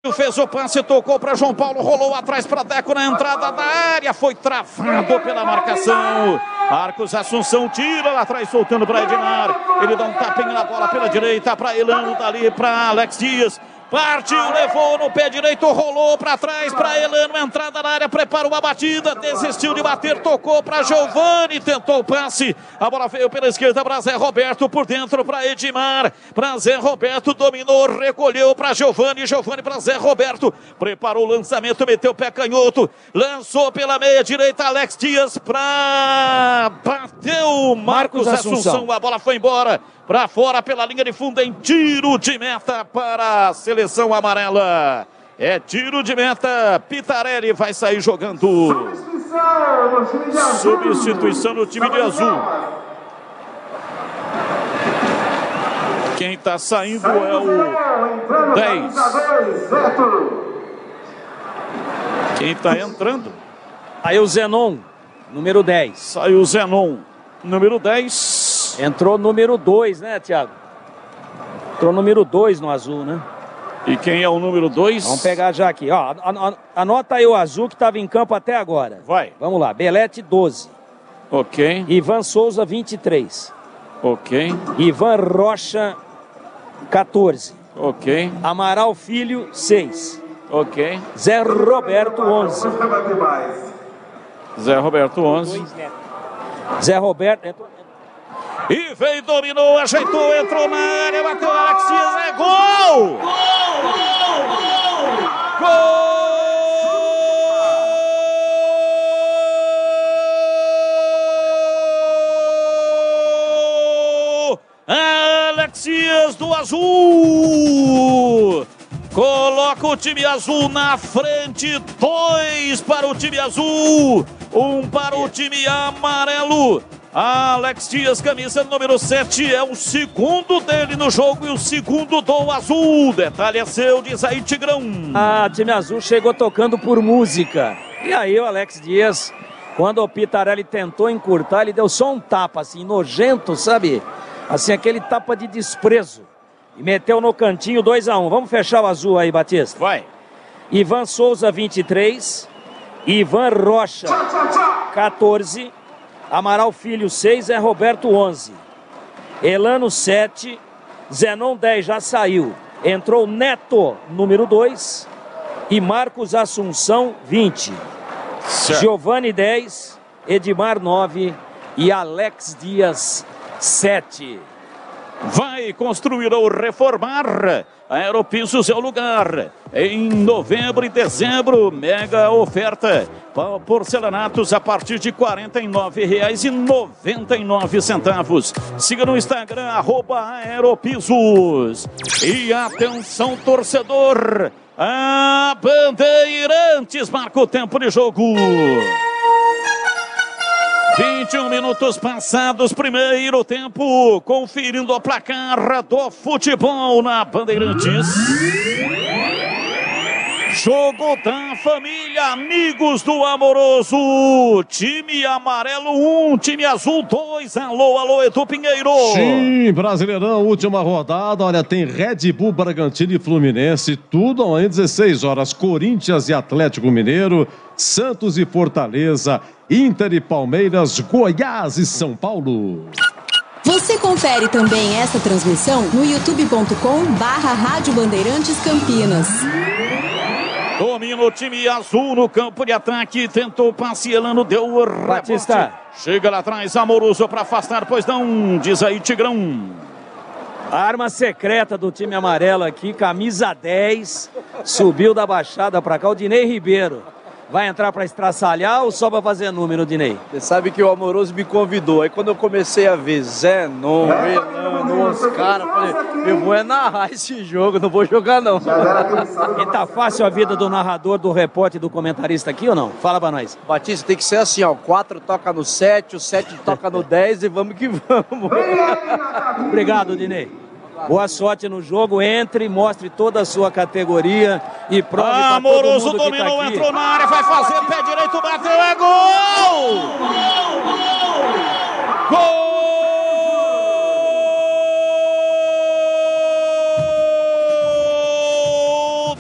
Fez o passe, tocou para João Paulo, rolou atrás para Deco na entrada da área, foi travado pela marcação. Marcos Assunção tira lá atrás, soltando para Edmar. Ele dá um tapinha na bola pela direita para Elano, dali para Alex Dias. Partiu, levou no pé direito, rolou para trás para Elano, entrada na área, preparou a batida, desistiu de bater, tocou para Giovani, tentou o passe, a bola veio pela esquerda para Zé Roberto, por dentro para Edmar, para Zé Roberto, dominou, recolheu para Giovani, Giovani para Zé Roberto, preparou o lançamento, meteu o pé canhoto, lançou pela meia direita, Alex Dias para bateu Marcos Assunção, a bola foi embora. Para fora pela linha de fundo em tiro de meta para a seleção amarela. É tiro de meta. Pitarelli vai sair jogando. Substituição no time de azul. Quem está saindo é o 10. Quem está entrando? Aí o Zenon, número 10. Saiu o Zenon, número 10. Entrou número 2, né, Thiago? Entrou número 2 no azul, né? E quem é o número 2? Vamos pegar já aqui. Ó, anota aí o azul que estava em campo até agora. Vai. Vamos lá. Belete, 12. Ok. Ivan Souza, 23. Ok. Ivan Rocha, 14. Ok. Amaral Filho, 6. Ok. Zé Roberto, 11. Zé Roberto, 11. Zé Roberto... Entrou... E veio, dominou, ajeitou, entrou na área, bateu Alex Dias, é gol! Gol! Alex Dias do azul! Coloca o time azul na frente, 2 para o time azul, 1 para o time amarelo. Alex Dias, camisa número 7, é o segundo dele no jogo e o segundo do azul. Detalhe é seu, diz aí, Tigrão. Time azul chegou tocando por música. E aí o Alex Dias, quando o Pitarelli tentou encurtar, ele deu só um tapa assim, nojento, sabe? Assim, aquele tapa de desprezo. E meteu no cantinho 2-1. Vamos fechar o azul aí, Batista. Vai. Ivan Souza, 23. Ivan Rocha, 14. Amaral Filho, 6, é Roberto, 11. Elano, 7. Zenon, 10, já saiu. Entrou Neto, número 2. E Marcos Assunção, 20. Giovani, 10. Edmar, 9. E Alex Dias, 7. Vai construir ou reformar? Aeropisos é o lugar. Em novembro e dezembro, mega oferta. Porcelanatos a partir de R$ 49,99. Siga no Instagram, @aeropisos. E atenção, torcedor. A Bandeirantes marca o tempo de jogo. 21 minutos passados, primeiro tempo, conferindo o placar do futebol na Bandeirantes. Jogo da família, amigos do Amoroso. Time amarelo 1, time azul 2. Alô, alô, Edu Pinheiro. Sim, Brasileirão, última rodada. Olha, tem Red Bull, Bragantino e Fluminense. Tudo amanhã, 16 horas. Corinthians e Atlético Mineiro. Santos e Fortaleza. Inter e Palmeiras. Goiás e São Paulo. Você confere também essa transmissão no youtube.com/Rádio Bandeirantes Campinas. Domina o time azul no campo de ataque. Tentou o passe, Elano deu o rebote. Batista. Chega lá atrás, Amoroso para afastar, pois não. Diz aí, Tigrão. A arma secreta do time amarelo aqui, camisa 10. Subiu da baixada para cá, o Dinei Ribeiro. Vai entrar para estraçalhar ou só para fazer número, Dinei? Você sabe que o Amoroso me convidou. Aí quando eu comecei a ver Zenon, Elano, os caras, falei, eu vou narrar esse jogo, não vou jogar não. E tá fácil a vida do narrador, do repórter e do comentarista aqui ou não? Fala pra nós. Batista, tem que ser assim, ó, 4 toca no 7, o 7 toca no 10 e vamos que vamos. Obrigado, Dinei. Boa sorte no jogo, entre, mostre toda a sua categoria e prove para todo mundo Amoroso que tá dominou, aqui. entrou na área, vai fazer, pé direito, bateu, é gol! Gol!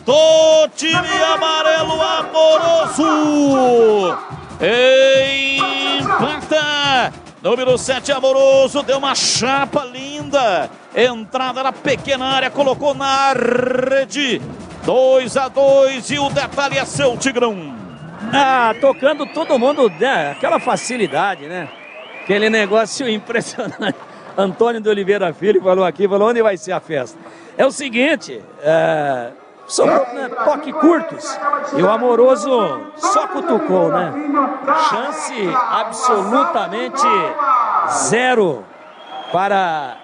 Gol! o time amarelo Amoroso. Empata. Número 7, Amoroso, deu uma chapa linda. Entrada na pequena área, colocou na rede. 2-2 e o detalhe é seu, Tigrão. Tocando todo mundo, né? Aquela facilidade, né? Aquele negócio impressionante. Antônio de Oliveira Filho falou aqui, falou onde vai ser a festa. É o seguinte, são toques curtos e o Amoroso só cutucou, né? Chance absolutamente zero para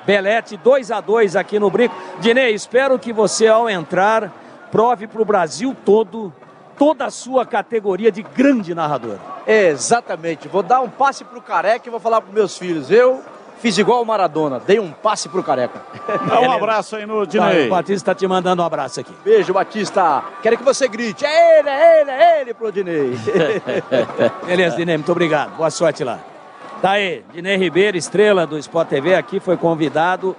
Belete, 2-2 aqui no Brinco. Dinei, espero que você ao entrar prove para o Brasil todo toda a sua categoria de grande narrador. Exatamente, vou dar um passe pro Careca e vou falar pros meus filhos. Eu fiz igual o Maradona, dei um passe pro Careca. Dá um abraço aí no Dinei. O Batista tá te mandando um abraço aqui. Beijo, Batista. Quero que você grite, é ele pro Dinei. Beleza, Dinei, muito obrigado. Boa sorte lá. Tá aí, Dinei Ribeiro, estrela do Sport TV, aqui foi convidado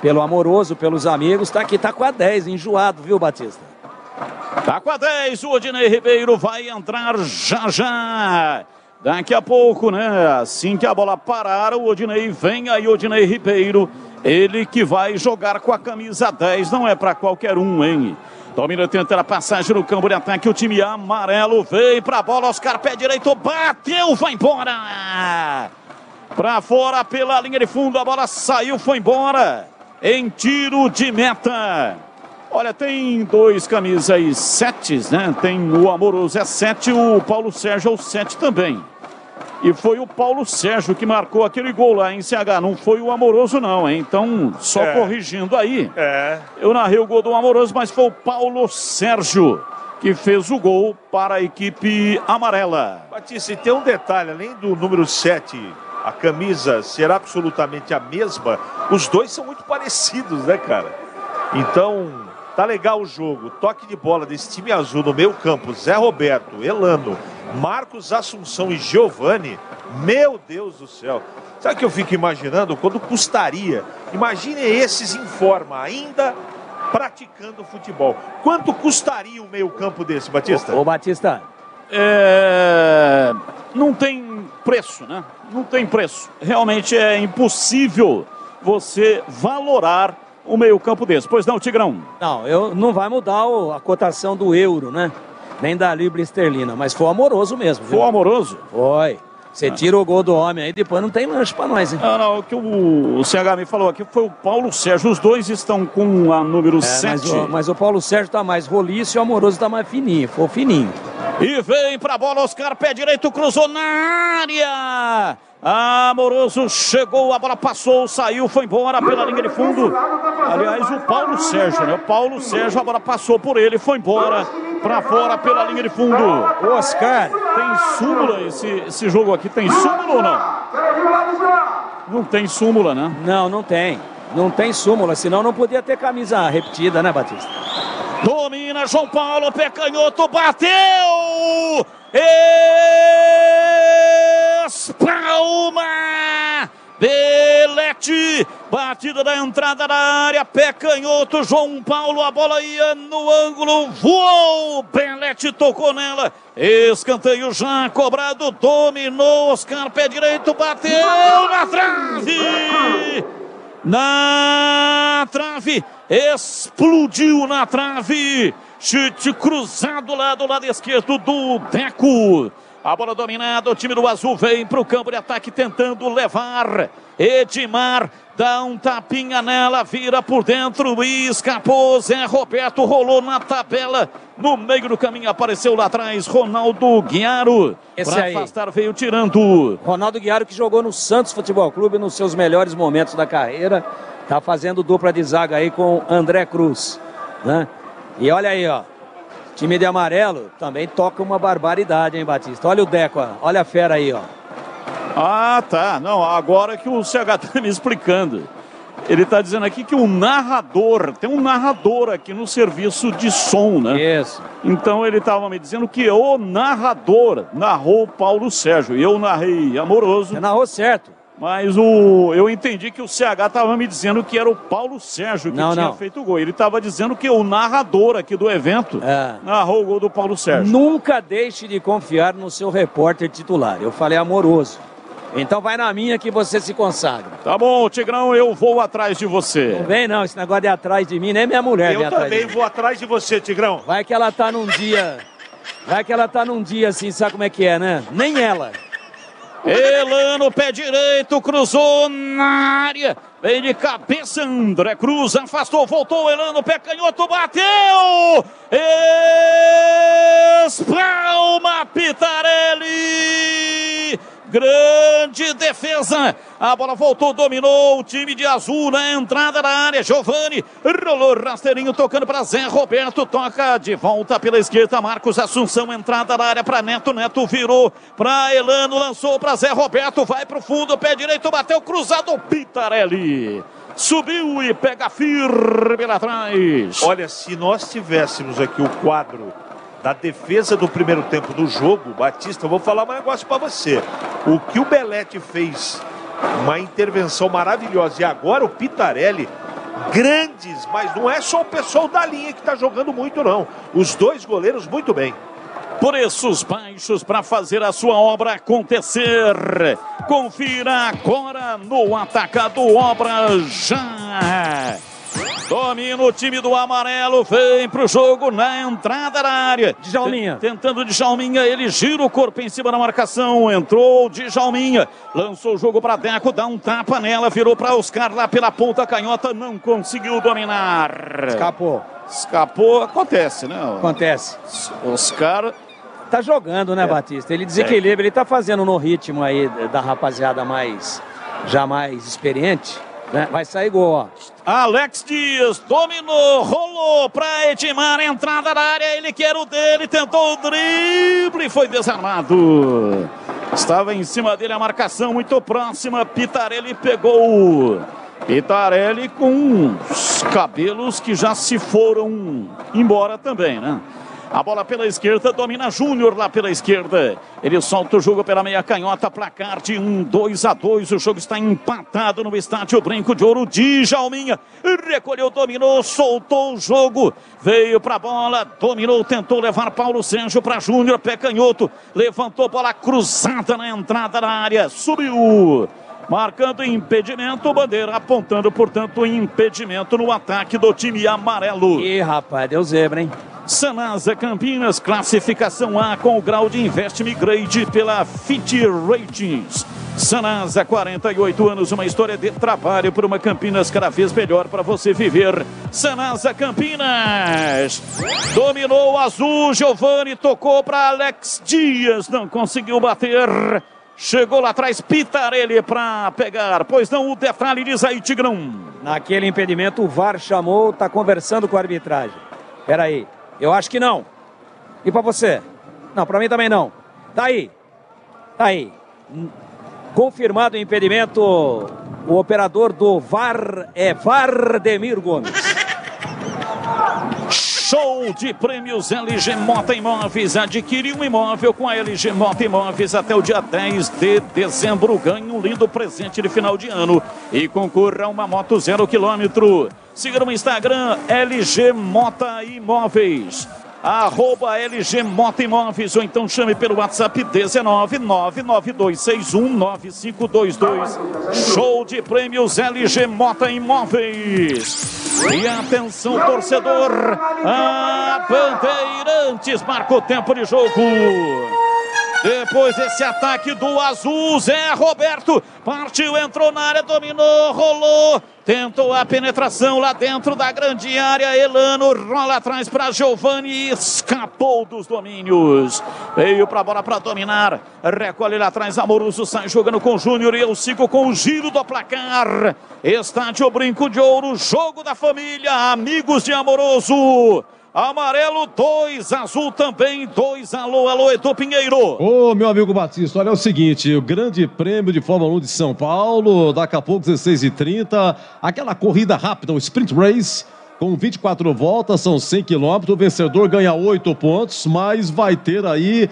pelo Amoroso, pelos amigos. Tá aqui, tá com a 10, enjoado, viu, Batista? Tá com a 10, o Odinei Ribeiro vai entrar já. Daqui a pouco, né? Assim que a bola parar, o Odinei vem aí, o Odinei Ribeiro. Ele que vai jogar com a camisa 10, não é para qualquer um, hein? Domina, tenta a passagem no campo de ataque, o time amarelo vem pra bola, Oscar, pé direito, bateu, vai embora! Pra fora, pela linha de fundo, a bola saiu, foi embora, em tiro de meta. Olha, tem dois camisas 7, né? Tem o Amoroso é 7, o Paulo Sérgio é o 7 também. E foi o Paulo Sérgio que marcou aquele gol lá em CH, não foi o Amoroso não, hein? Então, só corrigindo aí. Eu narrei o gol do Amoroso, mas foi o Paulo Sérgio que fez o gol para a equipe amarela. Batista, e tem um detalhe, além do número 7, a camisa ser absolutamente a mesma, os dois são muito parecidos, né, cara? Então, tá legal o jogo. Toque de bola desse time azul no meio campo, Zé Roberto, Elano, Marcos Assunção e Giovani, meu Deus do céu. Sabe o que eu fico imaginando? Quando custaria? Imaginem esses em forma, ainda praticando futebol. Quanto custaria um meio campo desse, Batista? Ô Batista. Não tem preço, né? Não tem preço. Realmente é impossível você valorar o meio campo desse. Pois não, Tigrão? Não, não vai mudar a cotação do euro, né? Nem da libra esterlina, mas foi Amoroso mesmo. Foi Amoroso? Foi. Você tira o gol do homem aí, depois não tem lanche pra nós, hein? Não, o que o CH me falou aqui foi o Paulo Sérgio. Os dois estão com a número 7. Mas o Paulo Sérgio tá mais roliço e o Amoroso tá mais fininho, ficou fininho. E vem pra bola, Oscar, pé direito, cruzou na área. Amoroso chegou, a bola passou, saiu, foi embora pela linha de fundo. Aliás, o Paulo Sérgio, né? O Paulo Sérgio, a bola passou por ele, foi embora pra fora pela linha de fundo. Oscar, tem súmula esse jogo aqui? Tem súmula ou não? Não tem súmula, né? Não tem. Não tem súmula, senão não podia ter camisa repetida, né, Batista? Domina João Paulo, pé canhoto, bateu! Espalma! Belete! Batida da entrada da área, pé canhoto, João Paulo, a bola ia no ângulo, voou! Belete tocou nela, escanteio já cobrado, dominou, Oscar, pé direito, bateu na trave! Na trave, explodiu na trave, chute cruzado lá do lado esquerdo do Deco. A bola dominada, o time do azul vem para o campo de ataque tentando levar. Edmar dá um tapinha nela, vira por dentro e escapou. Zé Roberto rolou na tabela. No meio do caminho apareceu lá atrás Ronaldo Guiaro. Para afastar veio tirando. Ronaldo Guiaro que jogou no Santos Futebol Clube nos seus melhores momentos da carreira. Tá fazendo dupla de zaga aí com André Cruz, né? E olha aí, ó. Time de amarelo também toca uma barbaridade, hein, Batista? Olha o Deco, ó. Olha a fera aí, ó. Ah, tá. Não, agora que o CH tá me explicando. Ele tá dizendo aqui que o narrador, tem um narrador aqui no serviço de som, né? Isso. Então ele tava me dizendo que o narrador narrou Paulo Sérgio. Eu narrei Amoroso. Você narrou certo. Mas eu entendi que o CH estava me dizendo que era o Paulo Sérgio que tinha feito o gol. Ele estava dizendo que o narrador aqui do evento narrou o gol do Paulo Sérgio. Nunca deixe de confiar no seu repórter titular. Eu falei amoroso. Então vai na minha que você se consagra. Tá bom, Tigrão, eu vou atrás de você. Não vem não, esse negócio de atrás de mim, nem minha mulher vem atrás de mim. Eu também vou atrás de você, Tigrão. Vai que ela tá num dia... Vai que ela tá num dia assim, sabe como é que é, né? Nem ela. Elano, pé direito, cruzou na área. Vem de cabeça, André Cruz, afastou, voltou, Elano, pé canhoto, bateu! Espalma Pitarelli! Grande defesa, a bola voltou, dominou o time de azul na entrada da área, Giovani, rolou rasteirinho, tocando para Zé Roberto, toca de volta pela esquerda, Marcos Assunção, entrada da área para Neto, Neto virou para Elano, lançou para Zé Roberto, vai para o fundo, pé direito, bateu cruzado, Pitarelli. Subiu e pega firme lá atrás. Olha, se nós tivéssemos aqui o quadro da defesa do primeiro tempo do jogo, Batista, eu vou falar um negócio para você. O que o Belletti fez, uma intervenção maravilhosa, e agora o Pitarelli, grandes, mas não é só o pessoal da linha que está jogando muito, não. Os dois goleiros muito bem. Preços baixos para fazer a sua obra acontecer. Confira agora no Atacado Obra Já. Domina o time do amarelo, vem pro jogo na entrada da área. Djalminha. Tentando Djalminha, ele gira o corpo em cima da marcação. Entrou Djalminha, lançou o jogo para Deco, dá um tapa nela, virou para Oscar lá pela ponta canhota, não conseguiu dominar. Escapou, acontece, né? Acontece. Oscar tá jogando, né, Batista? Ele desequilibra, ele tá fazendo no ritmo aí da rapaziada mais experiente, né? Vai sair gol, ó. Alex Dias dominou, rolou para Edmar, entrada da área, ele quer o dele, tentou o drible, foi desarmado. Estava em cima dele a marcação muito próxima, Pitarelli pegou. Pitarelli com os cabelos que já se foram embora também, né? A bola pela esquerda, domina Júnior lá pela esquerda. Ele solta o jogo pela meia canhota, placar de 2-2. O jogo está empatado no estádio Brinco de Ouro. Djalminha recolheu, dominou, soltou o jogo. Veio para a bola, dominou, tentou levar Paulo Sérgio para Júnior, pé canhoto. Levantou, bola cruzada na entrada da área, subiu. Marcando impedimento, bandeira apontando, portanto, impedimento no ataque do time amarelo. Ih, rapaz, deu zebra, hein? Sanasa Campinas, classificação A com o grau de Investment Grade pela Fit Ratings. Sanasa, 48 anos, uma história de trabalho por uma Campinas cada vez melhor para você viver. Sanasa Campinas, dominou o azul, Giovani tocou para Alex Dias, não conseguiu bater. Chegou lá atrás, Pitarelli para pegar, pois não, o detalhe diz aí, Tigrão. Naquele impedimento o VAR chamou, tá conversando com a arbitragem. Peraí. Eu acho que não. E pra você? Não, pra mim também não. Tá aí. Confirmado o impedimento. O operador do VAR é Vardemir Gomes. Show de prêmios LG Mota Imóveis. Adquire um imóvel com a LG Mota Imóveis até o dia 10 de dezembro. Ganhe um lindo presente de final de ano e concorra a uma moto 0 km. Siga no Instagram LG Mota Imóveis, @LG Mota Imóveis, ou então chame pelo WhatsApp 19992619522. Show de prêmios LG Mota Imóveis. E atenção, torcedor, a Bandeirantes marca o tempo de jogo. Depois desse ataque do azul, Zé Roberto partiu, entrou na área, dominou, rolou, tentou a penetração lá dentro da grande área. Elano rola atrás para Giovani e escapou dos domínios. Veio para a bola para dominar, recolhe lá atrás, Amoroso sai jogando com o Júnior e eu sigo com o giro do placar. Estádio Brinco de Ouro, jogo da família, amigos de Amoroso. Amarelo 2, azul também 2. Alô, Edu Pinheiro. Ô, meu amigo Batista, olha o seguinte, o grande prêmio de Fórmula 1 de São Paulo, daqui a pouco 16h30, aquela corrida rápida, o Sprint Race, Com 24 voltas, são 100 quilômetros, o vencedor ganha 8 pontos, mas vai ter aí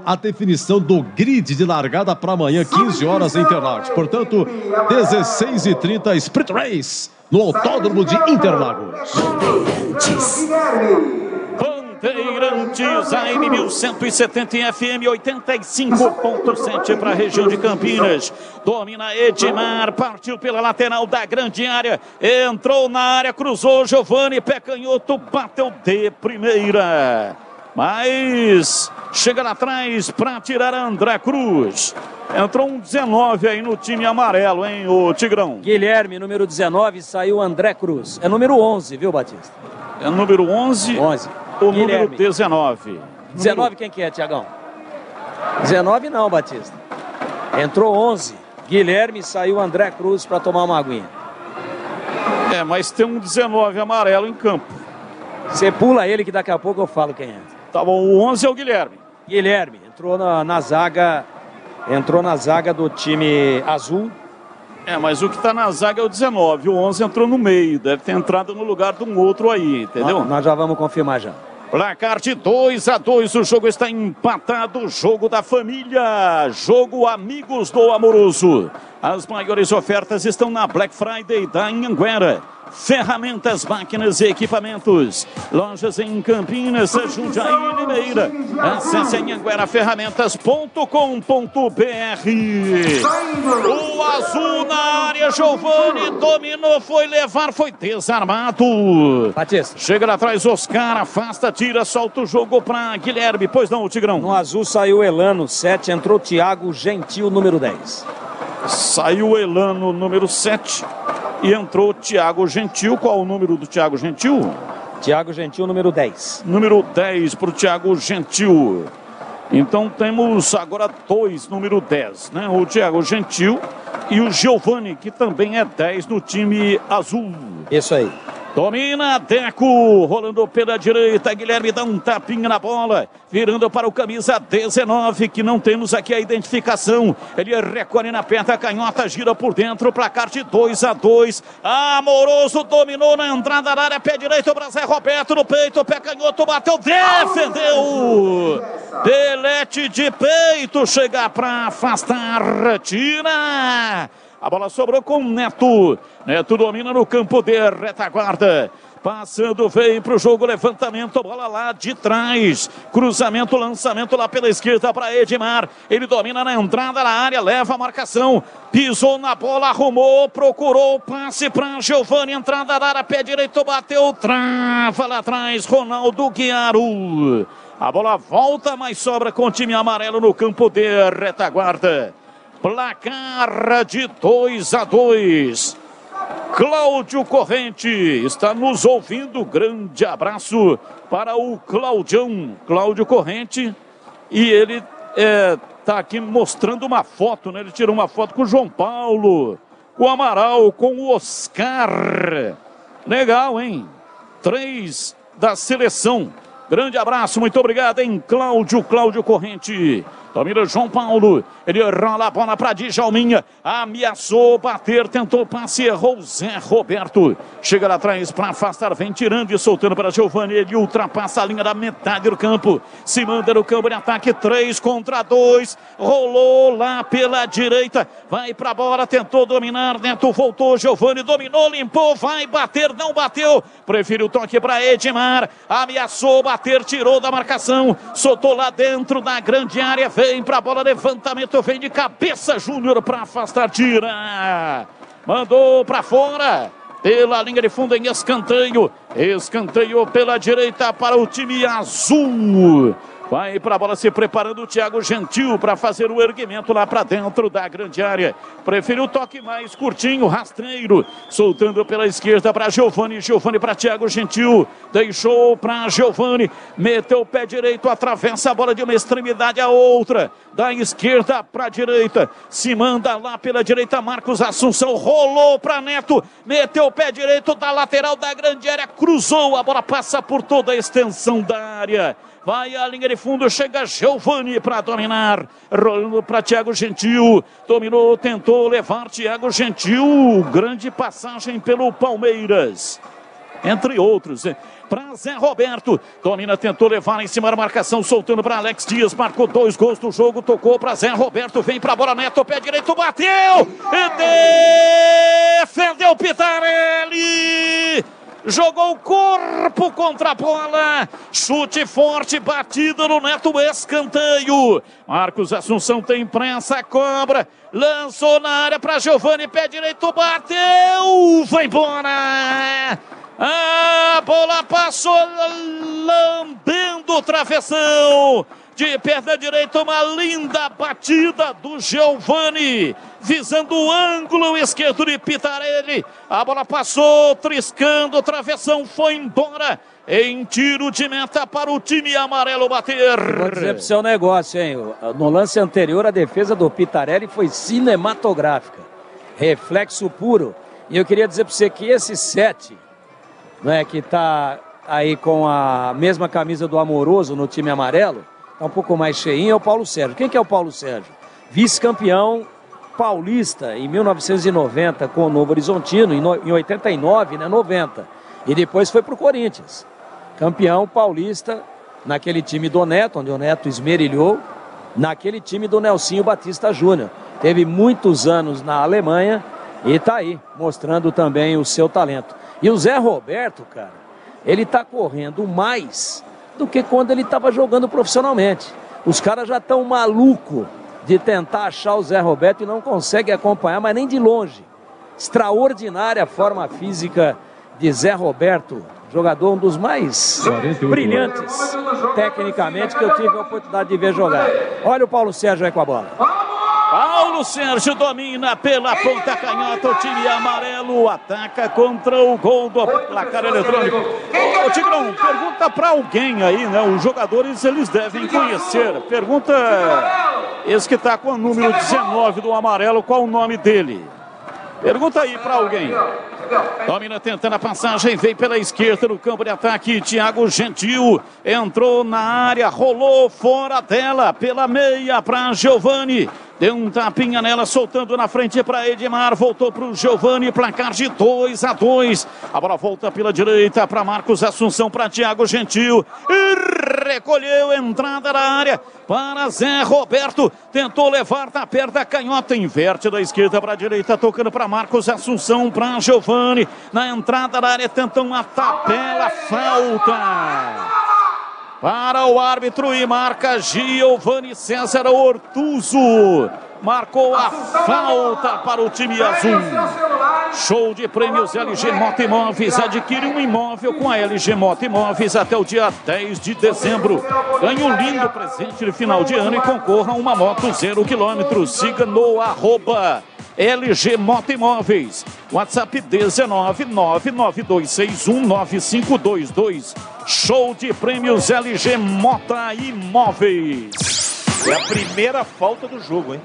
a definição do grid de largada para amanhã, 15 horas em Interlagos. Portanto, 16h30, Sprint Race no Autódromo de Interlagos. Bandeirantes, AM 1170 e FM 85.7 para a região de Campinas. Domina Edmar, partiu pela lateral da grande área, entrou na área, cruzou Giovani, pé canhoto, bateu de primeira. Mas chega lá atrás para tirar André Cruz. Entrou um 19 aí no time amarelo, hein, o Tigrão? Guilherme, número 19, saiu André Cruz. É número 11, viu, Batista? É número 11? 11. O Guilherme. número 19. 19 quem que é, Tiagão? 19 não, Batista. Entrou 11. Guilherme, saiu André Cruz para tomar uma aguinha. É, mas tem um 19 amarelo em campo. Você pula ele que daqui a pouco eu falo quem é. Tá bom, o 11 é o Guilherme. Guilherme, entrou na zaga. Entrou na zaga do time azul. É, mas o que tá na zaga é o 19. O 11 entrou no meio. Deve ter entrado no lugar de um outro aí, entendeu? Nós já vamos confirmar já. Placar de 2-2, o jogo está empatado, jogo da família, jogo Amigos do Amoroso. As maiores ofertas estão na Black Friday da Anhanguera. Ferramentas, máquinas e equipamentos. Lojas em Campinas, Jundiaí e Limeira. Acesse anhangueraferramentas.com.br. O azul na área, Giovani dominou, foi levar, foi desarmado. Batista. Chega lá atrás, Oscar, afasta, tira, solta o jogo para Guilherme. Pois não, o Tigrão. No azul saiu Elano, 7, entrou Thiago Gentil, número 10. Saiu Elano, número 7. E entrou Thiago Gentil. Qual o número do Thiago Gentil? Thiago Gentil, número 10. Número 10 para o Thiago Gentil. Então temos agora 2, número 10, né? O Thiago Gentil e o Giovani, que também é 10 no time azul. Isso aí. Domina Deco, rolando pela direita, Guilherme dá um tapinha na bola, virando para o camisa 19, que não temos aqui a identificação. Ele recolhe na perna canhota, gira por dentro, placar de 2-2. Amoroso dominou na entrada da área, pé direito para Zé Roberto no peito, pé canhoto, bateu, defendeu. Delete de peito, chega para afastar, tira. A bola sobrou com Neto. Neto domina no campo de retaguarda. Passando, vem para o jogo, levantamento, bola lá de trás. Cruzamento, lançamento lá pela esquerda para Edmar. Ele domina na entrada da área, leva a marcação. Pisou na bola, arrumou, procurou o passe para Giovani. Entrada da área, pé direito, bateu, trava lá atrás, Ronaldo Guiaro. A bola volta, mas sobra com o time amarelo no campo de retaguarda. Placar de 2-2. Cláudio Corrente está nos ouvindo. Grande abraço para o Claudião. Cláudio Corrente. E ele está aqui mostrando uma foto, né? Ele tirou uma foto com o João Paulo, com o Amaral, com o Oscar. Legal, hein? 3 da seleção. Grande abraço, muito obrigado, hein, Cláudio Corrente. Domina João Paulo, ele rola a bola para Djalminha, ameaçou bater, tentou passe, errou Zé Roberto. Chega lá atrás para afastar, vem tirando e soltando para Giovani, ele ultrapassa a linha da metade do campo, se manda no campo de ataque, 3 contra 2, rolou lá pela direita, vai para a bola, tentou dominar, Neto voltou, Giovani dominou, limpou, vai bater, não bateu, preferiu o toque para Edmar, ameaçou bater, tirou da marcação, soltou lá dentro da grande área, vem para a bola, levantamento, vem de cabeça, Júnior para afastar, tira, mandou para fora, pela linha de fundo em escanteio, escanteio pela direita para o time azul. Vai para a bola se preparando o Thiago Gentil para fazer o erguimento lá para dentro da grande área. Preferiu o toque mais curtinho, rasteiro. Soltando pela esquerda para Giovani. Giovani para Thiago Gentil. Deixou para Giovani. Meteu o pé direito, atravessa a bola de uma extremidade à outra. Da esquerda para a direita. Se manda lá pela direita Marcos Assunção. Rolou para Neto. Meteu o pé direito da lateral da grande área. Cruzou. A bola passa por toda a extensão da área. Vai à linha de fundo, chega Giovani para dominar, rolando para Thiago Gentil, dominou, tentou levar Thiago Gentil, grande passagem pelo Palmeiras. entre outros. Para Zé Roberto, domina, tentou levar em cima da marcação, soltando para Alex Dias, marcou 2 gols do jogo, tocou para Zé Roberto, vem para a bola, Neto, pé direito, bateu e defendeu Pitarelli. Jogou o corpo contra a bola, chute forte, batida no Neto, escanteio. Marcos Assunção tem pressa, cobra, lançou na área para Giovani, pé direito, bateu, vai embora. A bola passou lambendo o travessão. De perna direita, uma linda batida do Giovani, visando o ângulo esquerdo de Pitarelli. A bola passou, triscando, o travessão foi embora. Em tiro de meta para o time amarelo bater. Vou dizer pro seu negócio, hein? No lance anterior, a defesa do Pitarelli foi cinematográfica. Reflexo puro. E eu queria dizer para você que esse 7, né, que tá aí com a mesma camisa do Amoroso no time amarelo, tá um pouco mais cheinho, é o Paulo Sérgio. Quem que é o Paulo Sérgio? Vice-campeão paulista em 1990 com o Novo Horizontino, em 89, né, 90. E depois foi pro Corinthians. Campeão paulista naquele time do Neto, onde o Neto esmerilhou, naquele time do Nelsinho Batista Júnior. Teve muitos anos na Alemanha e tá aí, mostrando também o seu talento. E o Zé Roberto, cara, ele tá correndo mais do que quando ele estava jogando profissionalmente. Os caras já estão malucos de tentar achar o Zé Roberto e não conseguem acompanhar, mas nem de longe. Extraordinária a forma física de Zé Roberto, jogador um dos mais brilhantes tecnicamente que eu tive a oportunidade de ver jogar. Olha o Paulo Sérgio aí com a bola. Paulo Sérgio domina pela ponta canhota, o time amarelo ataca contra o gol do placar eletrônico. Ô Tigrão, pergunta para alguém aí, né? Os jogadores eles devem conhecer. Pergunta esse que tá com o número 19 do amarelo, qual o nome dele? Pergunta aí para alguém. Domina tentando a passagem, veio pela esquerda no campo de ataque, Thiago Gentil entrou na área, rolou fora dela, pela meia para Giovani. Deu um tapinha nela, soltando na frente para Edmar, voltou para o Giovani, placar de 2-2. A bola volta pela direita para Marcos Assunção, para Thiago Gentil. E recolheu, entrada na área para Zé Roberto. Tentou levar, tá perto da canhota, inverte da esquerda para a direita, tocando para Marcos Assunção, para Giovani. Na entrada da área, tentou uma tabela, falta. Para o árbitro e marca Giovani César Ortuzo. Marcou a falta para o time azul. Show de prêmios LG Moto Imóveis. Adquire um imóvel com a LG Moto Imóveis até o dia 10 de dezembro. Ganhe um lindo presente de final de ano e concorra a uma moto 0 km. Siga no @LG Moto Imóveis. WhatsApp 19992619522. Show de prêmios LG Mota Imóveis. É a primeira falta do jogo, hein?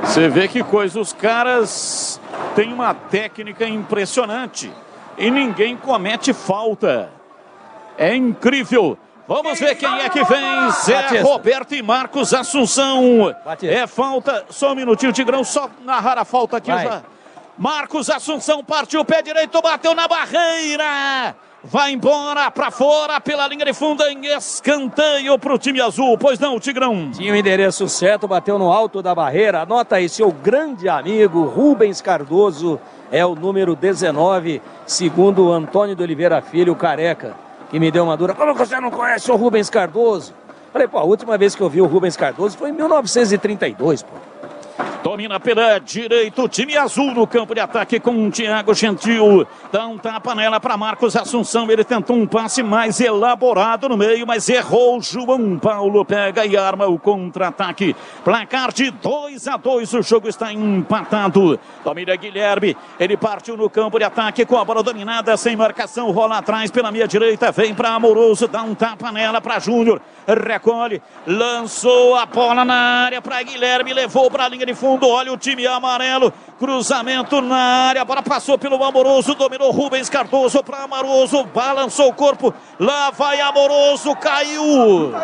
Você vê que coisa, os caras têm uma técnica impressionante e ninguém comete falta. É incrível. Vamos ver quem é que vem. Zé Roberto e Marcos Assunção. É falta, só um minutinho, Tigrão, só narrar a falta aqui. Já. Marcos Assunção partiu o pé direito, bateu na barreira. Vai embora para fora pela linha de fundo em escanteio para o time azul. Pois não, Tigrão? Tinha o endereço certo, bateu no alto da barreira. Anota aí, seu grande amigo Rubens Cardoso é o número 19, segundo o Antônio de Oliveira Filho, careca, que me deu uma dura. Como você não conhece o Rubens Cardoso? Falei, pô, a última vez que eu vi o Rubens Cardoso foi em 1932, pô. Domina pela direita o time azul no campo de ataque com o Thiago Gentil. Dá um tapa nela para Marcos Assunção. Ele tentou um passe mais elaborado no meio, mas errou. João Paulo pega e arma o contra-ataque. Placar de 2-2. O jogo está empatado. Domina Guilherme. Ele partiu no campo de ataque com a bola dominada, sem marcação. Rola atrás pela meia direita. Vem para Amoroso. Dá um tapa nela para Júnior. Recolhe. Lançou a bola na área para Guilherme. Levou para a linha de fundo. Olha o time amarelo, cruzamento na área, a bola passou pelo Amoroso, dominou Rubens Cardoso para Amoroso, balançou o corpo, lá vai Amoroso, caiu,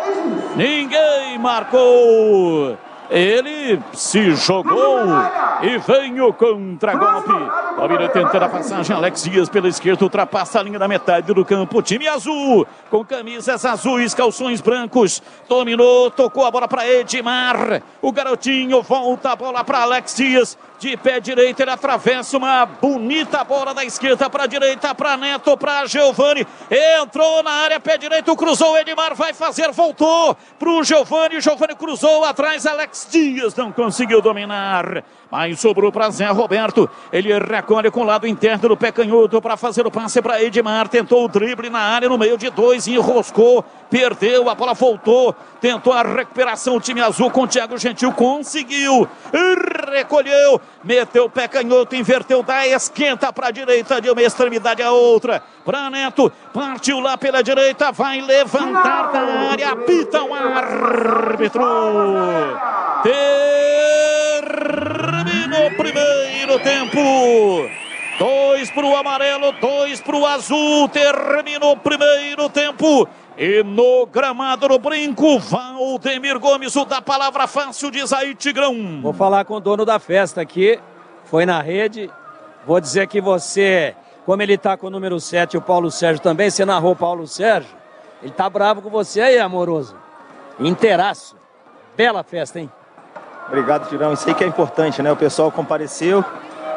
ninguém marcou, Ele se jogou e vem o contra-golpe. Palmeiras tentando a passagem, Alex Dias pela esquerda, ultrapassa a linha da metade do campo. Time azul, com camisas azuis, calções brancos. Dominou, tocou a bola para Edmar. O garotinho volta a bola para Alex Dias. De pé direito, ele atravessa uma bonita bola da esquerda para a direita, para Neto, para Giovani. Entrou na área, pé direito, cruzou, Edmar vai fazer, voltou para o Giovani. Giovani cruzou atrás, Alex Dias não conseguiu dominar. Mas sobrou para Zé Roberto. Ele recolhe com o lado interno do pé canhoto para fazer o passe para Edmar. Tentou o drible na área, no meio de dois, enroscou, perdeu, a bola voltou. Tentou a recuperação, o time azul com o Thiago Gentil, conseguiu, recolheu, meteu o pé canhoto, inverteu da esquerda para a direita, de uma extremidade a outra. Para Neto, partiu lá pela direita, vai levantar da área, apita o árbitro. Terminou o primeiro tempo. 2 para o amarelo, 2 para o azul. Terminou o primeiro tempo. E no gramado do Brinco, Valdemir Gomes, o da palavra fácil, diz aí, Tigrão. Vou falar com o dono da festa aqui, foi na rede. Vou dizer que você, como ele tá com o número 7, o Paulo Sérgio também, você narrou o Paulo Sérgio, ele tá bravo com você aí, amoroso. Inteiraço. Bela festa, hein? Obrigado, Tigrão. Isso aí que é importante, né? O pessoal compareceu,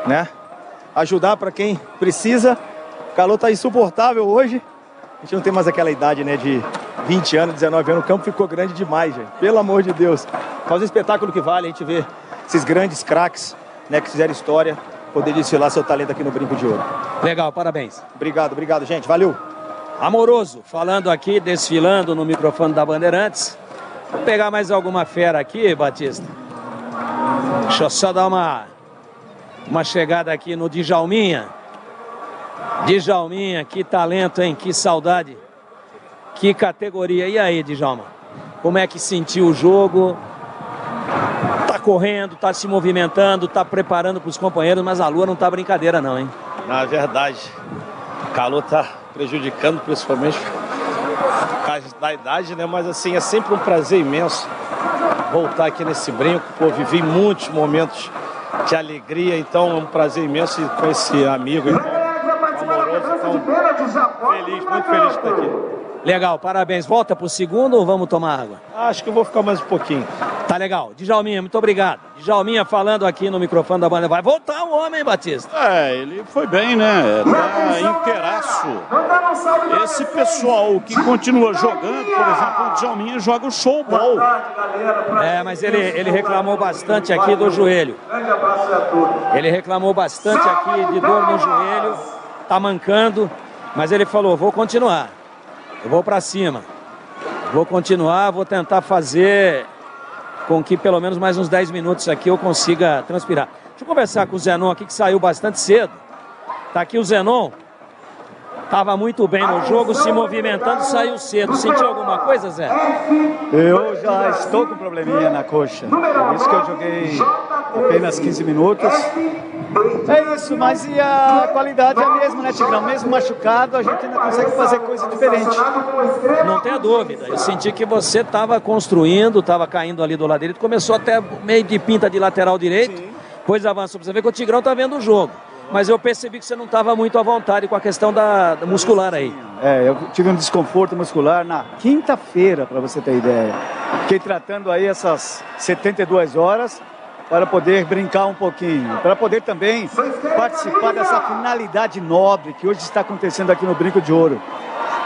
né? Ajudar para quem precisa. O calor tá insuportável hoje. A gente não tem mais aquela idade, né, de 20 anos, 19 anos. O campo ficou grande demais, gente. Pelo amor de Deus. Faz um espetáculo que vale a gente ver esses grandes craques, né, que fizeram história, poder desfilar seu talento aqui no Brinco de Ouro. Legal, parabéns. Obrigado, gente. Valeu. Amoroso, falando aqui, desfilando no microfone da Bandeirantes. Vou pegar mais alguma fera aqui, Batista. Deixa eu só dar uma chegada aqui no Djalminha. Djalminha, que talento, hein? Que saudade. Que categoria. E aí, Djalma? Como é que sentiu o jogo? Tá correndo, tá se movimentando, tá preparando para os companheiros, mas a lua não tá brincadeira não, hein? Na verdade, o calor tá prejudicando, principalmente por causa da idade, né? Mas assim, é sempre um prazer imenso voltar aqui nesse Brinco. Pô, vivi muitos momentos de alegria, então é um prazer imenso com esse amigo, irmão. Então, feliz, muito feliz de estar aqui. Legal, parabéns. Volta pro segundo ou vamos tomar água? Acho que eu vou ficar mais um pouquinho. Tá legal. Djalminha, muito obrigado. Djalminha falando aqui no microfone da banda. Vai voltar o homem, Batista. Ele foi bem, né? Tá inteiraço. Esse pessoal que continua jogando, por exemplo, o Djalminha joga o showball. Mas ele reclamou bastante aqui do joelho. Ele reclamou bastante aqui de dor no joelho. Tá mancando, mas ele falou, vou continuar. Eu vou para cima. Vou continuar, vou tentar fazer com que pelo menos mais uns 10 minutos aqui eu consiga transpirar. Deixa eu conversar com o Zenon aqui, que saiu bastante cedo. Tá aqui o Zenon. Estava muito bem no jogo, se movimentando, saiu cedo. Sentiu alguma coisa, Zé? Eu já estou com probleminha na coxa. Por isso que eu joguei apenas 15 minutos. É isso, mas e a qualidade é a mesma, né, Tigrão? Mesmo machucado, a gente ainda consegue fazer coisa diferente. Não tenha dúvida. Eu senti que você estava construindo, estava caindo ali do lado direito. Começou até meio de pinta de lateral direito. Sim. Depois avançou para você ver que o Tigrão está vendo o jogo. Mas eu percebi que você não estava muito à vontade com a questão da muscular aí. Eu tive um desconforto muscular na quinta-feira, para você ter ideia. Fiquei tratando aí essas 72 horas para poder brincar um pouquinho, para poder também participar dessa finalidade nobre que hoje está acontecendo aqui no Brinco de Ouro,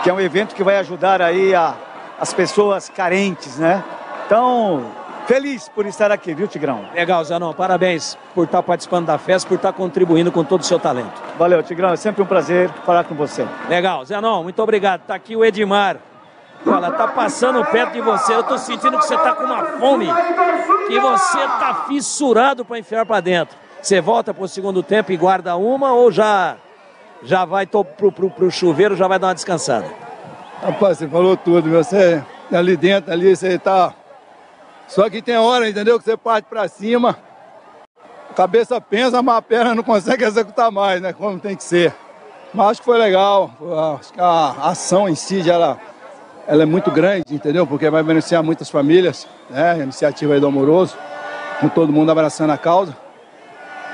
que é um evento que vai ajudar aí as pessoas carentes, né? Então, feliz por estar aqui, viu, Tigrão? Legal, Zanon. Parabéns por estar participando da festa, por estar contribuindo com todo o seu talento. Valeu, Tigrão. É sempre um prazer falar com você. Legal. Zanon, muito obrigado. Tá aqui o Edmar. Olha, tá passando perto de você. Eu tô sentindo que você tá com uma fome, que você tá fissurado para enfiar para dentro. Você volta pro segundo tempo e guarda uma ou já vai pro chuveiro, já vai dar uma descansada? Rapaz, você falou tudo. Você ali dentro, ali, você tá... Só que tem hora, entendeu? Que você parte pra cima, a cabeça pensa, mas a perna não consegue executar mais, né? Como tem que ser. Mas acho que foi legal. Acho que a ação em si, ela é muito grande, entendeu? Porque vai beneficiar muitas famílias, né? A iniciativa aí do Amoroso. com todo mundo abraçando a causa.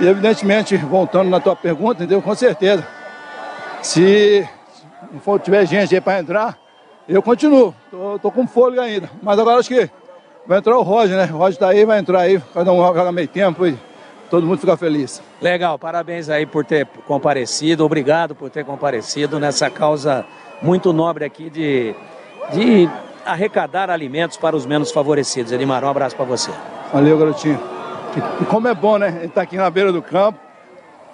E evidentemente, voltando na tua pergunta, entendeu? Com certeza. Se não tiver gente aí para entrar, eu continuo. Tô com fôlego ainda. Mas agora acho que vai entrar o Roger, né? O Roger tá aí, vai entrar aí, cada um joga meio tempo e todo mundo fica feliz. Legal, parabéns aí por ter comparecido, obrigado por ter comparecido nessa causa muito nobre aqui de arrecadar alimentos para os menos favorecidos. Edmar, um abraço para você. Valeu, garotinho. E como é bom, né? A gente tá aqui na beira do campo,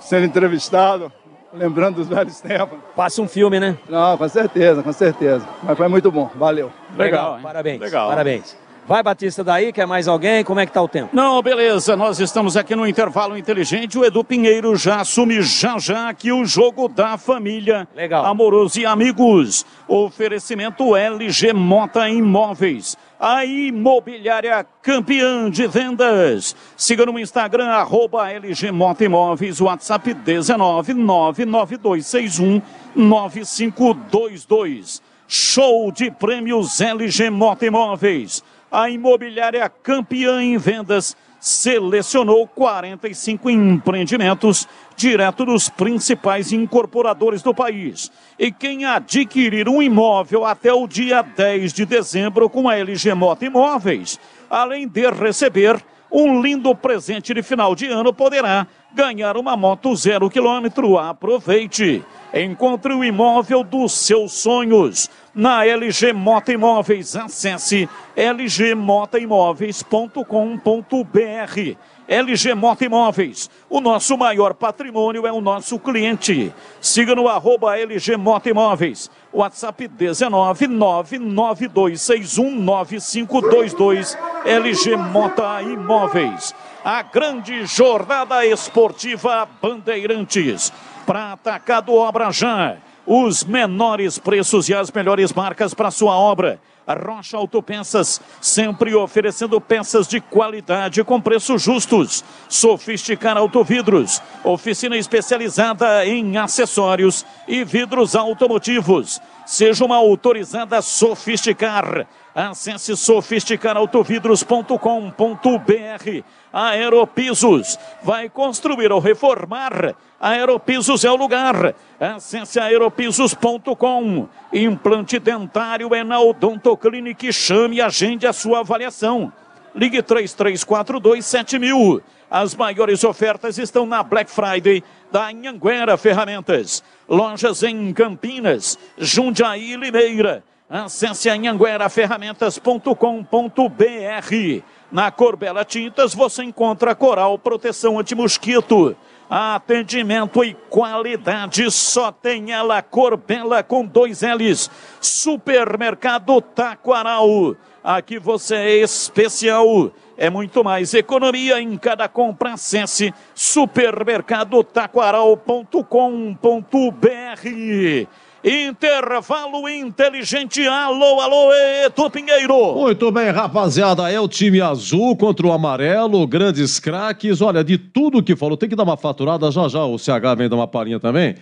sendo entrevistado, lembrando dos velhos tempos. Passa um filme, né? Não, com certeza, com certeza. Mas foi muito bom, valeu. Legal, parabéns. Legal. Parabéns. Vai, Batista, daí, quer mais alguém? Como é que tá o tempo? Não, beleza, nós estamos aqui no intervalo inteligente, o Edu Pinheiro já assume já aqui o jogo da família. Legal. Amoroso e amigos, oferecimento LG Mota Imóveis, a imobiliária campeã de vendas. Siga no Instagram, @LG Mota Imóveis, WhatsApp 19992619522. Show de prêmios LG Mota Imóveis. A imobiliária campeã em vendas selecionou 45 empreendimentos direto dos principais incorporadores do país. E quem adquirir um imóvel até o dia 10 de dezembro com a LG Mota Imóveis, além de receber um lindo presente de final de ano, poderá ganhar uma moto 0 km. Aproveite! Encontre o imóvel dos seus sonhos na LG Mota Imóveis. Acesse lgmotaimóveis.com.br. LG Mota Imóveis, o nosso maior patrimônio é o nosso cliente. Siga no @LG Mota Imóveis, WhatsApp 19992619522, LG Mota Imóveis. A grande jornada esportiva Bandeirantes. Para Atacado Obra Já, os menores preços e as melhores marcas para sua obra. A Rocha Autopeças, sempre oferecendo peças de qualidade com preços justos. Sofisticar Autovidros, oficina especializada em acessórios e vidros automotivos. Seja uma autorizada Sofisticar. Acesse sofisticarautovidros.com.br. Aeropisos, vai construir ou reformar? Aeropisos é o lugar. Acesse aeropisos.com. Implante dentário é na Odontoclinic. Chame e agende a sua avaliação. Ligue 33427000. As maiores ofertas estão na Black Friday da Anhanguera Ferramentas. Lojas em Campinas, Jundiaí e Limeira. Acesse anhangueraferramentas.com.br. Na Corbela Tintas você encontra Coral Proteção Antimosquito. Atendimento e qualidade só tem ela, Corbela com 2 L's. Supermercado Taquaral. Aqui você é especial. É muito mais economia em cada compra. Acesse supermercadotaquaral.com.br. Intervalo inteligente. Alô, alô, Edu Pinheiro. Muito bem, rapaziada, é o time azul contra o amarelo, grandes craques. Olha, de tudo que falou, tem que dar uma faturada já, o CH vem dar uma palhinha também.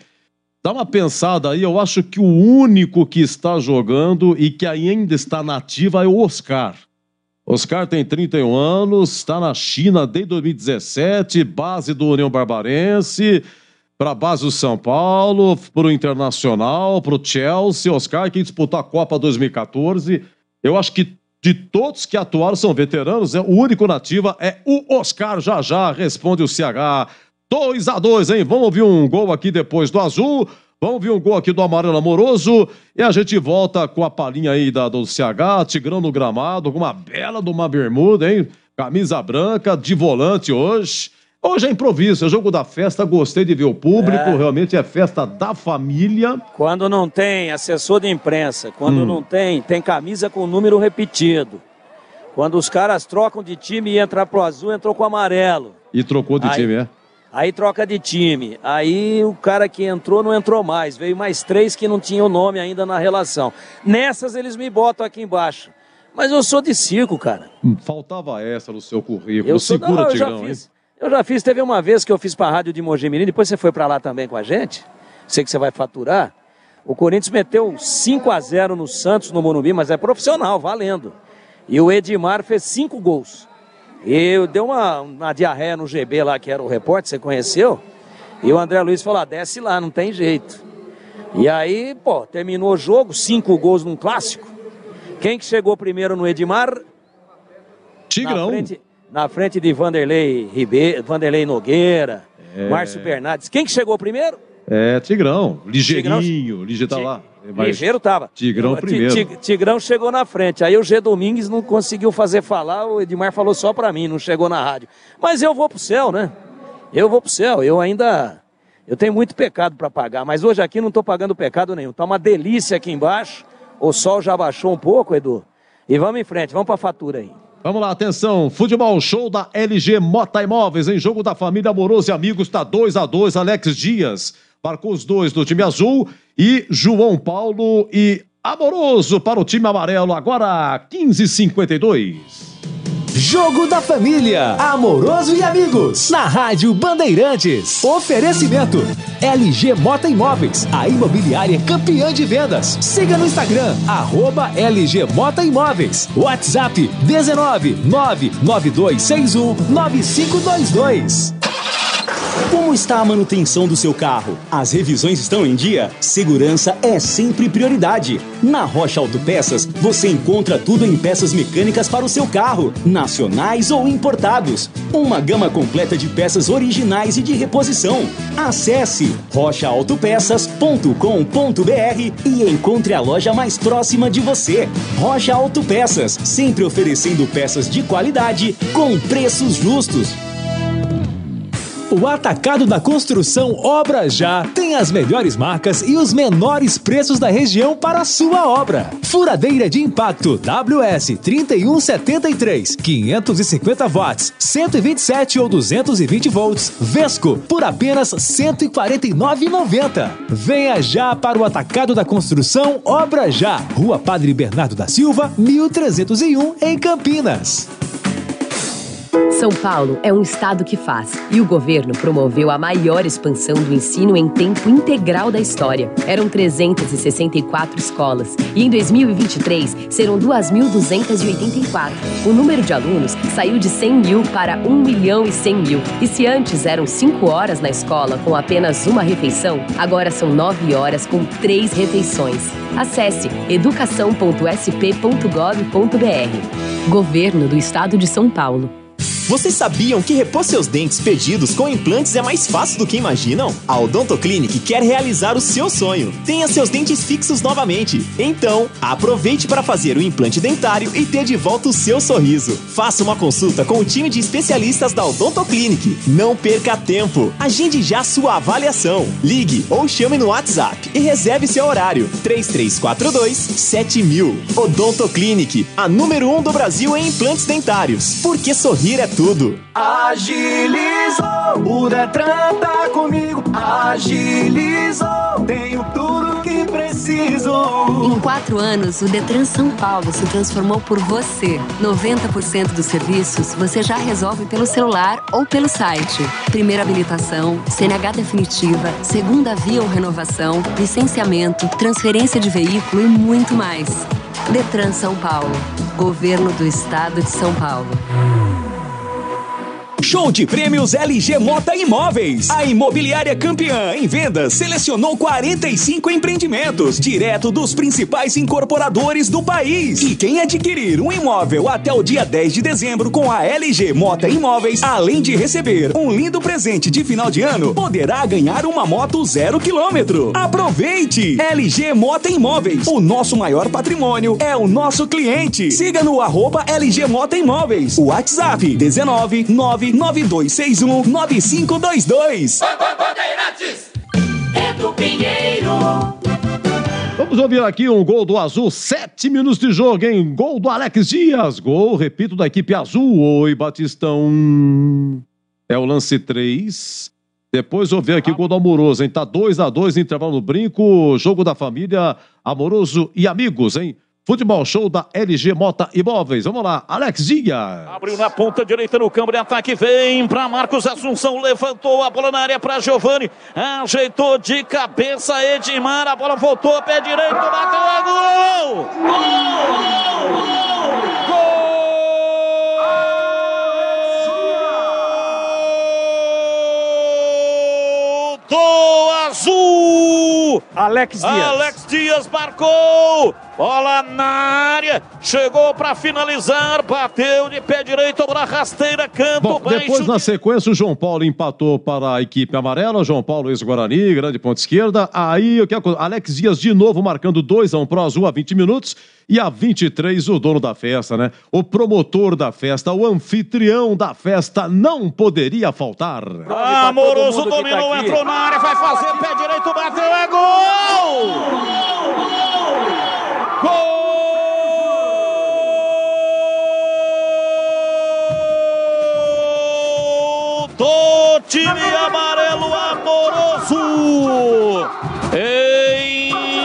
Dá uma pensada aí, eu acho que o único que está jogando e que ainda está na ativa é o Oscar. Oscar tem 31 anos, está na China desde 2017, base do União Barbarense, para a base do São Paulo, para o Internacional, para o Chelsea. Oscar que disputou a Copa 2014. Eu acho que de todos que atuaram são veteranos, o único nativa é o Oscar. Já responde o CH. 2-2, hein? Vamos ouvir um gol aqui depois do azul. Vamos ver um gol aqui do amarelo amoroso. E a gente volta com a palhinha aí do CH, Tigrão no gramado, com uma bela de uma bermuda, hein? Camisa branca, de volante hoje. Hoje é improviso, é jogo da festa, gostei de ver o público, realmente é festa da família. Quando não tem assessor de imprensa, quando não tem camisa com número repetido. Quando os caras trocam de time e entrar pro azul, entrou com o amarelo. E trocou de time, é? Aí troca de time. Aí o cara que entrou não entrou mais. Veio mais 3 que não tinham nome ainda na relação. Nessas eles me botam aqui embaixo. Mas eu sou de circo, cara. Faltava essa no seu currículo. Segura, Tigrão, hein? Eu já fiz, teve uma vez que eu fiz para a rádio de Mojimirim, depois você foi para lá também com a gente, sei que você vai faturar. O Corinthians meteu 5-0 no Santos, no Morumbi, mas é profissional, valendo. E o Edmar fez 5 gols. E deu uma diarreia no GB lá, que era o repórter, você conheceu? E o André Luiz falou, desce lá, não tem jeito. E aí, pô, terminou o jogo, 5 gols num clássico. Quem que chegou primeiro no Edmar? Tigrão. Na frente de Vanderlei Nogueira, Márcio Bernardes. Quem que chegou primeiro? Tigrão. Ligeirinho. Ligeiro tá lá. Ligeiro tava. Tigrão primeiro. Tigrão chegou na frente. Aí o G. Domingues não conseguiu fazer falar. O Edmar falou só pra mim, não chegou na rádio. Mas eu vou pro céu, né? Eu vou pro céu. Eu tenho muito pecado pra pagar. Mas hoje aqui não tô pagando pecado nenhum. Tá uma delícia aqui embaixo. O sol já baixou um pouco, Edu. E vamos em frente. Vamos pra fatura aí. Vamos lá, atenção, futebol show da LG Mota Imóveis, em jogo da família Amoroso e Amigos, tá 2-2, Alex Dias marcou os 2 do time azul e João Paulo e Amoroso para o time amarelo, agora 15h52. Jogo da Família, Amoroso e Amigos, na Rádio Bandeirantes. Oferecimento, LG Mota Imóveis, a imobiliária campeã de vendas. Siga no Instagram, @LG Mota Imóveis. WhatsApp 19992619522. Como está a manutenção do seu carro? As revisões estão em dia? Segurança é sempre prioridade. Na Rocha Autopeças, você encontra tudo em peças mecânicas para o seu carro, nacionais ou importados. Uma gama completa de peças originais e de reposição. Acesse rochaautopeças.com.br e encontre a loja mais próxima de você. Rocha Autopeças, sempre oferecendo peças de qualidade com preços justos. O Atacado da Construção Obra Já tem as melhores marcas e os menores preços da região para a sua obra. Furadeira de impacto WS 3173, 550 watts, 127 ou 220 volts, Vesco, por apenas R$ 149,90. Venha já para o Atacado da Construção Obra Já, Rua Padre Bernardo da Silva, 1301, em Campinas. São Paulo é um estado que faz, e o governo promoveu a maior expansão do ensino em tempo integral da história. Eram 364 escolas, e em 2023 serão 2.284. O número de alunos saiu de 100 mil para 1.100.000. E se antes eram 5 horas na escola com apenas uma refeição, agora são 9 horas com 3 refeições. Acesse educação.sp.gov.br. Governo do Estado de São Paulo. Vocês sabiam que repor seus dentes perdidos com implantes é mais fácil do que imaginam? A Odontoclinic quer realizar o seu sonho. Tenha seus dentes fixos novamente. Então, aproveite para fazer o implante dentário e ter de volta o seu sorriso. Faça uma consulta com o time de especialistas da Odontoclinic. Não perca tempo. Agende já sua avaliação. Ligue ou chame no WhatsApp e reserve seu horário. 3342-7000. Odontoclinic, a número 1 do Brasil em implantes dentários. Porque sorrir é tudo. Agilizou, o Detran tá comigo. Agilizou, tenho tudo que preciso. Em 4 anos, o Detran São Paulo se transformou por você. 90% dos serviços você já resolve pelo celular ou pelo site. Primeira habilitação, CNH definitiva, segunda via ou renovação, licenciamento, transferência de veículo e muito mais. Detran São Paulo, Governo do Estado de São Paulo. Show de prêmios LG Mota Imóveis. A imobiliária campeã em vendas selecionou 45 empreendimentos, direto dos principais incorporadores do país. E quem adquirir um imóvel até o dia 10 de dezembro com a LG Mota Imóveis, além de receber um lindo presente de final de ano, poderá ganhar uma moto 0 km. Aproveite! LG Mota Imóveis. O nosso maior patrimônio é o nosso cliente. Siga no @LG Mota Imóveis. O WhatsApp 19992619522. Bandeirantes, Edu Pinheiro. Vamos ouvir aqui um gol do Azul, 7 minutos de jogo, hein? Gol do Alex Dias, gol, repito, da equipe Azul. Oi, Batistão. É o lance 3. Depois vou ver aqui o gol do Amoroso, hein? Tá 2-2, intervalo no brinco, jogo da família, Amoroso e Amigos, hein? Futebol show da LG Mota Imóveis. Vamos lá, Alex Dias. Abriu na ponta direita no campo de ataque. Vem para Marcos Assunção. Levantou a bola na área para Giovani. Ajeitou de cabeça Edmar. A bola voltou, pé direito. Bateu a gol! Gol! Gol! Alex Dias. Alex Dias marcou. Bola na área. Chegou para finalizar. Bateu de pé direito para rasteira. Canto baixo. Depois, na sequência, o João Paulo empatou para a equipe amarela. João Paulo, ex-Guarani, grande ponta esquerda. Aí, o que aconteceu? Alex Dias de novo marcando 2-1 pro Azul a 20 minutos. E a 23, o dono da festa, né? O promotor da festa, o anfitrião da festa, não poderia faltar. Amoroso dominou, tá entrou na área, vai fazer pé direito, bateu, é gol! Gol do time amarelo, Amoroso!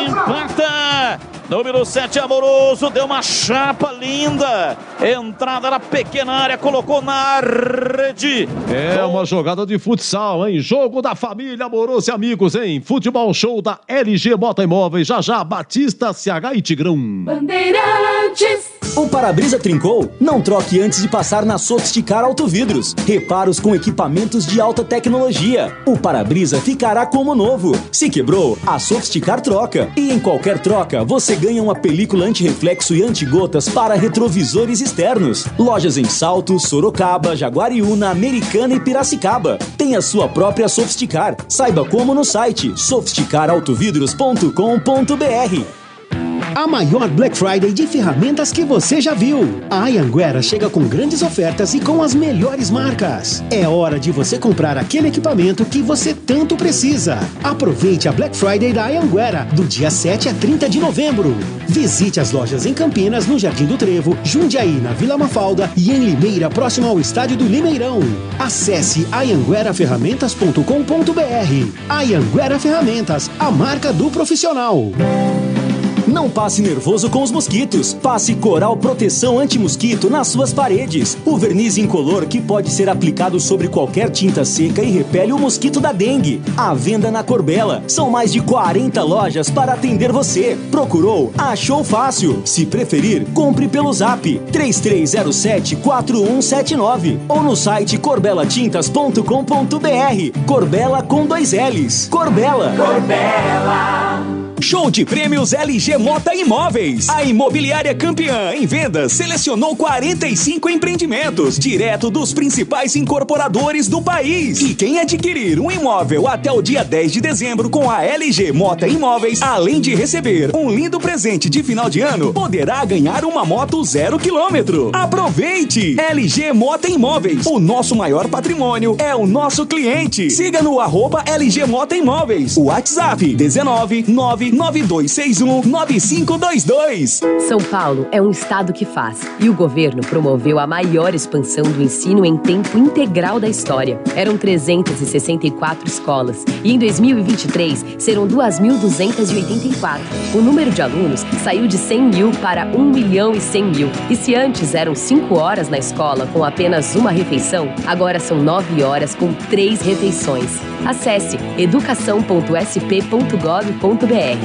Empata! Número 7, Amoroso, deu uma chapa linda. Entrada na pequena área, colocou na rede. É uma jogada de futsal, hein? Jogo da família, Amoroso e amigos, hein? Futebol show da LG Mota Imóveis. Já, Batista, CH e Tigrão. Bandeirantes. O para-brisa trincou? Não troque antes de passar na Sofisticar Autovidros. Reparos com equipamentos de alta tecnologia. O para-brisa ficará como novo. Se quebrou, a Sofisticar troca. E em qualquer troca, você ganha uma película anti-reflexo e anti-gotas para retrovisores externos. Lojas em Salto, Sorocaba, Jaguariúna, Americana e Piracicaba. Tem a sua própria Sofisticar. Saiba como no site sofisticarautovidros.com.br. A maior Black Friday de ferramentas que você já viu. A Anhanguera chega com grandes ofertas e com as melhores marcas. É hora de você comprar aquele equipamento que você tanto precisa. Aproveite a Black Friday da Anhanguera, do dia 7 a 30 de novembro. Visite as lojas em Campinas, no Jardim do Trevo, Jundiaí, na Vila Mafalda e em Limeira, próximo ao estádio do Limeirão. Acesse anhangueraferramentas.com.br. Anhanguera Ferramentas, a marca do profissional. Não passe nervoso com os mosquitos. Passe Coral Proteção Anti-Mosquito nas suas paredes. O verniz incolor que pode ser aplicado sobre qualquer tinta seca e repele o mosquito da dengue. À venda na Corbela. São mais de 40 lojas para atender você. Procurou? Achou fácil. Se preferir, compre pelo Zap 3307-4179 ou no site corbelatintas.com.br. Corbela com 2 L's. Corbela. Show de prêmios LG Mota Imóveis. A imobiliária campeã em vendas selecionou 45 empreendimentos direto dos principais incorporadores do país. E quem adquirir um imóvel até o dia 10 de dezembro com a LG Mota Imóveis, além de receber um lindo presente de final de ano, poderá ganhar uma moto 0 km. Aproveite! LG Mota Imóveis. O nosso maior patrimônio é o nosso cliente. Siga no @LG Mota Imóveis. O WhatsApp 19992619522. São Paulo é um estado que faz e o governo promoveu a maior expansão do ensino em tempo integral da história. Eram 364 escolas e em 2023 serão 2.284. O número de alunos saiu de 100 mil para 1.100.000. E se antes eram 5 horas na escola com apenas uma refeição, agora são 9 horas com 3 refeições. Acesse educação.sp.gov.br.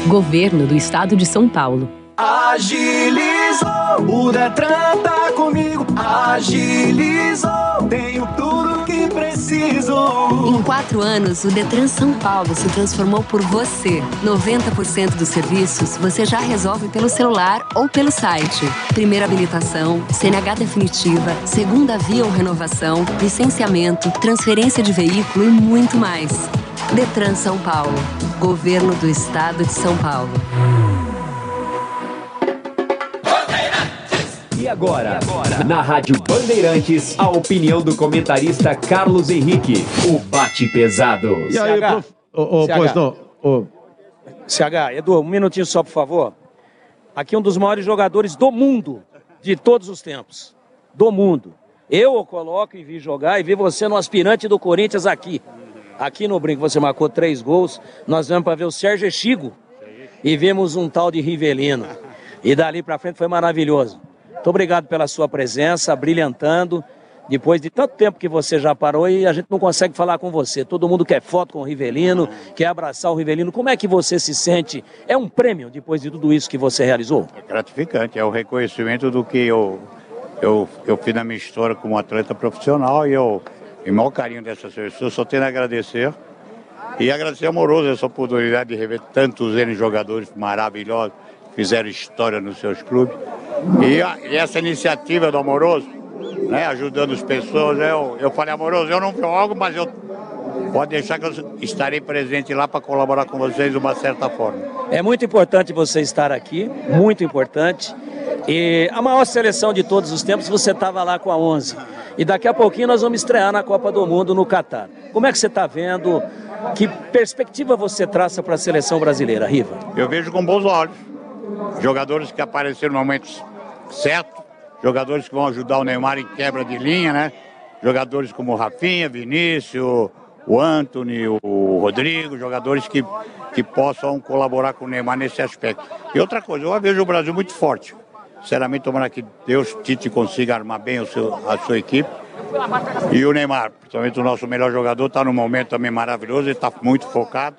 Governo do Estado de São Paulo. Agilizou, o Detran tá comigo. Agilizou, tenho tudo que preciso. Em 4 anos, o Detran São Paulo se transformou por você. 90% dos serviços você já resolve pelo celular ou pelo site. Primeira habilitação, CNH definitiva, segunda via ou renovação, licenciamento, transferência de veículo e muito mais. Detran São Paulo. Governo do Estado de São Paulo. E agora, na Rádio Bandeirantes, a opinião do comentarista Carlos Henrique, o bate pesado. E aí, pois não. CH, Edu, um minutinho só, por favor. Aqui um dos maiores jogadores do mundo, de todos os tempos. Do mundo. Eu o coloco e vi jogar e vi você no aspirante do Corinthians aqui. Aqui no Brinco você marcou 3 gols. Nós vamos para ver o Sérgio Echigo e vimos um tal de Rivelino. E dali para frente foi maravilhoso. Muito obrigado pela sua presença, brilhantando. Depois de tanto tempo que você já parou e a gente não consegue falar com você. Todo mundo quer foto com o Rivelino, quer abraçar o Rivelino. Como é que você se sente? É um prêmio depois de tudo isso que você realizou? É gratificante, é o reconhecimento do que eu fiz na minha história como atleta profissional e o maior carinho dessa pessoa. Só tenho a agradecer E agradecer ao Amoroso essa oportunidade de rever tantos eles jogadores maravilhosos, que fizeram história nos seus clubes. E essa iniciativa do Amoroso, né, ajudando as pessoas, eu falei, Amoroso, eu não jogo, mas pode deixar que eu estarei presente lá para colaborar com vocês de uma certa forma. É muito importante você estar aqui, muito importante. E a maior seleção de todos os tempos, você estava lá com a 11. E daqui a pouquinho nós vamos estrear na Copa do Mundo no Catar. Como é que você está vendo? Que perspectiva você traça para a seleção brasileira, Riva? Eu vejo com bons olhos. Jogadores que apareceram no momento certo, jogadores que vão ajudar o Neymar em quebra de linha, né? Jogadores como o Rafinha, Vinícius, o Antony, o Rodrigo, jogadores que possam colaborar com o Neymar nesse aspecto. E outra coisa, eu vejo o Brasil muito forte. Sinceramente, tomara que Deus, Tite, consiga armar bem a sua equipe. E o Neymar, principalmente o nosso melhor jogador, está num momento também maravilhoso, ele está muito focado.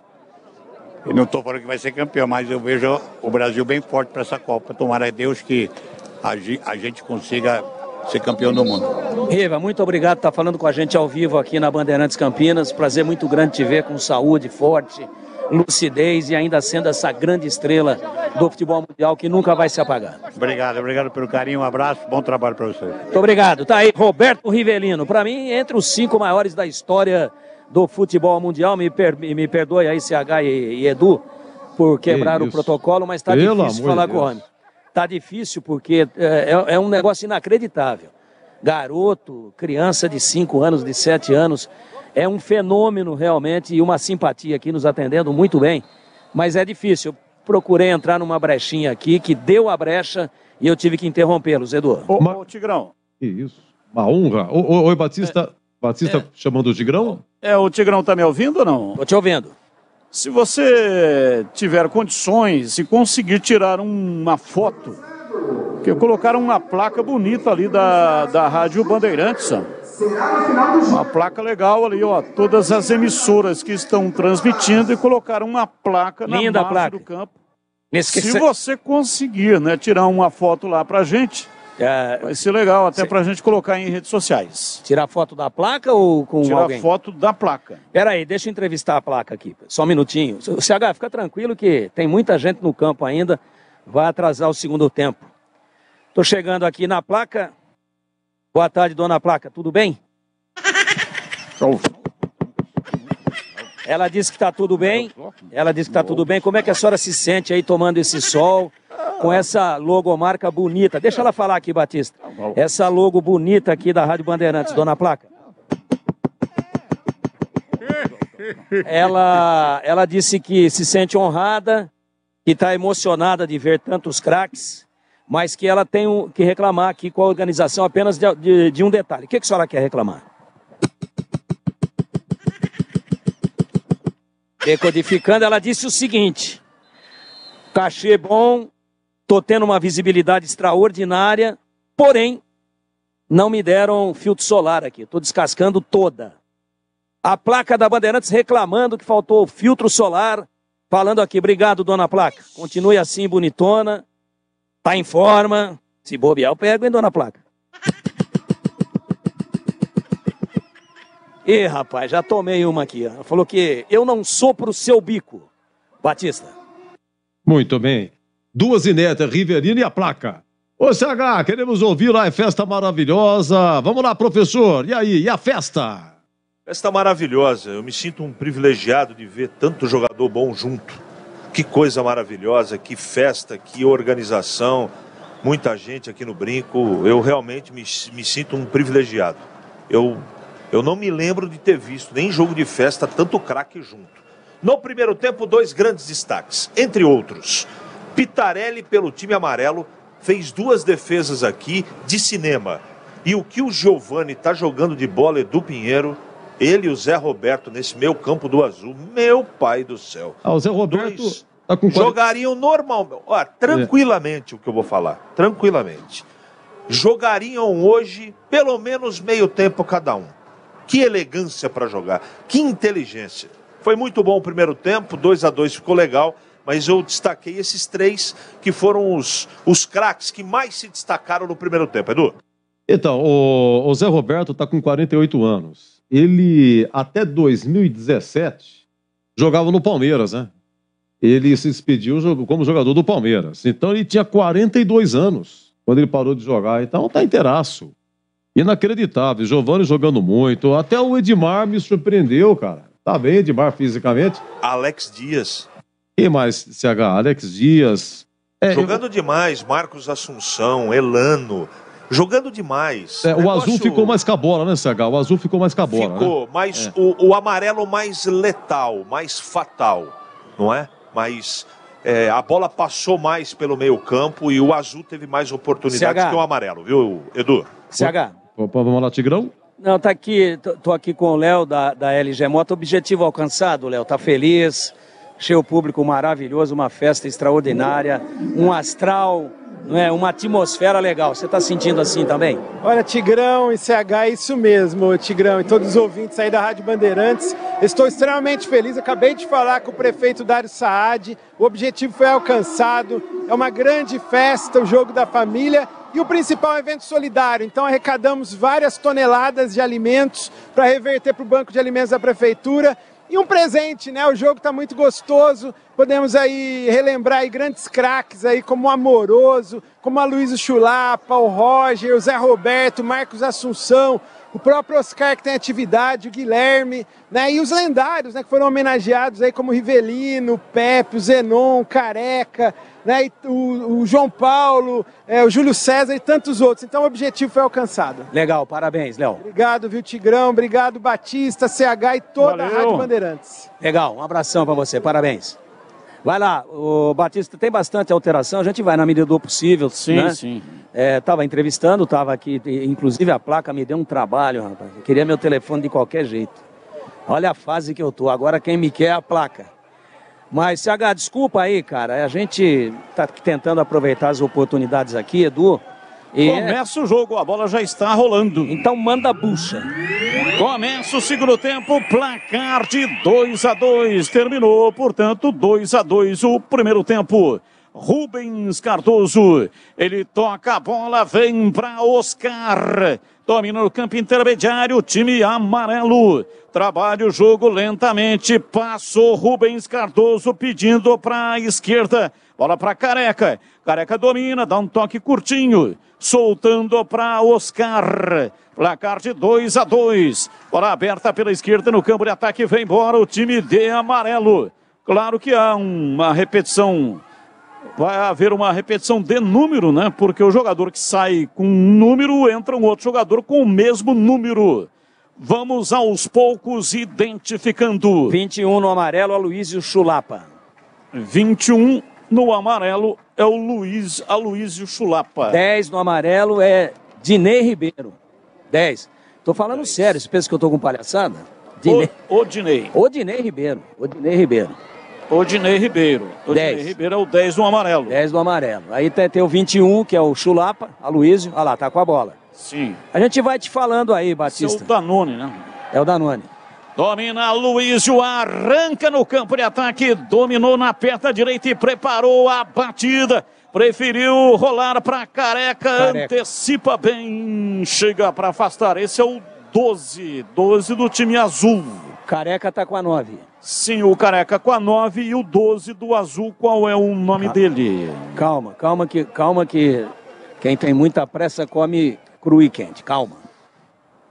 E não estou falando que vai ser campeão, mas eu vejo o Brasil bem forte para essa Copa. Tomara a Deus que a gente consiga ser campeão do mundo. Riva, muito obrigado por estar falando com a gente ao vivo aqui na Bandeirantes Campinas. Prazer muito grande te ver com saúde forte, lucidez e ainda sendo essa grande estrela do futebol mundial que nunca vai se apagar. Obrigado pelo carinho, um abraço, bom trabalho para você. Muito obrigado. Tá aí Roberto Rivelino, para mim entre os 5 maiores da história do futebol mundial. Me perdoe aí CH e Edu por quebrar o protocolo, mas tá difícil falar com o homem. Tá difícil porque é um negócio inacreditável. Garoto, criança de 5 anos, de 7 anos, é um fenômeno realmente e uma simpatia aqui nos atendendo muito bem, mas é difícil. Eu procurei entrar numa brechinha aqui que deu a brecha e eu tive que interrompê-los, Edu. Ô, Tigrão. Que isso, uma honra. Oi, Batista. Batista chamando o Tigrão? O Tigrão tá me ouvindo ou não? Tô te ouvindo. Se você tiver condições e conseguir tirar uma foto, que colocaram uma placa bonita ali da Rádio Bandeirantes, uma placa legal ali, ó, todas as emissoras que estão transmitindo e colocaram uma placa na margem do campo. Se você conseguir, né, tirar uma foto lá pra gente, vai ser legal até pra gente colocar em redes sociais. Tirar foto da placa ou com alguém? Tirar foto da placa. Peraí, deixa eu entrevistar a placa aqui, só um minutinho. CH, fica tranquilo que tem muita gente no campo ainda, vai atrasar o segundo tempo. Tô chegando aqui na placa. Boa tarde, dona Placa, tudo bem? Ela disse que tá tudo bem. Ela disse que tá tudo bem. Como é que a senhora se sente aí tomando esse sol, com essa logomarca bonita? Deixa ela falar aqui, Batista. Essa logo bonita aqui da Rádio Bandeirantes, dona Placa. Ela disse que se sente honrada, que está emocionada de ver tantos craques, mas que ela tem que reclamar aqui com a organização apenas de um detalhe. O que a senhora quer reclamar? Decodificando, ela disse o seguinte: cachê bom, tô tendo uma visibilidade extraordinária, porém, não me deram filtro solar aqui, tô descascando toda. A placa da Bandeirantes reclamando que faltou filtro solar, falando aqui, obrigado, dona Placa, continue assim, bonitona, tá em forma, se bobear eu pego, hein, dona Placa? Ih, rapaz, já tomei uma aqui. Ela falou que eu não sou pro seu bico. Batista. Muito bem. 2 inéditas, Rivelino e a placa. Ô, CH, queremos ouvir lá, é festa maravilhosa. Vamos lá, professor. E aí, e a festa? Festa maravilhosa. Eu me sinto um privilegiado de ver tanto jogador bom junto. Que coisa maravilhosa, que festa, que organização. Muita gente aqui no Brinco. Eu realmente me sinto um privilegiado. Eu não me lembro de ter visto nem jogo de festa tanto craque junto. No primeiro tempo, 2 grandes destaques. Entre outros, Pitarelli pelo time amarelo fez 2 defesas aqui de cinema. E o que o Giovani está jogando de bola, Edu Pinheiro, ele e o Zé Roberto nesse meio campo do azul, meu pai do céu. O Zé Roberto tá com jogariam normalmente, tranquilamente o que eu vou falar, tranquilamente. Jogariam hoje pelo menos meio tempo cada um. Que elegância para jogar, que inteligência. Foi muito bom o primeiro tempo, 2-2 ficou legal, mas eu destaquei esses 3 que foram os craques que mais se destacaram no primeiro tempo, Edu. Então, o Zé Roberto está com 48 anos. Ele, até 2017, jogava no Palmeiras, né? Ele se despediu como jogador do Palmeiras. Então ele tinha 42 anos quando ele parou de jogar. Então tá inteiraço. Inacreditável. Giovani jogando muito. Até o Edmar me surpreendeu, cara. Tá bem, Edmar, fisicamente. Alex Dias. Quem mais, CH? Alex Dias. Jogando demais. Marcos Assunção, Elano. Jogando demais. O azul ficou mais com a bola, né, CH? O azul ficou mais com a bola. Ficou, né? mas o amarelo mais letal, mais fatal, não é? Mas a bola passou mais pelo meio campo e o azul teve mais oportunidades que o amarelo, viu, Edu? CH. Vamos lá, Tigrão? Não, tá aqui, tô aqui com o Léo da LG Moto. Objetivo alcançado, Léo, tá feliz, cheio público maravilhoso, uma festa extraordinária, um astral, não é? Uma atmosfera legal. Você tá sentindo assim também? Olha, Tigrão e CH, é isso mesmo, Tigrão, e todos os ouvintes aí da Rádio Bandeirantes. Estou extremamente feliz, acabei de falar com o prefeito Dário Saad, o objetivo foi alcançado, é uma grande festa, o jogo da família e o principal evento solidário. Então arrecadamos várias toneladas de alimentos para reverter para o banco de alimentos da prefeitura. E um presente, né? O jogo está muito gostoso. Podemos aí relembrar aí grandes craques aí como o Amoroso, como a Luísa Chulapa, o Roger, o Zé Roberto, o Marcos Assunção, o próprio Oscar que tem atividade, o Guilherme, né? E os lendários, né? Que foram homenageados aí como o Rivelino, o Pepe, o Zenon, o Careca, né? E o João Paulo, o Júlio César e tantos outros. Então o objetivo foi alcançado. Legal, parabéns, Léo. Obrigado, viu, Tigrão? Obrigado, Batista, CH e toda a Rádio Bandeirantes. Legal, um abração para você, parabéns. Vai lá, o Batista, tem bastante alteração, a gente vai na medida do possível. Sim, né? sim. Tava entrevistando, tava aqui, inclusive a placa me deu um trabalho, rapaz. Eu queria meu telefone de qualquer jeito. Olha a fase que eu tô, agora quem me quer é a placa. Mas, CH, desculpa aí, cara, a gente tá tentando aproveitar as oportunidades aqui, Edu. Começa o jogo, a bola já está rolando. Então manda a bucha. Começa o segundo tempo, placar de 2-2. Terminou, portanto, 2-2 o primeiro tempo. Rubens Cardoso, ele toca a bola, vem para Oscar. Domina no campo intermediário, time amarelo. Trabalha o jogo lentamente. Passou Rubens Cardoso pedindo para a esquerda. Bola para Careca. Careca domina, dá um toque curtinho. Soltando para Oscar. Placar de 2-2. Bola aberta pela esquerda no campo de ataque. Vem embora o time de amarelo. Claro que há uma repetição. Vai haver uma repetição de número, né? Porque o jogador que sai com um número, entra um outro jogador com o mesmo número. Vamos aos poucos identificando. 21 no amarelo, Aloysio Chulapa. 21 no amarelo é o Aloysio Chulapa. 10 no amarelo é Dinei Ribeiro. 10. Tô falando sério, você pensa que eu tô com palhaçada? Odinei. Odinei Ribeiro. Odinei Ribeiro. Odinei Ribeiro. Odinei Ribeiro é o 10 no amarelo. 10 no amarelo. Aí tem o 21, que é o Chulapa, Aloysio. Olha lá, tá com a bola. Sim. A gente vai te falando aí, Batista. Esse é o Danone, né? É o Danone. Domina Aloysio, arranca no campo de ataque, dominou na perna direita e preparou a batida. Preferiu rolar para Careca, antecipa bem, chega para afastar. Esse é o 12 do time azul. Careca tá com a 9. Sim, o Careca com a 9 e o 12 do azul, qual é o nome dele? Calma que quem tem muita pressa come cru e quente, calma.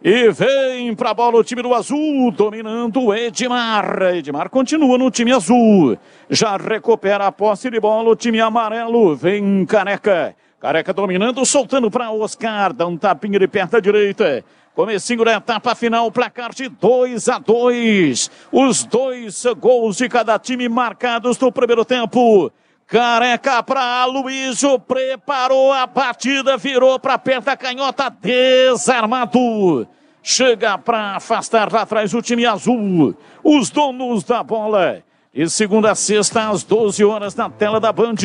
E vem pra bola o time do azul, dominando o Edmar. Edmar continua no time azul. Já recupera a posse de bola o time amarelo. Vem Careca. Careca dominando, soltando para Oscar. Dá um tapinha de perna direita. Comecinho da etapa final, placar de 2-2. Os 2 gols de cada time marcados no primeiro tempo. Careca para Aloysio, preparou a batida, virou para a perna canhota, desarmado. Chega para afastar lá atrás o time azul. Os donos da bola. De segunda a sexta, às 12 horas, na tela da Band.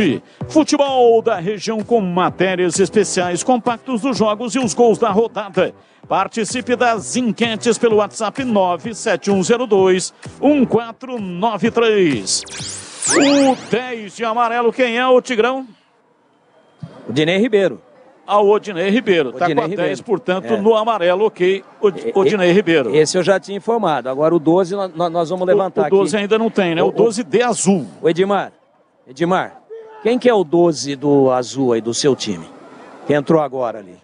Futebol da região com matérias especiais, compactos dos jogos e os gols da rodada. Participe das enquetes pelo WhatsApp 97102-1493. O 10 de amarelo, quem é o Tigrão? O Dinei Ribeiro. ao Odinei Ribeiro. Está com a 10, portanto, no amarelo, ok, Odinei Ribeiro. Esse eu já tinha informado. Agora o 12 nós vamos levantar aqui. O 12 ainda não tem, né? O 12 de azul. O Edmar, quem que é o 12 do azul aí, do seu time? Que entrou agora ali.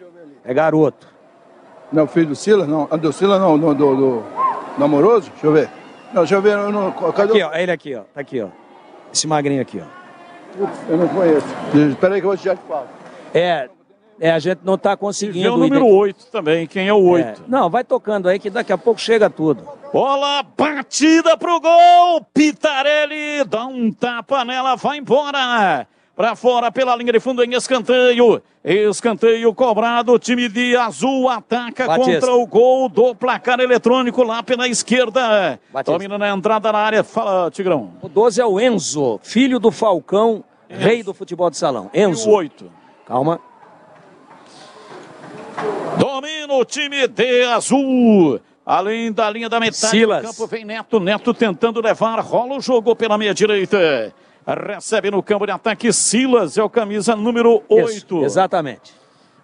É garoto. Não, filho do Silas? Não, do Silas não, do Amoroso? Deixa eu ver. Não, deixa eu ver. Cadê aqui, ó, ele aqui, ó. Tá aqui, ó. Esse magrinho aqui, ó. Eu não conheço. Espera aí que eu já te falo. A gente não tá conseguindo. E o número 8 também, quem é o 8? Não, vai tocando aí que daqui a pouco chega tudo. Bola batida pro gol, Pitarelli dá um tapa nela, vai embora. Pra fora pela linha de fundo em escanteio. Escanteio cobrado, o time de azul ataca contra o gol do placar eletrônico lá pela esquerda. Domina na entrada na área, fala Tigrão. O 12 é o Enzo, filho do Falcão, rei do futebol de salão. Enzo. E o 8. Calma. Domina o time de azul. Além da linha da metade Silas. do campo vem Neto. Neto tentando levar, rola o jogo pela meia direita. Recebe no campo de ataque Silas, é o camisa número 8. Isso, exatamente.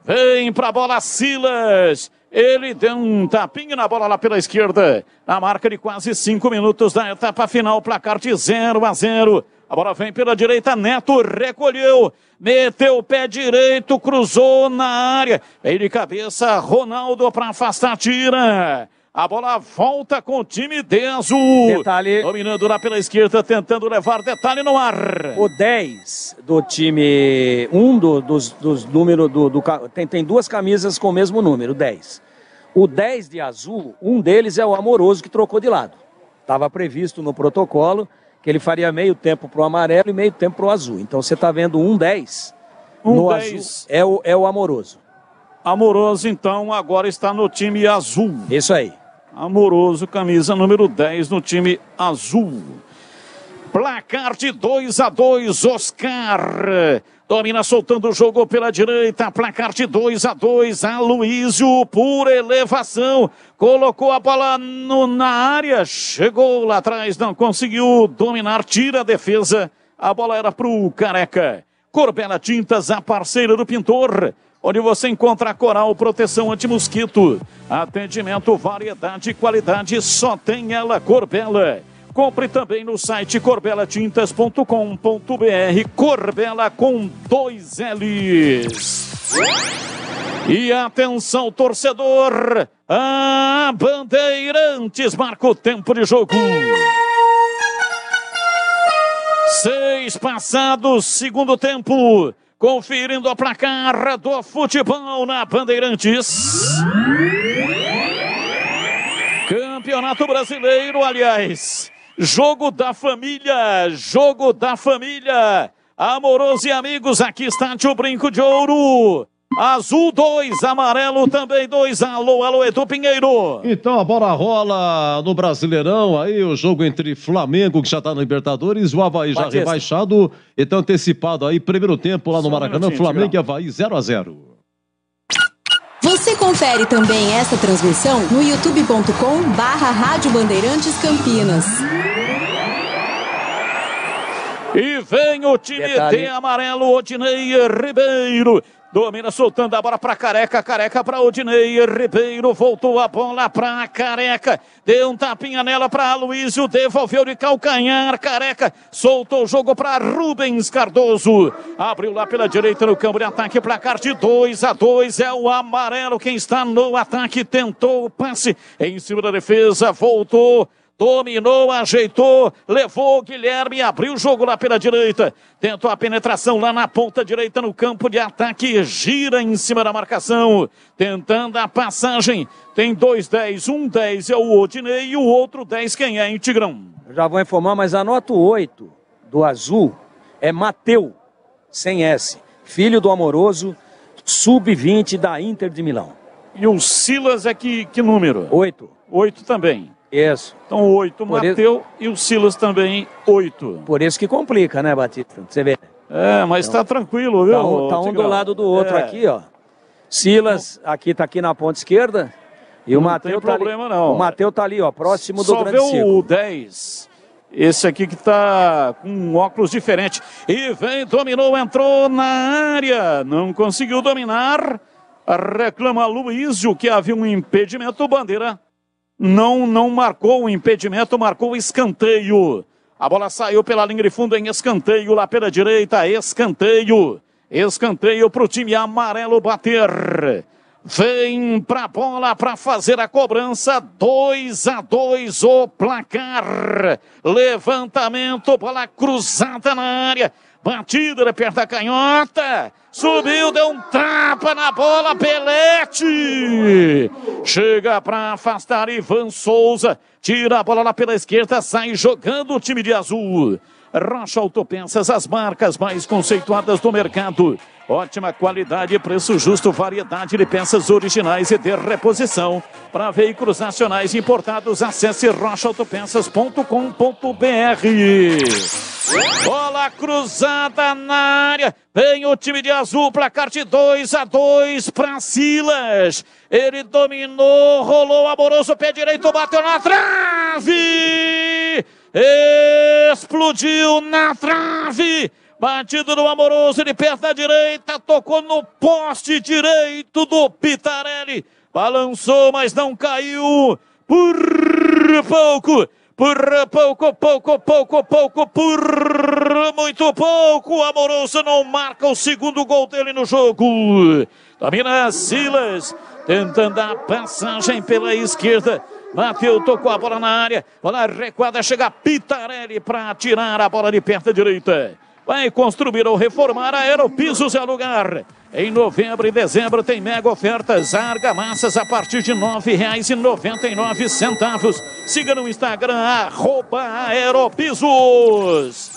Vem pra bola Silas. Ele deu um tapinha na bola lá pela esquerda. Na marca de quase 5 minutos da etapa final, placar de 0-0. A bola vem pela direita, Neto recolheu. Meteu o pé direito, cruzou na área. Vem de cabeça, Ronaldo para afastar, tira. A bola volta com o time de azul. Detalhe. Dominando lá pela esquerda, tentando levar detalhe no ar. O 10 do time, dos números tem duas camisas com o mesmo número, 10. O 10 de azul, um deles é o Amoroso que trocou de lado. Estava previsto no protocolo que ele faria meio tempo pro amarelo e meio tempo pro azul. Então você está vendo um 10 no 10. Azul, é o Amoroso. Amoroso, então, agora está no time azul. Isso aí. Amoroso, camisa número 10 no time azul. Placar de 2-2, Oscar. Domina soltando o jogo pela direita. Placar de 2-2, Aloísio por elevação. Colocou a bola na área. Chegou lá atrás, não conseguiu dominar. Tira a defesa. A bola era pro Careca. Corbela Tintas, a parceira do pintor. Onde você encontra Coral, proteção anti-mosquito. Atendimento, variedade e qualidade, só tem ela, Corbela. Compre também no site corbelatintas.com.br. Corbela com 2 L's. E atenção, torcedor. A Bandeirantes marca o tempo de jogo. 6 passados, segundo tempo. Conferindo a placar do futebol na Bandeirantes. Campeonato Brasileiro, aliás. Jogo da família. Jogo da família. Amoroso e amigos, aqui está o Brinco de Ouro. Azul 2, amarelo também 2. Alô, Edu Pinheiro. Então a bola rola no Brasileirão. Aí o jogo entre Flamengo, que já está na Libertadores, o Avaí já rebaixado. Então antecipado aí, primeiro tempo lá no Maracanã, Flamengo e Avaí 0-0. Você confere também essa transmissão no youtube.com/Rádio Bandeirantes Campinas. E vem o time de amarelo, Odinei Ribeiro. Domina soltando a bola para Careca, Careca para Odinei Ribeiro, voltou a bola para Careca, deu um tapinha nela para Aloísio, devolveu de calcanhar, Careca, soltou o jogo para Rubens Cardoso, abriu lá pela direita no campo de ataque, placar de 2-2, é o amarelo quem está no ataque, tentou o passe em cima da defesa, voltou. Dominou, ajeitou, levou o Guilherme, abriu o jogo lá pela direita. Tentou a penetração lá na ponta direita no campo de ataque. Gira em cima da marcação. Tentando a passagem. Tem 2 10, um 10 é o Odinei e o outro 10 quem é, hein, Tigrão? Eu já vou informar, mas anota o 8 do azul. É Mateu, sem S. Filho do Amoroso, sub-20 da Inter de Milão. E o Silas é que número? 8. 8 também. Isso. Então 8, Mateu e o Silas também 8. Por isso que complica, né, Batista? Você vê. É, mas então, tá tranquilo, viu? Tá um do lado do outro aqui, ó. Silas tá aqui na ponta esquerda. E o Mateu tá ali. Não. O Mateu tá ali, ó, próximo do grande círculo. Só vê o 10 Esse aqui que tá com um óculos diferente. E vem, dominou, entrou na área. Não conseguiu dominar. Reclama Luísio que havia um impedimento. Bandeira não marcou o impedimento, marcou o escanteio. A bola saiu pela linha de fundo em escanteio, lá pela direita, escanteio. Escanteio para o time amarelo bater. Vem para a bola para fazer a cobrança. 2-2 o placar. Levantamento, bola cruzada na área. Batida, ele aperta a canhota. Subiu, deu um tapa na bola. Belete. Chega para afastar Ivan Souza. Tira a bola lá pela esquerda. Sai jogando o time de azul. Rocha Autopeças, as marcas mais conceituadas do mercado. Ótima qualidade, preço justo, variedade de peças originais e de reposição. Para veículos nacionais importados, acesse rochaautopeças.com.br. Bola cruzada na área. Vem o time de azul, placar de 2-2 para Silas. Ele dominou, rolou Amoroso, pé direito, bateu na trave. Explodiu na trave. Batido do Amoroso, ele perto da direita, tocou no poste direito do Pitarelli. Balançou, mas não caiu. Por muito pouco. O Amoroso não marca o segundo gol dele no jogo. Domina Silas, tentando a passagem pela esquerda. Bateu, tocou a bola na área. Bola recuada, chega Pitarelli para tirar a bola de perto da direita. Vai construir ou reformar a Aeropisos é o lugar. Em novembro e dezembro tem mega ofertas. Argamassas a partir de R$ 9,99. Siga no Instagram, @Aeropisos.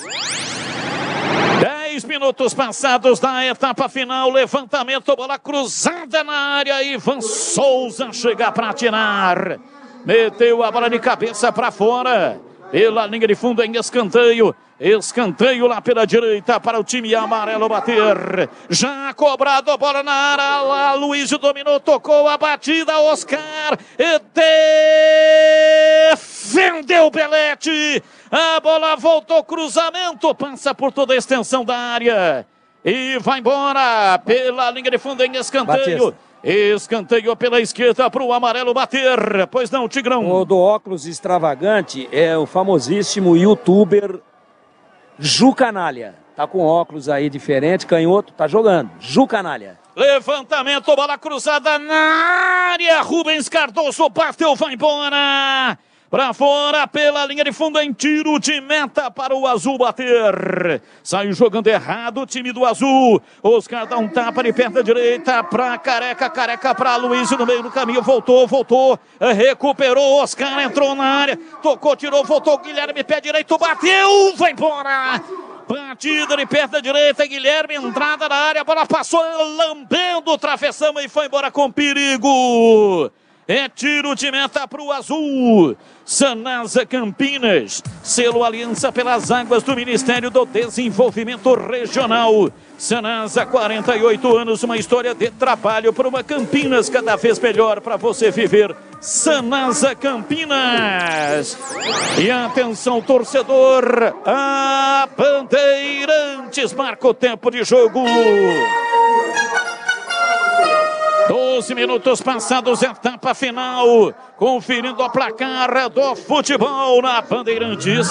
10 minutos passados da etapa final. Levantamento, bola cruzada na área. Ivan Souza chega para tirar. Meteu a bola de cabeça para fora. Pela linha de fundo em escanteio. Escanteio lá pela direita para o time amarelo bater. Já cobrado a bola na área. Lá, Luísio dominou, tocou a batida. Oscar defendeu Belete. A bola voltou, cruzamento. Passa por toda a extensão da área. E vai embora pela linha de fundo em escanteio. Batista. Escanteio pela esquerda para o amarelo bater. Pois não, Tigrão. O do óculos extravagante é o famosíssimo youtuber Ju Canalha. Tá com óculos aí diferente, canhoto, tá jogando. Ju Canalha. Levantamento, bola cruzada na área. Rubens Cardoso bateu, vai embora. Para fora, pela linha de fundo, em tiro de meta para o azul bater. Saiu jogando errado o time do azul. Oscar dá um tapa de perna direita para Careca. Careca para Luísio no meio do caminho. Voltou. Recuperou. Oscar entrou na área. Tocou, tirou, voltou. Guilherme, pé direito, bateu. Vai embora. Batida de perna direita. Guilherme, entrada na área. A bola passou lambendo o travessão e foi embora com perigo. É tiro de meta para o azul. Sanasa Campinas, selo Aliança pelas Águas do Ministério do Desenvolvimento Regional. Sanasa, 48 anos, uma história de trabalho para uma Campinas cada vez melhor para você viver. Sanasa Campinas. E atenção, torcedor, a Bandeirantes marca o tempo de jogo. 12 minutos passados, etapa final. Conferindo a placar do futebol na Bandeirantes.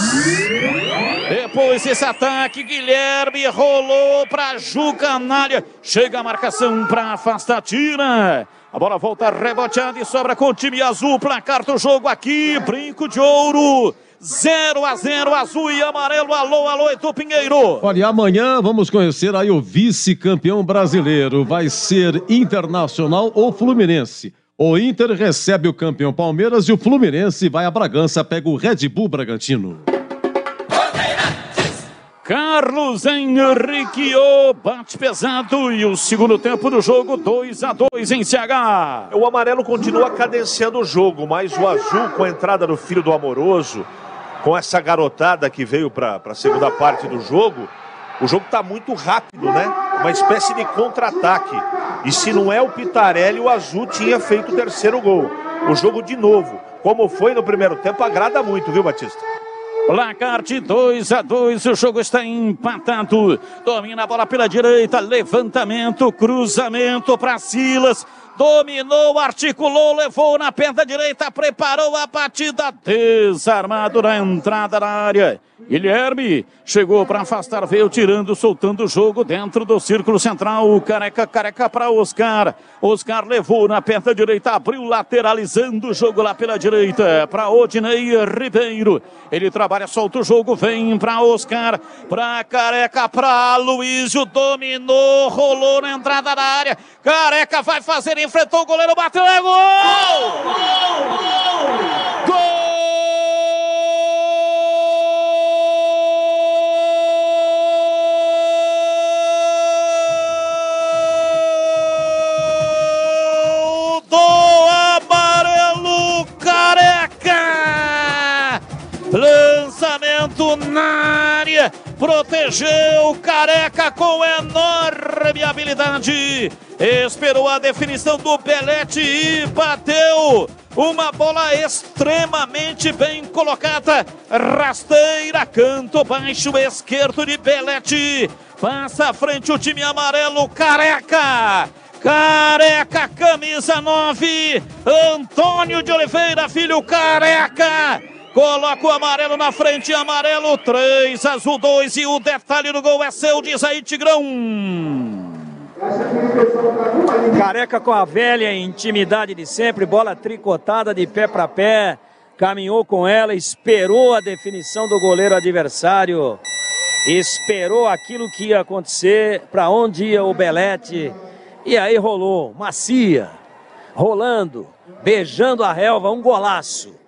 Depois esse ataque, Guilherme rolou para Ju Canalha. Chega a marcação para afastar, tira. A bola volta reboteada e sobra com o time azul. Placar do jogo aqui, Brinco de Ouro. 0-0, azul e amarelo. Alô, Edu Pinheiro. Olha, amanhã vamos conhecer aí o vice-campeão brasileiro. Vai ser Internacional ou Fluminense. O Inter recebe o campeão Palmeiras e o Fluminense vai a Bragança, pega o Red Bull Bragantino. Carlos Henrique, o bate pesado e o segundo tempo do jogo, 2-2 em CH. O amarelo continua cadenciando o jogo, mas o azul, com a entrada do filho do Amoroso, com essa garotada que veio para a segunda parte do jogo, o jogo está muito rápido, né? Uma espécie de contra-ataque. E se não é o Pitarelli, o azul tinha feito o terceiro gol. O jogo de novo, como foi no primeiro tempo, agrada muito, viu, Batista? Placar de 2-2, o jogo está empatado. Domina a bola pela direita, levantamento, cruzamento para Silas. Dominou, articulou, levou na perna direita, preparou a batida, desarmado na entrada da área. Guilherme chegou para afastar, veio tirando, soltando o jogo dentro do círculo central. Careca para Oscar. Oscar levou na perna direita, abriu, lateralizando o jogo lá pela direita para Odinei Ribeiro. Ele trabalha, solta o jogo, vem para Oscar, para Careca, para Luísio, dominou, rolou na entrada da área. Careca vai fazer, enfrentou o goleiro, bateu, é gol! Gol! Lançamento na área, protegeu Careca com enorme habilidade, esperou a definição do Belletti e bateu. Uma bola extremamente bem colocada, rasteira, canto baixo esquerdo de Belletti, passa à frente o time amarelo. Careca, camisa 9, Antônio de Oliveira Filho, Careca. Coloca o amarelo na frente, amarelo 3, azul 2 e o detalhe do gol é seu, diz aí Tigrão. Careca com a velha intimidade de sempre, bola tricotada de pé para pé, caminhou com ela, esperou a definição do goleiro adversário, esperou aquilo que ia acontecer, para onde ia o Belletti, e aí rolou, macia, rolando, beijando a relva, um golaço.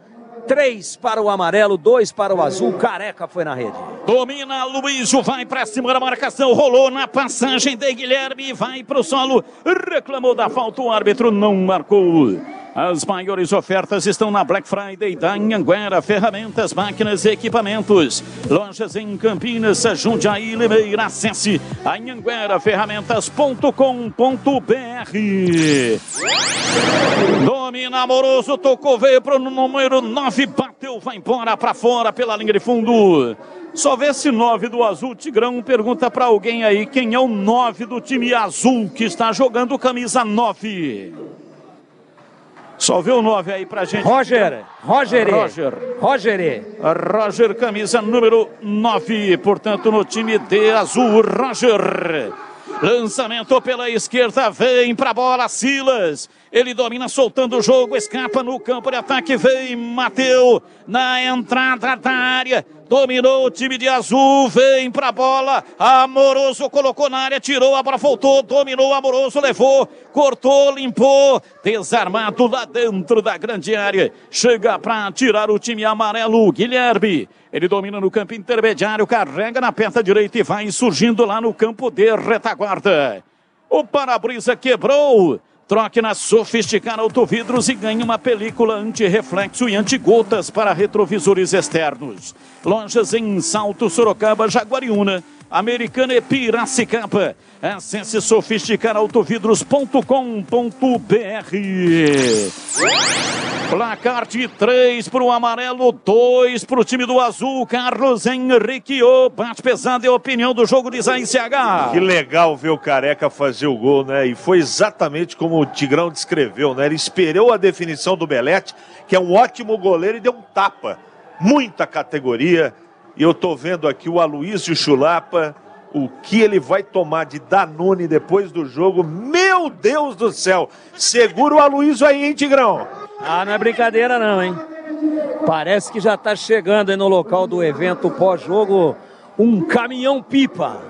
3 para o amarelo, 2 para o azul, Careca foi na rede. Domina Luísio, vai para cima da marcação, rolou na passagem de Guilherme, vai para o solo, reclamou da falta, o árbitro não marcou. As maiores ofertas estão na Black Friday da Anhanguera, ferramentas, máquinas e equipamentos. Lojas em Campinas, Jundiaí, Limeira, acesse anhangueraferramentas.com.br. Domina Amoroso, tocou, veio para o número 9, bateu, vai embora para fora pela linha de fundo. Só vê esse 9 do azul, Tigrão pergunta para alguém aí, quem é o 9 do time azul que está jogando camisa 9? Só vê o 9 aí pra gente. Roger, camisa número 9, portanto no time de azul, Roger. Lançamento pela esquerda, vem pra bola, Silas. Ele domina, soltando o jogo, escapa no campo de ataque, vem, Mateu, na entrada da área. Dominou o time de azul, vem pra bola, Amoroso colocou na área, tirou, a bola voltou, dominou, Amoroso levou, cortou, limpou, desarmado lá dentro da grande área, chega pra tirar o time amarelo, Guilherme, ele domina no campo intermediário, carrega na perna direita e vai surgindo lá no campo de retaguarda. O para-brisa quebrou. Troque na Sofisticada Autovidros e ganhe uma película anti-reflexo e anti-gotas para retrovisores externos. Lojas em Salto, Sorocaba, Jaguariúna, Americana e Piracicaba. Acesse sofisticadaautovidros.com.br. Placar de 3 para o amarelo, 2 para o time do azul. Carlos Henrique, o bate pesado, é a opinião do jogo de Isaí CH. Que legal ver o Careca fazer o gol, né? E foi exatamente como o Tigrão descreveu, né? Ele esperou a definição do Belletti, que é um ótimo goleiro, e deu um tapa. Muita categoria. E eu tô vendo aqui o Aloysio Chulapa, o que ele vai tomar de Danone depois do jogo. Meu Deus do céu! Segura o Aloysio aí, hein, Tigrão? Ah, não é brincadeira não, hein? Parece que já está chegando aí no local do evento pós-jogo um caminhão-pipa.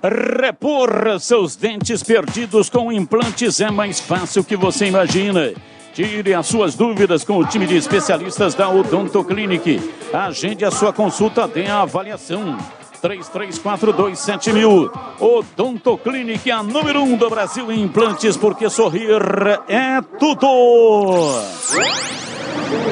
Repor seus dentes perdidos com implantes é mais fácil que você imagina. Tire as suas dúvidas com o time de especialistas da Odonto Clinic. Agende a sua consulta, dê a avaliação. 33427000. Odonto Clinic, a número 1 do Brasil em implantes, porque sorrir é tudo.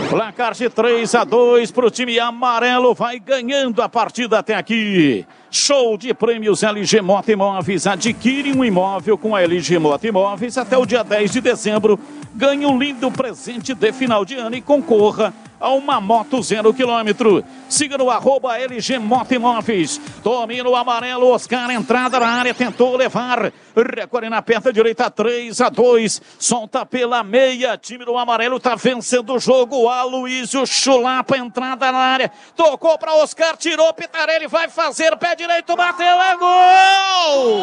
Placar de 3-2 para o time amarelo, vai ganhando a partida até aqui. Show de prêmios LG Moto Imóveis. Adquire um imóvel com a LG Moto Imóveis até o dia 10 de dezembro. Ganhe um lindo presente de final de ano e concorra a uma moto 0 km. Siga no @LG Moto Imóveis. Domina o amarelo, Oscar, entrada na área, tentou levar. Recorre na perna direita, 3-2. Solta pela meia, time do amarelo tá vencendo o jogo. Aloysio Chulapa, entrada na área. Tocou para Oscar, tirou, Pitarelli vai fazer, pé direito, bateu, é gol!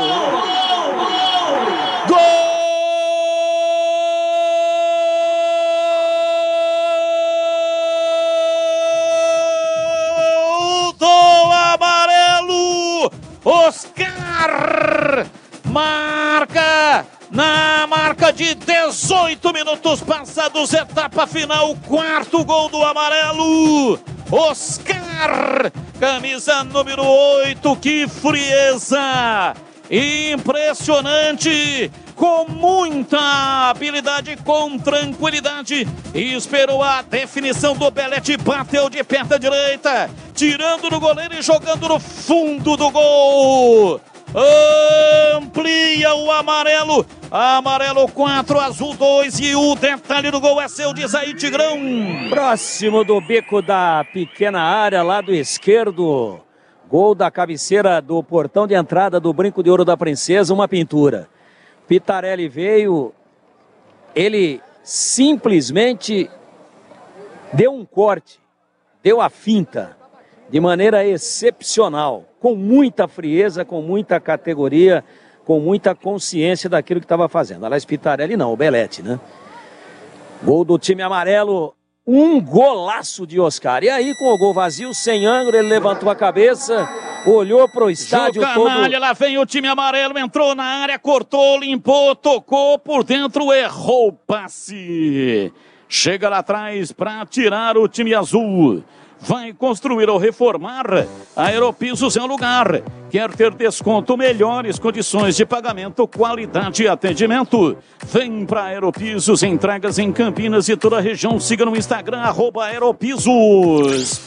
Gol! Oscar marca na marca de 18 minutos passados, etapa final, quarto gol do amarelo. Oscar, camisa número 8, que frieza, impressionante, com muita habilidade, com tranquilidade, e esperou a definição do Belete, bateu de perna direita, tirando do goleiro e jogando no fundo do gol. Amplia o amarelo, amarelo 4, azul 2, e o detalhe do gol é seu, diz aí, Tigrão. Próximo do bico da pequena área, lado esquerdo, gol da cabeceira do portão de entrada do Brinco de Ouro da Princesa, uma pintura. Pitarelli veio, ele simplesmente deu um corte, deu a finta, de maneira excepcional, com muita frieza, com muita categoria, com muita consciência daquilo que estava fazendo. Aliás, Pitarelli não, o Belete, né? Gol do time amarelo, um golaço de Oscar. E aí, com o gol vazio, sem ângulo, ele levantou a cabeça, olhou para o estádio todo. Lá vem o time amarelo, entrou na área, cortou, limpou, tocou por dentro, errou o passe. Chega lá atrás para tirar o time azul. Vai construir ou reformar? A Aeropisos é o lugar. Quer ter desconto, melhores condições de pagamento, qualidade e atendimento? Vem para Aeropisos, entregas em Campinas e toda a região. Siga no Instagram, @Aeropisos.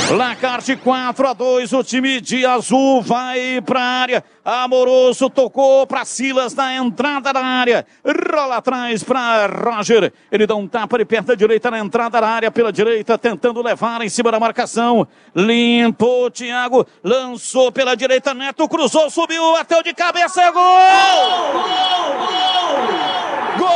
Placar de 4-2, o time de azul vai para a área. Amoroso tocou para Silas na entrada da área. Rola atrás para Roger. Ele dá um tapa de perna direita na entrada da área pela direita, tentando levar em cima da marcação. Limpou Thiago, lançou pela direita, Neto cruzou, subiu, bateu de cabeça, é gol! Gol!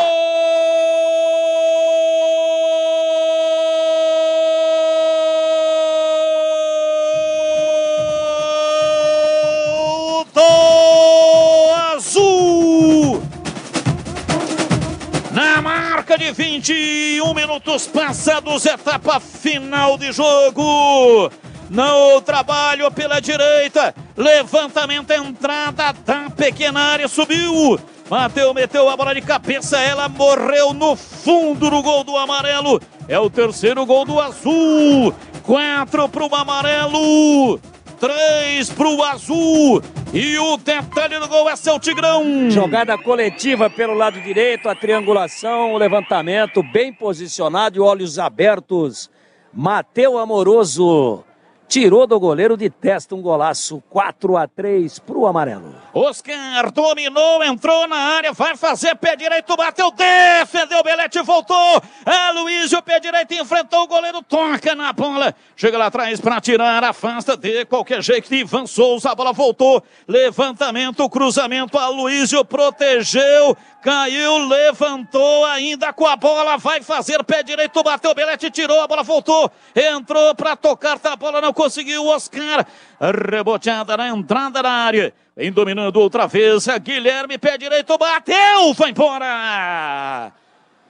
Na marca de 21 minutos passados, etapa final de jogo. No trabalho pela direita, levantamento, entrada da pequena área, subiu. Bateu, meteu a bola de cabeça, ela morreu no fundo do gol do amarelo. É o terceiro gol do azul. 4 para o amarelo, 3 para o azul. E o detalhe do gol é seu, Tigrão. Jogada coletiva pelo lado direito, a triangulação, o levantamento bem posicionado e olhos abertos. Mateu Amoroso tirou do goleiro de testa, um golaço. 4-3 para o amarelo. Oscar dominou, entrou na área, vai fazer pé direito, bateu, defendeu, Belete voltou. Aloysio, pé direito, enfrentou o goleiro, toca na bola. Chega lá atrás para tirar, afasta de qualquer jeito. Ivan Souza, a bola voltou. Levantamento, cruzamento, Aloysio protegeu, caiu, levantou ainda com a bola, vai fazer pé direito, bateu, Belete tirou, a bola voltou. Entrou para tocar, a bola não conseguiu, Oscar. Reboteada na entrada da área. Vem dominando outra vez, Guilherme, pé direito, bateu, foi embora.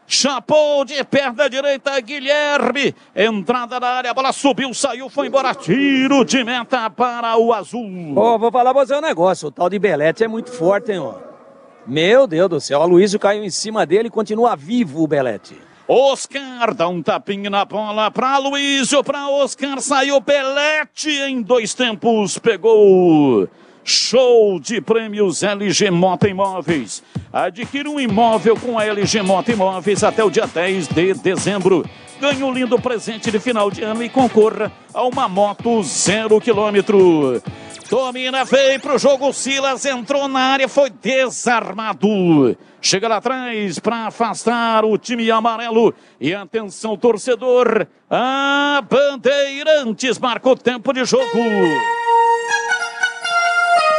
Chapou de perna direita, Guilherme. Entrada na área, a bola subiu, saiu, foi embora. Tiro de meta para o azul. Vou falar pra você um negócio, o tal de Belete é muito forte, hein, ó. Meu Deus do céu, o Aloysio caiu em cima dele e continua vivo o Belete. Oscar dá um tapinha na bola para Aloysio, para Oscar, saiu Belete em 2 tempos, pegou. Show de prêmios LG Moto Imóveis. Adquira um imóvel com a LG Moto Imóveis até o dia 10 de dezembro. Ganhe um lindo presente de final de ano e concorra a uma moto 0 km. Domina, veio pro jogo, Silas entrou na área, foi desarmado. Chega lá atrás para afastar o time amarelo. E atenção, torcedor, a Bandeirantes marca o tempo de jogo.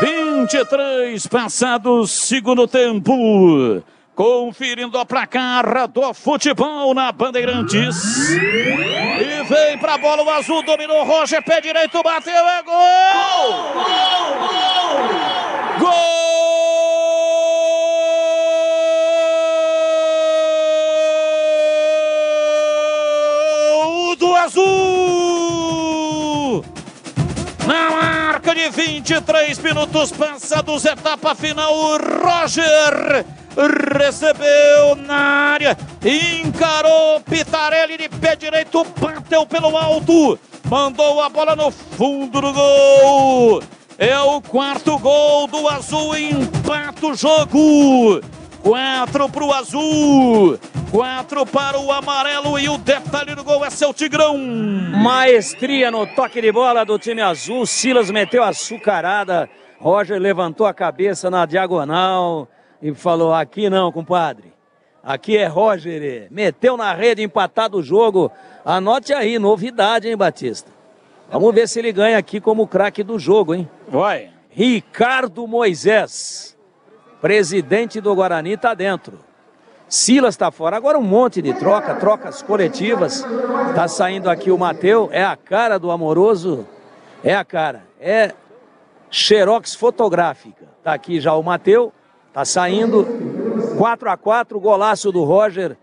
23 passados, segundo tempo. Conferindo a placar do futebol na Bandeirantes. E vem pra bola o azul, dominou Roger, pé direito, bateu, é gol! Gol do azul! Na marca de 23 minutos passados, etapa final, Roger recebeu na área, encarou Pitarelli de pé direito, bateu pelo alto, mandou a bola no fundo do gol. É o quarto gol do azul, empata o jogo. 4 para o azul, 4 para o amarelo e o detalhe do gol é seu Tigrão. Maestria no toque de bola do time azul, Silas meteu a açucarada, Roger levantou a cabeça na diagonal e falou, aqui não, compadre. Aqui é Roger. Meteu na rede, empatado o jogo. Anote aí, novidade, hein, Batista? Vamos ver se ele ganha aqui como craque do jogo, hein? Vai. Ricardo Moisés, presidente do Guarani, tá dentro. Silas tá fora. Agora um monte de trocas coletivas. Tá saindo aqui o Mateu. É a cara do Amoroso. É a cara. É xerox fotográfica. Tá aqui já o Mateu. Tá saindo, 4-4, golaço do Roger.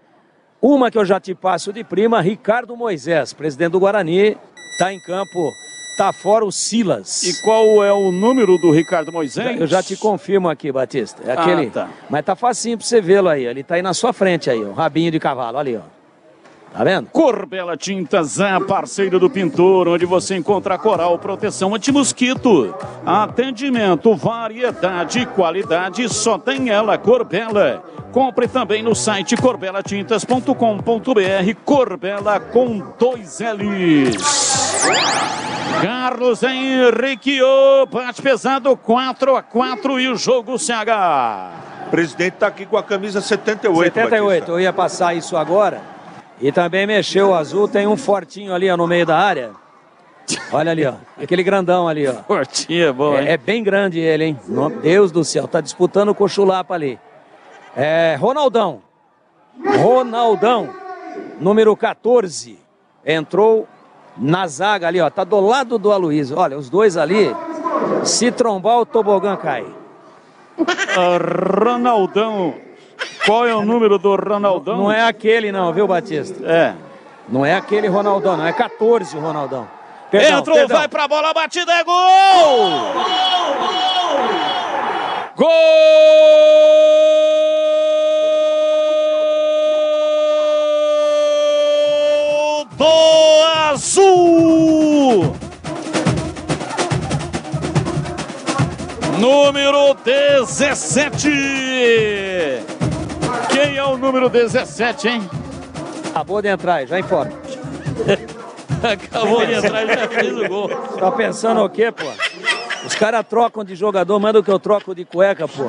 Uma que eu já te passo de prima, Ricardo Moisés, presidente do Guarani, tá em campo, tá fora o Silas. E qual é o número do Ricardo Moisés? Eu já te confirmo aqui, Batista. É aquele. Tá. Mas tá facinho pra você vê-lo aí. Ele tá aí na sua frente aí, ó. Rabinho de cavalo, ali, ó. Tá vendo? Corbela Tintas, a parceira do pintor, onde você encontra coral, proteção anti-mosquito. Atendimento, variedade e qualidade, só tem ela, Corbela. Compre também no site corbelatintas.com.br, Corbela com 2 L's. Carlos Henrique, bate pesado, 4-4 e o jogo CH. O presidente tá aqui com a camisa 78. 78, Batista. eu ia passar isso agora. E também mexeu o azul, tem um fortinho ali ó, no meio da área. Olha ali, ó. Aquele grandão ali, ó. Fortinho é bom, hein? É bem grande ele, hein? Meu Deus do céu, tá disputando com o Chulapa ali. É Ronaldão. Ronaldão, número 14. Entrou na zaga ali, ó. Tá do lado do Aloysio. Olha, os dois ali, se trombar o tobogã cai. Ronaldão. Qual é o número do Ronaldão? Não é aquele não, viu, Batista? É. Não é aquele Ronaldão, não. É 14 o Ronaldão. Perdão, entrou, perdão. vai pra bola, a batida é gol! Gol! Do azul! Número 17. Quem é o número 17, hein? Acabou de entrar, já informa. Acabou de entrar e já fez o gol. Tá pensando o quê, pô? Os caras trocam de jogador, manda que eu troco de cueca, pô.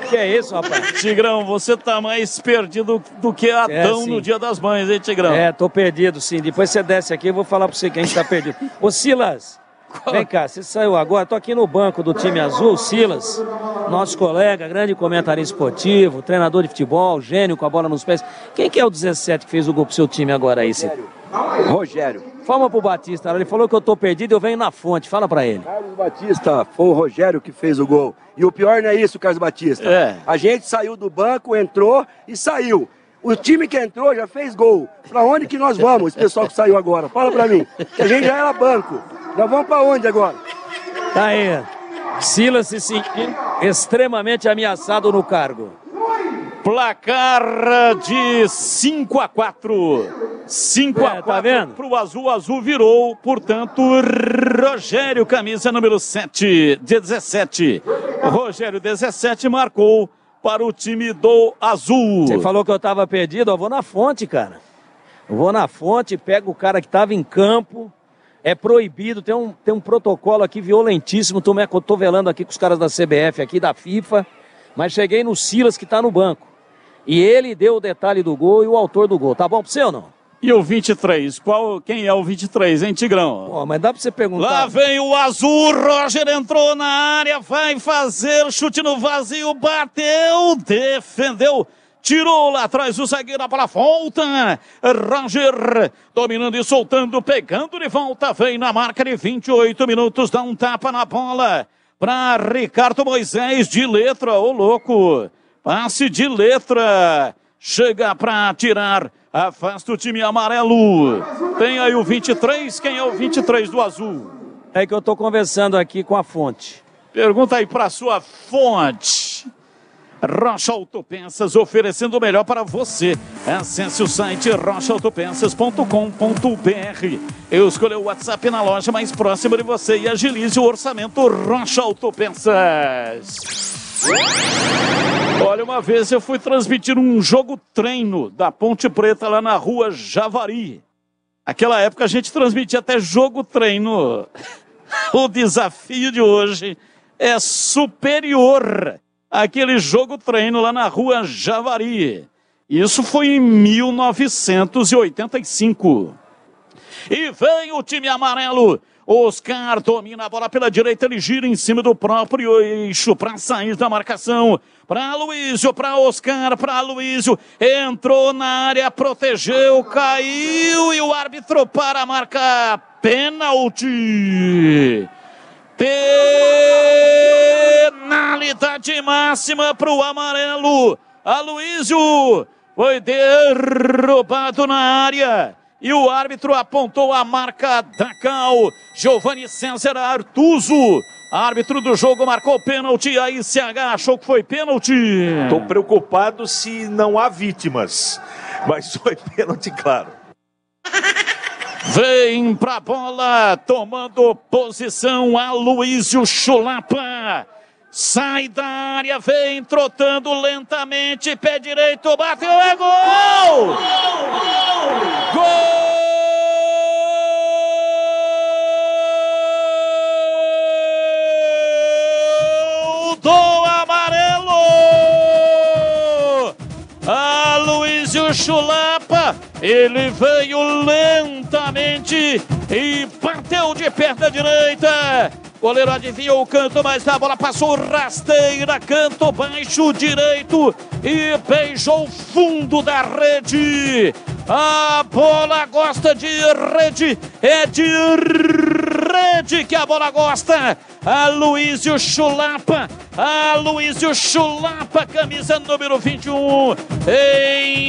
Que é isso, rapaz? Tigrão, você tá mais perdido do que Adão no Dia das Mães, hein, Tigrão? É, tô perdido, sim. Depois você desce aqui, eu vou falar pra você que a gente tá perdido. Ô, Silas, vem cá, você saiu agora, tô aqui no banco do time azul, Silas, nosso colega, grande comentarista esportivo, treinador de futebol, gênio com a bola nos pés. Quem que é o 17 que fez o gol pro seu time agora aí, Silas? Rogério. Fala pro Batista, ele falou que eu tô perdido, eu venho na fonte, fala pra ele. Carlos Batista, foi o Rogério que fez o gol. E o pior não é isso, Carlos Batista. É. A gente saiu do banco, entrou e saiu. O time que entrou já fez gol. Pra onde que nós vamos, esse pessoal que saiu agora? Fala pra mim. Que a gente já era banco. Nós vamos pra onde agora? Tá aí. Silas se sentiu extremamente ameaçado no cargo. Placar de 5-4. 5-4 tá vendo? Pro azul. O azul virou, portanto, Rogério, camisa número 7, 17. Rogério, 17, marcou para o time do azul. Você falou que eu tava perdido, eu vou na fonte, cara. Eu vou na fonte, pego o cara que tava em campo. é proibido, tem um protocolo aqui violentíssimo, tô velando aqui com os caras da CBF aqui, da FIFA, mas cheguei no Silas que tá no banco. E ele deu o detalhe do gol e o autor do gol. Tá bom pra você ou não? E o 23? Quem é o 23, hein, Tigrão? Pô, mas dá pra você perguntar. Lá vem o azul, Roger entrou na área, vai fazer chute no vazio, bateu, defendeu. Tirou lá atrás o zagueiro, a bola volta. Roger dominando e soltando, pegando de volta. Vem na marca de 28 minutos, dá um tapa na bola para Ricardo Moisés de letra. Ô louco, passe de letra. Chega para tirar, afasta o time amarelo. Tem aí o 23, quem é o 23 do azul? É que eu tô conversando aqui com a fonte. Pergunta aí para sua fonte. Rocha Autopeças, oferecendo o melhor para você. Acesse o site rochaautopensas.com.br. Escolha o WhatsApp na loja mais próxima de você e agilize o orçamento Rocha Autopeças. Olha, uma vez eu fui transmitir um jogo treino da Ponte Preta lá na rua Javari. Naquela época a gente transmitia até jogo treino. O desafio de hoje é superior aquele jogo treino lá na rua Javari. Isso foi em 1985. E vem o time amarelo. Oscar domina a bola pela direita, ele gira em cima do próprio eixo para sair da marcação. Para Luísio, para Oscar, para Luísio. Entrou na área, protegeu, caiu e o árbitro para a marca pênalti. Penalidade máxima para o amarelo. Aloísio foi derrubado na área e o árbitro apontou a marca da Cal. Giovanni César Artuso, árbitro do jogo, marcou pênalti. A ICH achou que foi pênalti. Estou preocupado se não há vítimas, mas foi pênalti, claro. Vem pra bola, tomando posição Aloísio Chulapa. Sai da área, vem trotando lentamente, pé direito, bateu, é gol! Gol do amarelo! Aloísio Chulapa, ele veio lentamente e bateu de perna direita. Goleiro adivinhou o canto, mas a bola passou rasteira, canto baixo direito e beijou o fundo da rede. A bola gosta de rede, é de rede que a bola gosta. Aloísio Chulapa, camisa número 21,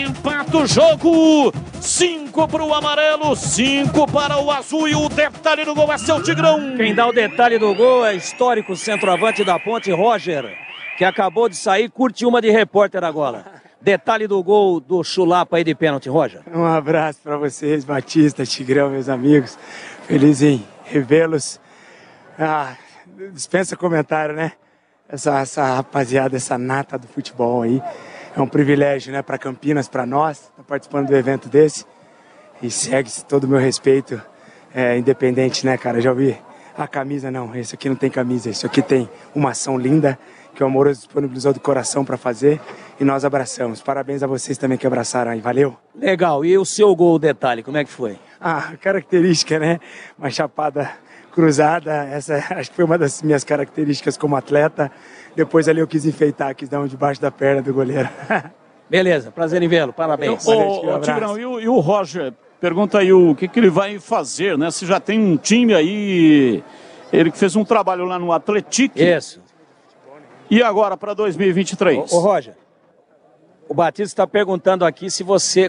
empata o jogo. 5 para o amarelo, 5 para o azul e o detalhe do gol é seu Tigrão. Quem dá o detalhe do gol é histórico centroavante da Ponte, Roger, que acabou de sair, curte uma de repórter agora. Detalhe do gol do Chulapa aí de pênalti, Roger. Um abraço para vocês, Batista, Tigrão, meus amigos. Feliz em revê-los. Dispensa comentário, né? Essa rapaziada, essa nata do futebol aí. É um privilégio, né, para Campinas, para nós, tá participando do evento desse. E segue-se todo o meu respeito, independente, né, cara? Já ouvi a camisa, não, esse aqui não tem camisa, isso aqui tem uma ação linda que o Amoroso disponibilizou do coração para fazer e nós abraçamos. Parabéns a vocês também que abraçaram aí, valeu? Legal, e o seu gol, o detalhe, como é que foi? Característica, né? Uma chapada cruzada, essa acho que foi uma das minhas características como atleta. Depois ali eu quis enfeitar, quis dar um debaixo da perna do goleiro. Beleza, prazer em vê-lo, parabéns. Ô, Tigrão, e o Roger, pergunta aí o que ele vai fazer, né? Se já tem um time aí, ele que fez um trabalho lá no Atlético. Isso. E agora para 2023? Ô Roger, o Batista está perguntando aqui se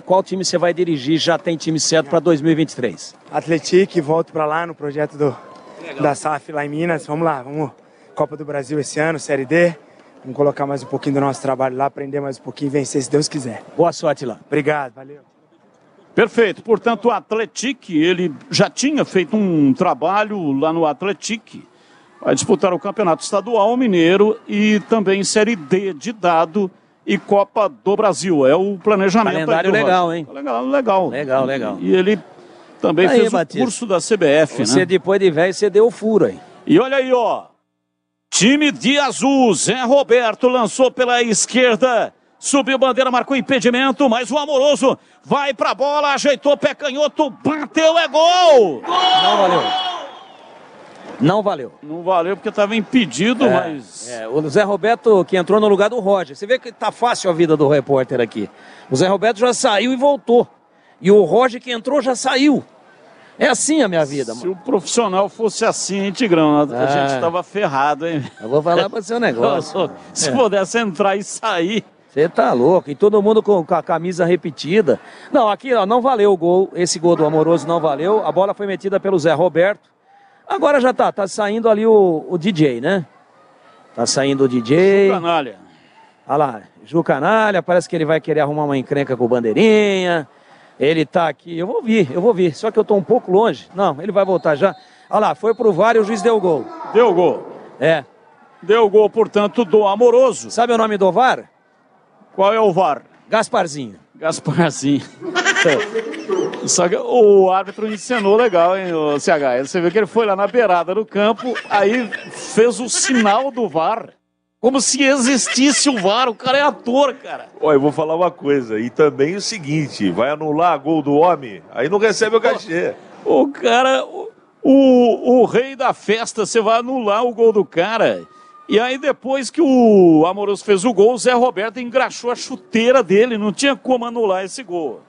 qual time você vai dirigir, já tem time certo para 2023. Atlético, volto para lá no projeto da SAF lá em Minas, vamos lá, Copa do Brasil esse ano, Série D. Vamos colocar mais um pouquinho do nosso trabalho lá, aprender mais um pouquinho e vencer, se Deus quiser. Boa sorte lá. Obrigado, valeu. Perfeito. Portanto, o Atlético, ele já tinha feito um trabalho lá no Atlético. Vai disputar o Campeonato Estadual Mineiro e também Série D de Dado e Copa do Brasil. É o planejamento. Calendário legal, hein? Legal. Legal. E ele Também Aí, fez o Batista. curso da CBF, Você né? depois de velho, você deu o furo aí. E olha aí, ó. Time de azul, Zé Roberto lançou pela esquerda, subiu bandeira, marcou impedimento, mas o Amoroso vai pra bola, ajeitou pé canhoto, bateu, é gol! Não valeu. Não valeu. Não valeu porque estava impedido, mas... o Zé Roberto que entrou no lugar do Roger. Você vê que tá fácil a vida do repórter aqui. O Zé Roberto já saiu e voltou. E o Roger que entrou já saiu. É assim a minha vida, mano. Se o profissional fosse assim, hein, Tigrão? A gente tava ferrado, hein? Eu vou falar pra você um negócio. Se pudesse entrar e sair... Você tá louco. E todo mundo com a camisa repetida. Não, aqui ó, não valeu o gol. Esse gol do Amoroso não valeu. A bola foi metida pelo Zé Roberto. Agora já tá saindo ali o DJ, né? Tá saindo o DJ. Ju Canalha. Olha lá, Ju Canalha. Parece que ele vai querer arrumar uma encrenca com o Bandeirinha. Ele tá aqui, eu vou vir, só que eu tô um pouco longe. Não, ele vai voltar já. Olha lá, foi pro VAR e o juiz deu gol. Deu gol. É. Deu gol, portanto, do Amoroso. Sabe o nome do VAR? Qual é o VAR? Gasparzinho. Gasparzinho. Só que o árbitro encenou legal, hein, o CH. Você viu que ele foi lá na beirada do campo, aí fez o sinal do VAR. Como se existisse o VAR, o cara é ator, cara. Olha, eu vou falar uma coisa, e também o seguinte, vai anular gol do homem, aí não recebe o cachê. O cara, o rei da festa, você vai anular o gol do cara. E aí depois que o Amoroso fez o gol, o Zé Roberto engraxou a chuteira dele, não tinha como anular esse gol.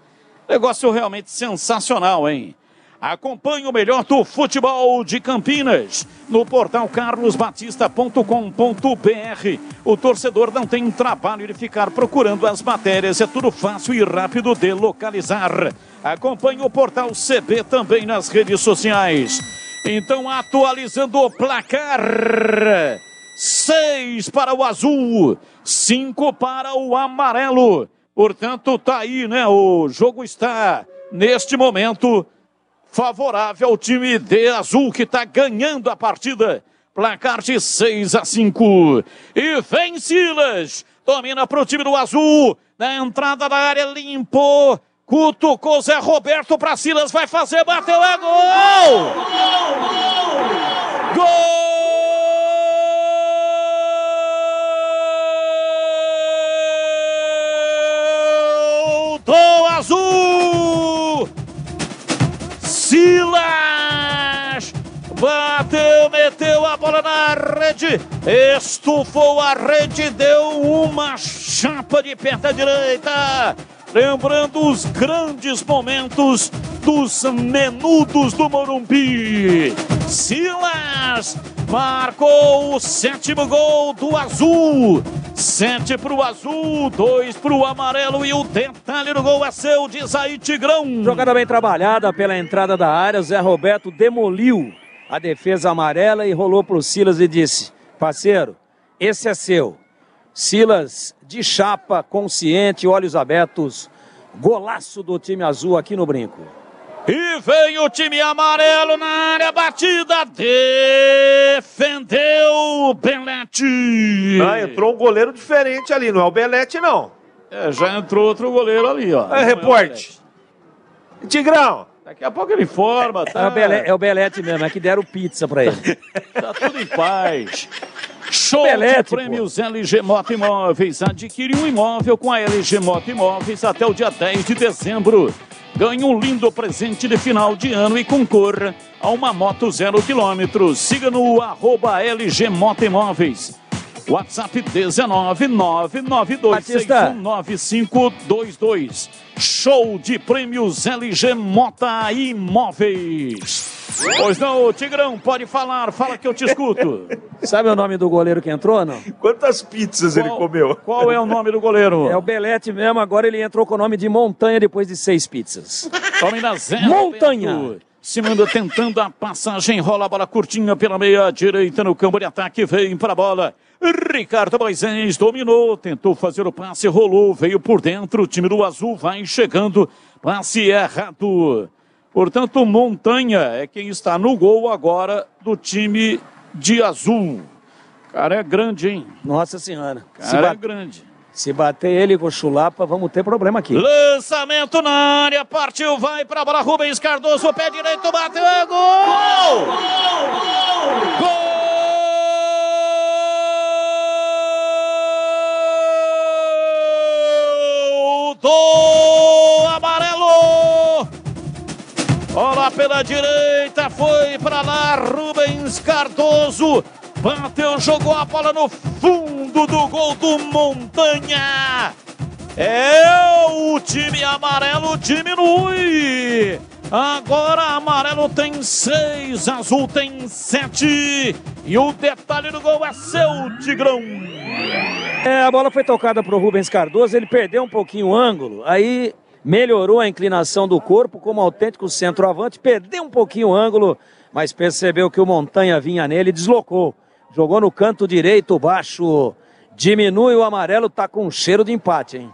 Negócio realmente sensacional, hein? Acompanhe o melhor do futebol de Campinas no portal carlosbatista.com.br. O torcedor não tem trabalho de ficar procurando as matérias, é tudo fácil e rápido de localizar. Acompanhe o portal CB também nas redes sociais. Então, atualizando o placar: 6 para o azul, 5 para o amarelo. Portanto, tá aí, né? O jogo está, neste momento, favorável ao time de azul, que está ganhando a partida. Placar de 6-5. E vem Silas. Domina para o time do azul. Na entrada da área, limpou. Cutucou Zé Roberto para Silas. Vai fazer, bateu, é gol! Gol! Do azul! Silas bateu, meteu a bola na rede, estufou a rede, deu uma chapa de perna direita, lembrando os grandes momentos dos menudos do Morumbi. Silas marcou o 7º gol do azul. 7 para o azul, 2 para o amarelo, e o detalhe do gol é seu, diz aí, Tigrão. Jogada bem trabalhada pela entrada da área, o Zé Roberto demoliu a defesa amarela e rolou para o Silas e disse: parceiro, esse é seu. Silas de chapa, consciente, olhos abertos, golaço do time azul aqui no Brinco. E vem o time amarelo na área, batida, defendeu o Belete. Ah, entrou um goleiro diferente ali, não é o Belete, não. Já entrou outro goleiro ali, ó. É, repórter. Tigrão. Daqui a pouco ele informa, tá? É o Belete mesmo, é que deram pizza pra ele. Tá tudo em paz. Show Belete, de prêmios LG Moto Imóveis. Adquire um imóvel com a LG Moto Imóveis até o dia 10 de dezembro. Ganhe um lindo presente de final de ano e concorra a uma moto 0 km. Siga no @LG Moto Imóveis. WhatsApp 19992619522. Show de prêmios LG Mota Imóveis. Pois não, Tigrão, pode falar, fala que eu te escuto. Sabe o nome do goleiro que entrou, não? Quantas pizzas ele comeu? Qual é o nome do goleiro? É o Belete mesmo, agora ele entrou com o nome de Montanha depois de 6 pizzas. Domina Zé Montanha! Roberto. Se manda tentando a passagem, rola a bola curtinha pela meia direita no campo de ataque, vem para a bola. Ricardo Moisés dominou, tentou fazer o passe, rolou, veio por dentro, o time do azul vai chegando, passe errado. Portanto, Montanha é quem está no gol agora do time de azul. Cara, é grande, hein? Nossa Senhora. Cara, é grande. Se bater ele com o Chulapa, vamos ter problema aqui. Lançamento na área, partiu, vai pra bola, Rubens Cardoso, pé direito, bateu, é gol! Gol do amarelo! Olha pela direita, foi pra lá, Rubens Cardoso. Bateu, jogou a bola no fundo do gol do Montanha. O time amarelo diminui. Agora amarelo tem 6, azul tem 7. E o detalhe do gol é seu, Tigrão. A bola foi tocada pro Rubens Cardoso, ele perdeu um pouquinho o ângulo, aí melhorou a inclinação do corpo como autêntico centroavante, perdeu um pouquinho o ângulo, mas percebeu que o Montanha vinha nele e deslocou. Jogou no canto direito, baixo, diminui o amarelo, tá com cheiro de empate, hein?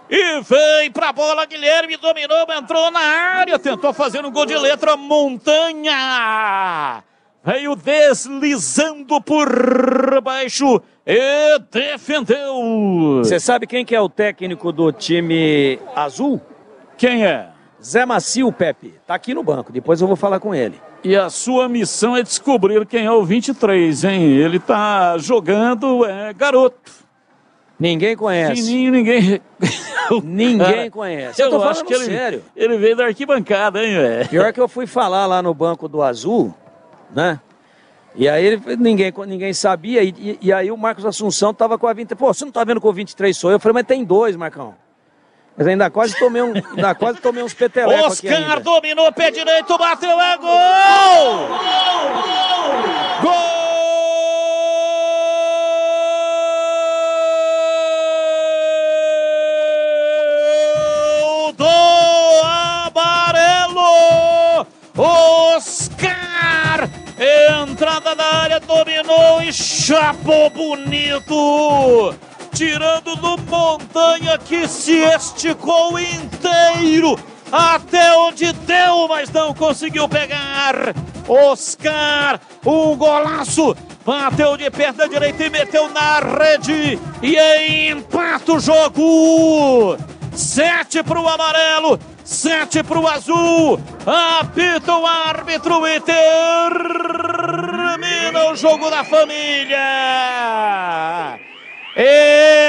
E vem pra bola, Guilherme dominou, entrou na área, tentou fazer um gol de letra, Montanha! Veio deslizando por baixo e defendeu. Você sabe quem que é o técnico do time azul? Quem é? Zé Macio, Pepe. Tá aqui no banco, depois eu vou falar com ele. E a sua missão é descobrir quem é o 23, hein? Ele tá jogando, garoto. Ninguém conhece. Fininho, ninguém... Ninguém conhece. Eu tô acho que sério. Ele veio da arquibancada, hein, velho? Pior que eu fui falar lá no banco do Azul, né? E aí ninguém sabia, e aí o Marcos Assunção tava com a 23. Pô, você não tá vendo que o 23 sou eu? Eu falei, mas tem 2, Marcão. Mas ainda quase tomei uns petelecos aqui ainda. Oscar dominou, pé direito, bateu, é gol! Gol! Do amarelo! Oscar! Entrada da área, dominou e chapou bonito! Tirando do Montanha, que se esticou inteiro até onde deu, mas não conseguiu pegar. Oscar, um golaço, bateu de perna direita e meteu na rede. E aí empata o jogo. 7 para o amarelo, 7 para o azul. Apita o árbitro e termina o jogo da família.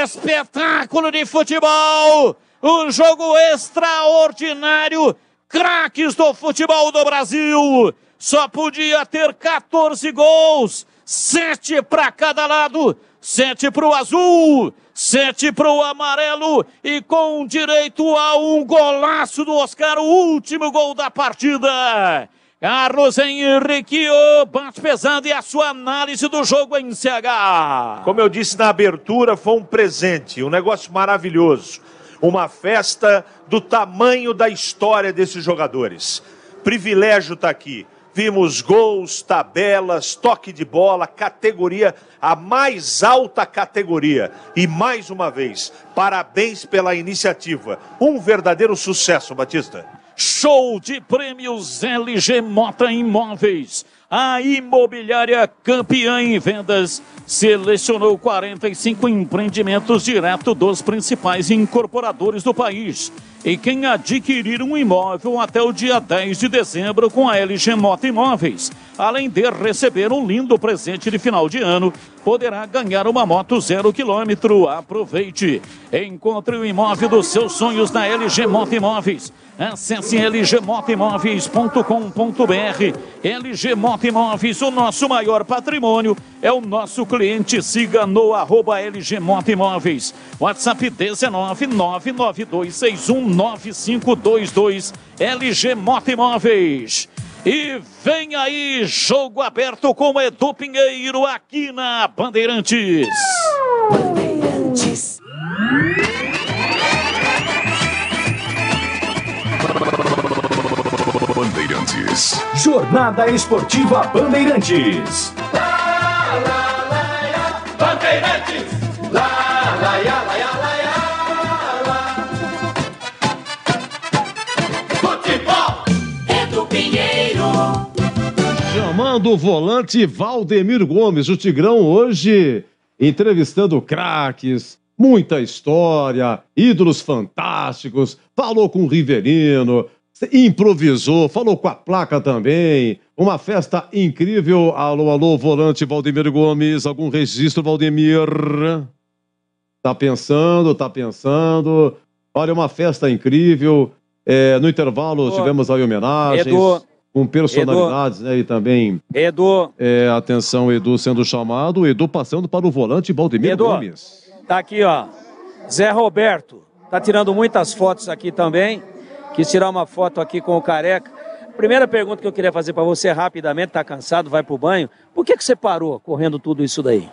Espetáculo de futebol, um jogo extraordinário, craques do futebol do Brasil, só podia ter 14 gols, 7 para cada lado, 7 para o azul, 7 para o amarelo e com direito a um golaço do Oscar, o último gol da partida. Carlos Henrique, o bate pesado e a sua análise do jogo em CH. Como eu disse na abertura, foi um presente, um negócio maravilhoso. Uma festa do tamanho da história desses jogadores. Privilégio tá aqui. Vimos gols, tabelas, toque de bola, categoria, a mais alta categoria. E mais uma vez, parabéns pela iniciativa. Um verdadeiro sucesso, Batista. Show de prêmios LG Mota Imóveis. A imobiliária campeã em vendas selecionou 45 empreendimentos direto dos principais incorporadores do país. E quem adquirir um imóvel até o dia 10 de dezembro com a LG Mota Imóveis, além de receber um lindo presente de final de ano, poderá ganhar uma moto 0 km. Aproveite! Encontre o imóvel dos seus sonhos na LG Mota Imóveis. Acesse lgmotaimóveis.com.br. LG Mota Imóveis, o nosso maior patrimônio é o nosso cliente. Siga no @LG Mota Imóveis. WhatsApp 19992619522. LG Mota Imóveis. E vem aí, jogo aberto com Edu Pinheiro aqui na Bandeirantes. Bandeirantes. Bandeirantes. Jornada Esportiva Bandeirantes. Bandeirantes. Futebol. Edu Pinheiro. Chamando o volante Valdemir Gomes, o Tigrão hoje entrevistando craques, muita história, ídolos fantásticos, falou com o Riverino, improvisou, falou com a placa também, uma festa incrível. Alô, alô, volante Valdemir Gomes, algum registro, Valdemir? Tá pensando. Olha, uma festa incrível. No intervalo tivemos aí homenagens com personalidades, né? E também... atenção, Edu sendo chamado, Edu passando para o volante Valdemir Gomes. Tá aqui, ó, Zé Roberto, tá tirando muitas fotos aqui também. Quis tirar uma foto aqui com o Careca. Primeira pergunta que eu queria fazer para você rapidamente, tá cansado, vai pro banho. Por que você parou correndo tudo isso daí?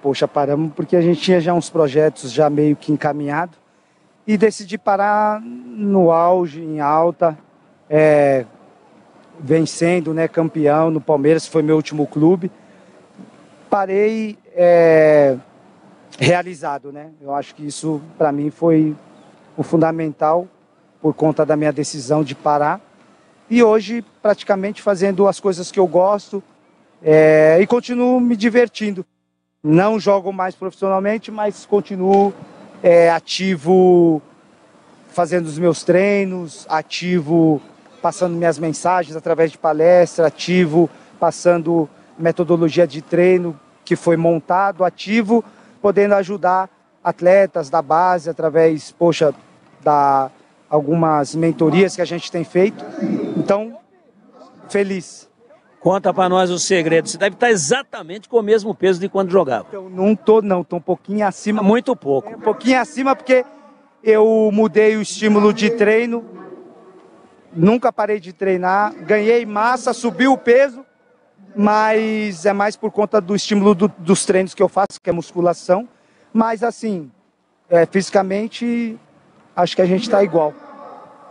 Poxa, paramos porque a gente tinha já uns projetos já meio que encaminhados e decidi parar no auge, em alta, vencendo, né, campeão no Palmeiras, foi meu último clube. Parei realizado, né? Eu acho que isso para mim foi o fundamental, por conta da minha decisão de parar. E hoje, praticamente, fazendo as coisas que eu gosto e continuo me divertindo. Não jogo mais profissionalmente, mas continuo ativo, fazendo os meus treinos, ativo, passando minhas mensagens através de palestra, ativo, passando metodologia de treino que foi montado, ativo, podendo ajudar atletas da base através, algumas mentorias que a gente tem feito. Então, feliz. Conta pra nós o segredo. Você deve estar exatamente com o mesmo peso de quando jogava. Eu não tô, não. Tô um pouquinho acima. Muito pouco. Um pouquinho acima porque eu mudei o estímulo de treino. Nunca parei de treinar. Ganhei massa, subi o peso. Mas é mais por conta do estímulo dos treinos que eu faço, que é musculação. Mas assim, fisicamente... acho que a gente está igual.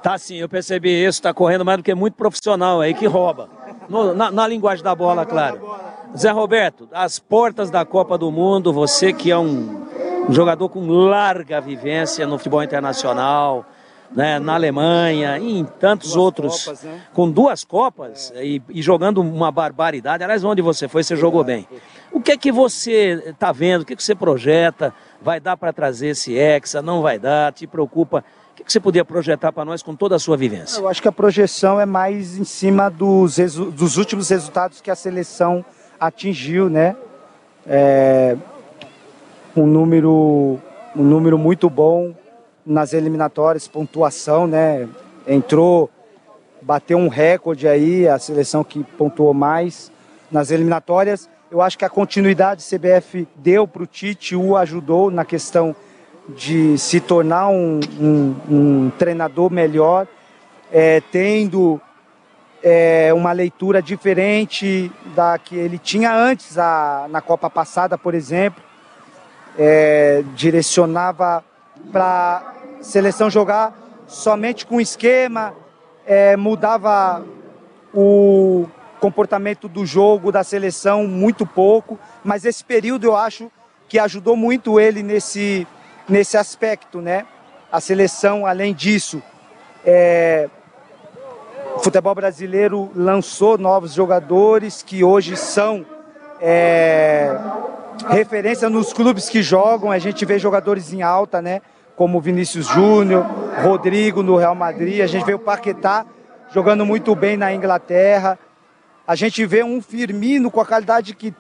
Tá sim, eu percebi isso, tá correndo mais do que muito profissional aí que rouba. Na linguagem da bola, claro. Zé Roberto, as portas da Copa do Mundo, você que é um jogador com larga vivência no futebol internacional, né, na Alemanha e em tantos outros, Copas, né? Com 2 Copas e jogando uma barbaridade. Aliás, onde você foi, você jogou bem. O que é que você está vendo? O que é que você projeta? Vai dar para trazer esse Hexa? Não vai dar? Te preocupa? O que você podia projetar para nós com toda a sua vivência? Eu acho que a projeção é mais em cima dos últimos resultados que a seleção atingiu, né? Um número muito bom nas eliminatórias, pontuação, né? Bateu um recorde aí, a seleção que pontuou mais nas eliminatórias. Eu acho que a continuidade CBF deu para o Tite, o ajudou na questão de se tornar um treinador melhor, tendo uma leitura diferente da que ele tinha antes, na Copa passada, por exemplo. Direcionava para a seleção jogar somente com esquema, mudava o comportamento do jogo da seleção muito pouco, mas esse período eu acho que ajudou muito ele nesse aspecto, né? A seleção, além disso, o futebol brasileiro lançou novos jogadores que hoje são referência nos clubes que jogam. A gente vê jogadores em alta, né? Como Vinícius Júnior, Rodrigo no Real Madrid, a gente vê o Paquetá jogando muito bem na Inglaterra. A gente vê um Firmino com a qualidade que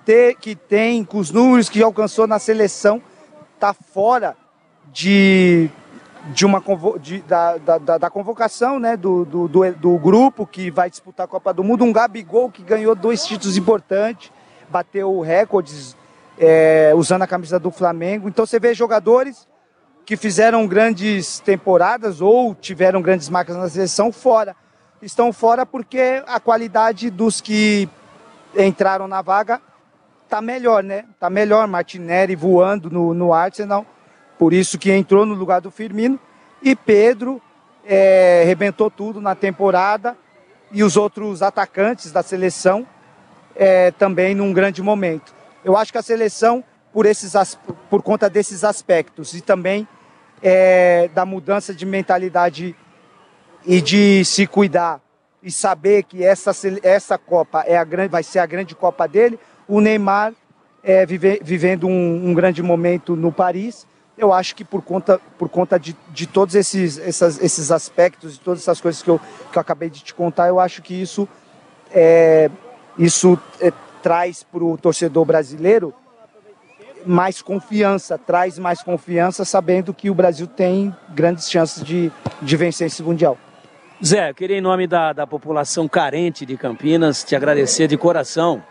tem, com os números que alcançou na seleção, está fora da convocação, né, do grupo que vai disputar a Copa do Mundo. Um Gabigol que ganhou 2 títulos importantes, bateu recordes usando a camisa do Flamengo. Então você vê jogadores que fizeram grandes temporadas ou tiveram grandes marcas na seleção fora. Estão fora porque a qualidade dos que entraram na vaga tá melhor, né? Tá melhor, Martinelli voando no Arsenal, por isso que entrou no lugar do Firmino. E Pedro arrebentou tudo na temporada, e os outros atacantes da seleção também num grande momento. Eu acho que a seleção, por conta desses aspectos e também da mudança de mentalidade e de se cuidar e saber que essa Copa vai ser a grande Copa dele, o Neymar vivendo um grande momento no Paris, eu acho que por conta de todos esses aspectos, de todas essas coisas que eu acabei de te contar, eu acho que isso traz para o torcedor brasileiro traz mais confiança, sabendo que o Brasil tem grandes chances de vencer esse Mundial. Zé, eu queria, em nome da população carente de Campinas, te agradecer de coração,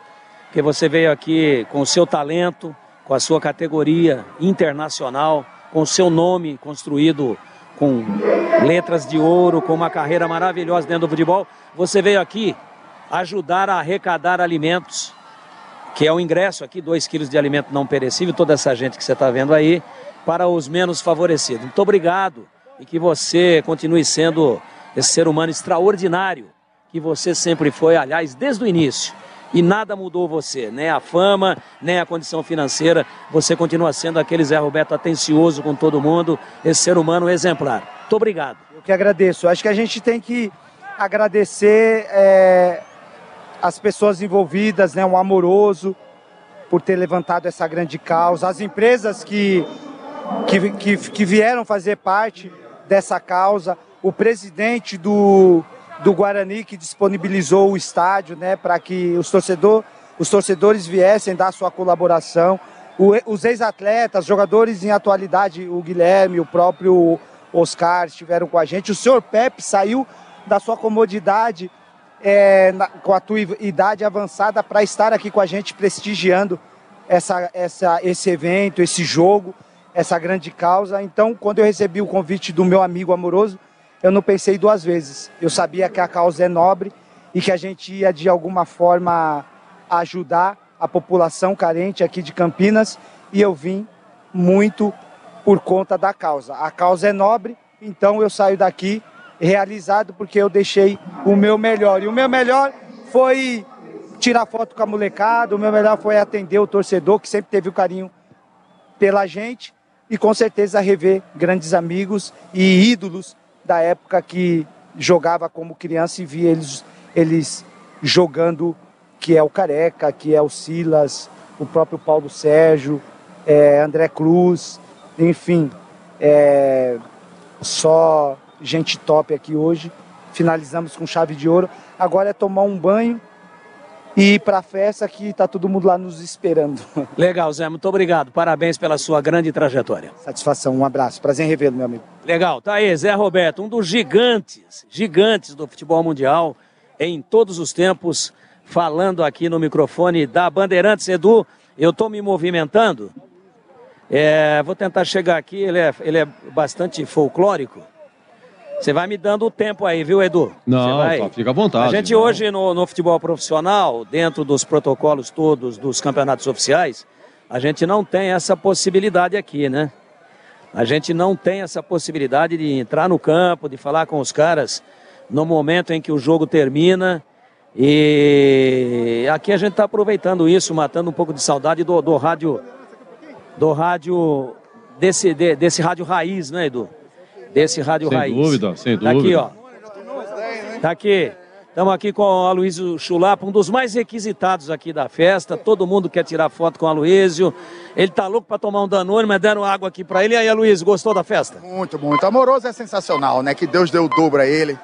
porque você veio aqui com o seu talento, com a sua categoria internacional, com o seu nome construído com letras de ouro, com uma carreira maravilhosa dentro do futebol. Você veio aqui ajudar a arrecadar alimentos, que é o ingresso aqui, 2 quilos de alimento não perecível, toda essa gente que você está vendo aí, para os menos favorecidos. Muito obrigado e que você continue sendo esse ser humano extraordinário que você sempre foi, aliás, desde o início. E nada mudou você, nem a fama, nem a condição financeira. Você continua sendo aquele Zé Roberto atencioso com todo mundo, esse ser humano exemplar. Muito obrigado. Eu que agradeço. Acho que a gente tem que agradecer as pessoas envolvidas, né, o Amoroso, por ter levantado essa grande causa, as empresas que vieram fazer parte dessa causa, o presidente do Guarani, que disponibilizou o estádio, né, para que os torcedores viessem dar sua colaboração, os ex-atletas, jogadores em atualidade, o Guilherme, o próprio Oscar estiveram com a gente, o senhor Pepe saiu da sua comodidade, com a tua idade avançada, para estar aqui com a gente prestigiando esse evento, esse jogo, essa grande causa. Então, quando eu recebi o convite do meu amigo Amoroso, eu não pensei 2 vezes. Eu sabia que a causa é nobre e que a gente ia, de alguma forma, ajudar a população carente aqui de Campinas, e eu vim muito por conta da causa. A causa é nobre, então eu saio daqui realizado porque eu deixei o meu melhor. E o meu melhor foi tirar foto com a molecada, o meu melhor foi atender o torcedor, que sempre teve o carinho pela gente, e com certeza rever grandes amigos e ídolos da época que jogava como criança e via eles jogando, que é o Careca, que é o Silas, o próprio Paulo Sérgio, André Cruz, enfim, só gente top aqui hoje. Finalizamos com chave de ouro. Agora é tomar um banho e ir para a festa, que está todo mundo lá nos esperando. Legal, Zé, muito obrigado. Parabéns pela sua grande trajetória. Satisfação, um abraço. Prazer em revê-lo, meu amigo. Legal, tá aí, Zé Roberto, um dos gigantes do futebol mundial em todos os tempos, falando aqui no microfone da Bandeirantes. Edu, eu estou me movimentando. Vou tentar chegar aqui, ele é bastante folclórico. Você vai me dando o tempo aí, viu, Edu? Não, tá, fica à vontade. A gente hoje no futebol profissional, dentro dos protocolos todos dos campeonatos oficiais, a gente não tem essa possibilidade aqui, né? A gente não tem essa possibilidade de entrar no campo, de falar com os caras no momento em que o jogo termina. E aqui a gente está aproveitando isso, matando um pouco de saudade do rádio, desse rádio raiz, né, Edu? Desse rádio raiz. Sem dúvida, sem dúvida. Tá aqui, ó. Tá aqui. Estamos aqui com o Aloysio Chulapa, um dos mais requisitados aqui da festa. Todo mundo quer tirar foto com o Aloysio. Ele tá louco para tomar um Danone, mas deram água aqui para ele. E aí, Aloysio, gostou da festa? Muito, muito. Amoroso é sensacional, né? Que Deus deu o dobro a ele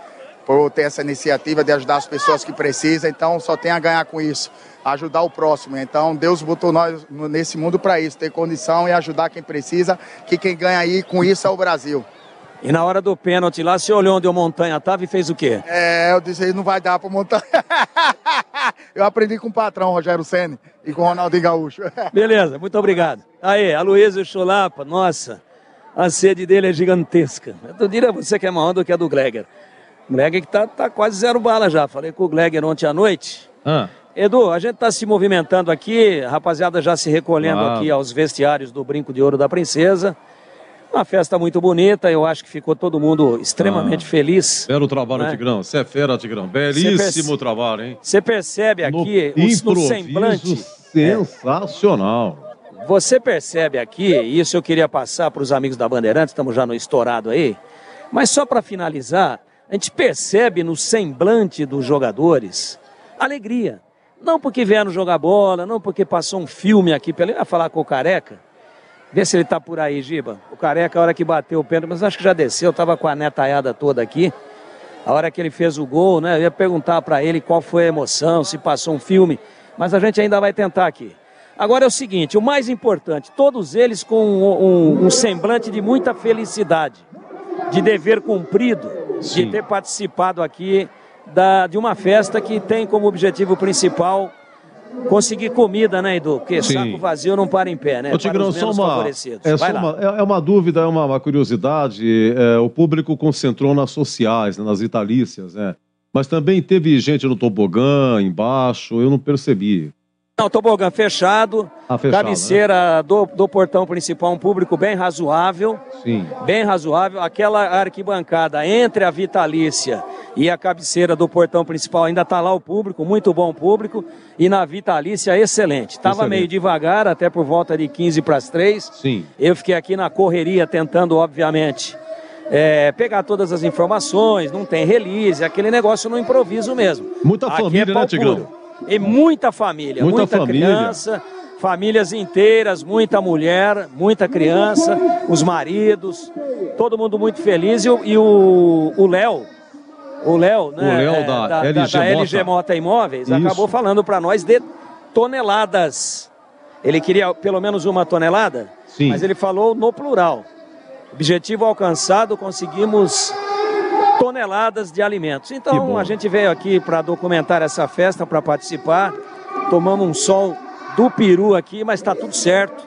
por ter essa iniciativa de ajudar as pessoas que precisam. Então, só tem a ganhar com isso. Ajudar o próximo. Então, Deus botou nós nesse mundo para isso. Ter condição e ajudar quem precisa, que quem ganha aí com isso é o Brasil. E na hora do pênalti lá, você olhou onde o Montanha estava e fez o quê? Eu disse, não vai dar para Montanha. Eu aprendi com o patrão, Rogério Ceni, e com o Ronaldinho Gaúcho. Beleza, muito obrigado. Aí, Aloysio Chulapa, nossa, a sede dele é gigantesca. Eu diria a você que é maior do que a do Gleger. O Gleger que tá quase 0 bala já. Falei com o Gleger ontem à noite. Edu, a gente está se movimentando aqui, a rapaziada já se recolhendo aqui aos vestiários do Brinco de Ouro da Princesa. Uma festa muito bonita, eu acho que ficou todo mundo extremamente feliz. Belo trabalho, né? Tigrão. Você é fera, Tigrão. Belíssimo trabalho, hein? Você percebe aqui no semblante. Sensacional. Você percebe aqui, e isso eu queria passar para os amigos da Bandeirantes, estamos já no estourado aí, mas só para finalizar, a gente percebe no semblante dos jogadores alegria. Não porque vieram jogar bola, não porque passou um filme aqui, eu ia falar com o Careca. Vê se ele tá por aí, Giba. O Careca, a hora que bateu o pênalti, mas acho que já desceu, tava com a netaiada toda aqui. A hora que ele fez o gol, né? Eu ia perguntar para ele qual foi a emoção, se passou um filme, mas a gente ainda vai tentar aqui. Agora é o seguinte, o mais importante, todos eles com um semblante de muita felicidade, de dever cumprido, de ter participado aqui de uma festa que tem como objetivo principal conseguir comida, né, Edu? Porque saco vazio não para em pé, né? Ô, Tigrão, para os menos favorecidos. é uma dúvida, é uma curiosidade. O público concentrou nas sociais, né, nas vitalícias, né? Mas também teve gente no tobogã, embaixo, eu não percebi. Não, tobogã fechado, cabeceira, né? do portão principal, um público bem razoável. Sim. Bem razoável. Aquela arquibancada entre a vitalícia e a cabeceira do portão principal ainda está lá o público, muito bom público. E na vitalícia, excelente. Estava meio devagar, até por volta de 15 para as 3. Sim. Eu fiquei aqui na correria tentando, obviamente, pegar todas as informações, não tem release, aquele negócio no improviso mesmo. Muita família, né, Tigrão? Puro. E muita família, muita criança, famílias inteiras, muita mulher, muita criança, os maridos, todo mundo muito feliz. E o Léo, né, da LG Mota Imóveis, acabou falando para nós de toneladas. Ele queria pelo menos 1 tonelada, mas ele falou no plural. Objetivo alcançado, conseguimos toneladas de alimentos. Então a gente veio aqui para documentar essa festa, para participar. Tomamos um sol do peru aqui, mas está tudo certo.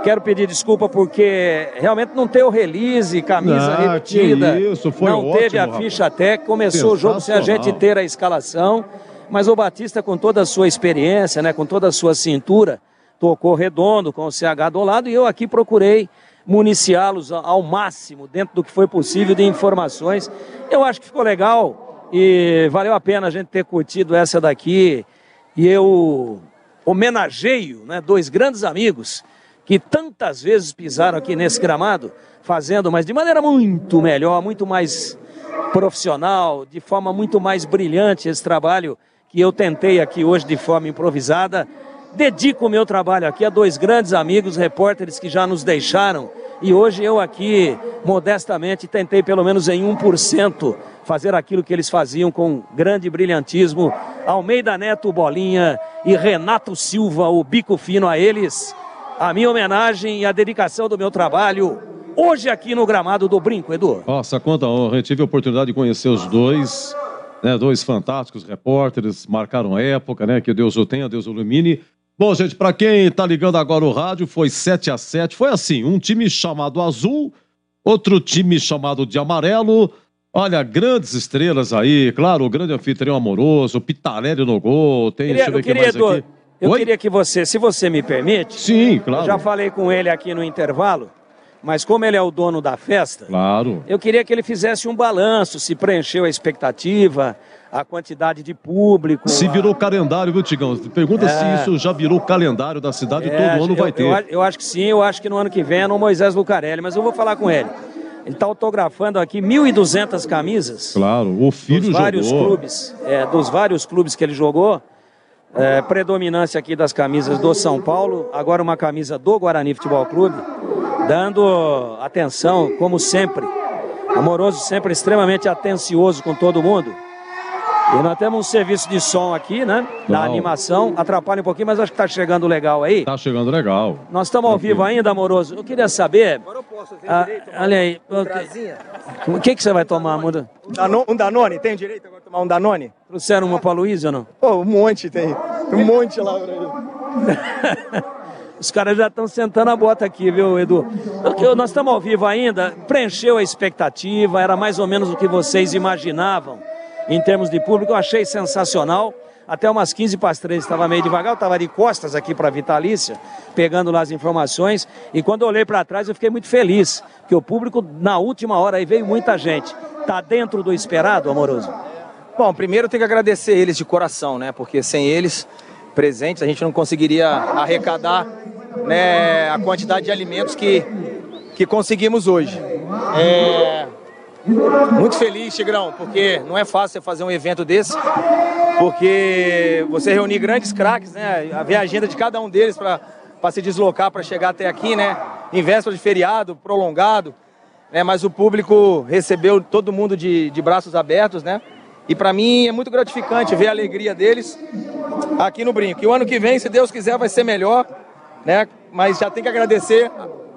Quero pedir desculpa porque realmente não teve o release, camisa repetida. Não teve a ficha técnica, começou o jogo sem a gente ter a escalação. Mas o Batista, com toda a sua experiência, né, com toda a sua cintura, tocou redondo com o CH do lado e eu aqui procurei municiá-los ao máximo dentro do que foi possível de informações. Eu acho que ficou legal e valeu a pena a gente ter curtido essa daqui. E eu homenageio, né, 2 grandes amigos que tantas vezes pisaram aqui nesse gramado, fazendo, mas de maneira muito melhor, muito mais profissional, de forma muito mais brilhante esse trabalho que eu tentei aqui hoje de forma improvisada. Dedico o meu trabalho aqui a 2 grandes amigos, repórteres que já nos deixaram. E hoje eu aqui, modestamente, tentei pelo menos em 1% fazer aquilo que eles faziam com grande brilhantismo. Almeida Neto, Bolinha e Renato Silva, o bico fino a eles. A minha homenagem e a dedicação do meu trabalho hoje aqui no gramado do Brinco, Edu. Nossa, quanta honra. Eu tive a oportunidade de conhecer os 2, né, 2 fantásticos repórteres, marcaram época, né? Que Deus o tenha, Deus o ilumine. Bom, gente, para quem tá ligando agora o rádio, foi 7-7. Foi assim, um time chamado azul, outro time chamado de amarelo. Olha, grandes estrelas aí, claro, o grande anfitrião Amoroso, o Pitarelli no gol. Deixa eu ver o que mais aqui. Eu queria que você, se você me permite... Sim, claro. Eu já falei com ele aqui no intervalo, mas como ele é o dono da festa... Claro. Eu queria que ele fizesse um balanço, se preencheu a expectativa, a quantidade de público... Se virou calendário, viu, Tigão? Pergunta se isso já virou calendário da cidade, todo ano vai ter. Eu acho que sim, eu acho que no ano que vem é no Moisés Lucarelli, mas eu vou falar com ele. Ele está autografando aqui 1.200 camisas. Claro, o filho dos vários jogou. Clubes, dos vários clubes que ele jogou. Predominância aqui das camisas do São Paulo, agora uma camisa do Guarani Futebol Clube, dando atenção, como sempre. Amoroso, sempre extremamente atencioso com todo mundo. E nós temos um serviço de som aqui, né? Da animação. Atrapalha um pouquinho, mas acho que tá chegando legal aí. Tá chegando legal. Nós estamos ao vivo ainda, Amoroso. Eu queria saber... Agora eu posso, olha aí. O que você vai tomar, Muda? Um Danone? Tem direito agora de tomar um Danone? Trouxeram uma pra Luiz ou não? Pô, um monte tem. Um monte lá pra ele. Os caras já estão sentando a bota aqui, viu, Edu? Nós estamos ao vivo ainda. Preencheu a expectativa, era mais ou menos o que vocês imaginavam. Em termos de público, eu achei sensacional. Até umas 15 para as 3 estava meio devagar, eu estava de costas aqui para a Vitalícia, pegando lá as informações. E quando eu olhei para trás, eu fiquei muito feliz, porque o público, na última hora, aí veio muita gente. Está dentro do esperado, Amoroso? Bom, primeiro eu tenho que agradecer eles de coração, né? Porque sem eles presentes, a gente não conseguiria arrecadar, né, a quantidade de alimentos que conseguimos hoje. Muito feliz, Tigrão, porque não é fácil você fazer um evento desse, porque você reunir grandes craques, né, ver a agenda de cada um deles para se deslocar, para chegar até aqui, né, em véspera de feriado prolongado, né? Mas o público recebeu todo mundo de braços abertos, né? E para mim é muito gratificante ver a alegria deles aqui no Brinco. E o ano que vem, se Deus quiser, vai ser melhor, né? Mas já tem que agradecer,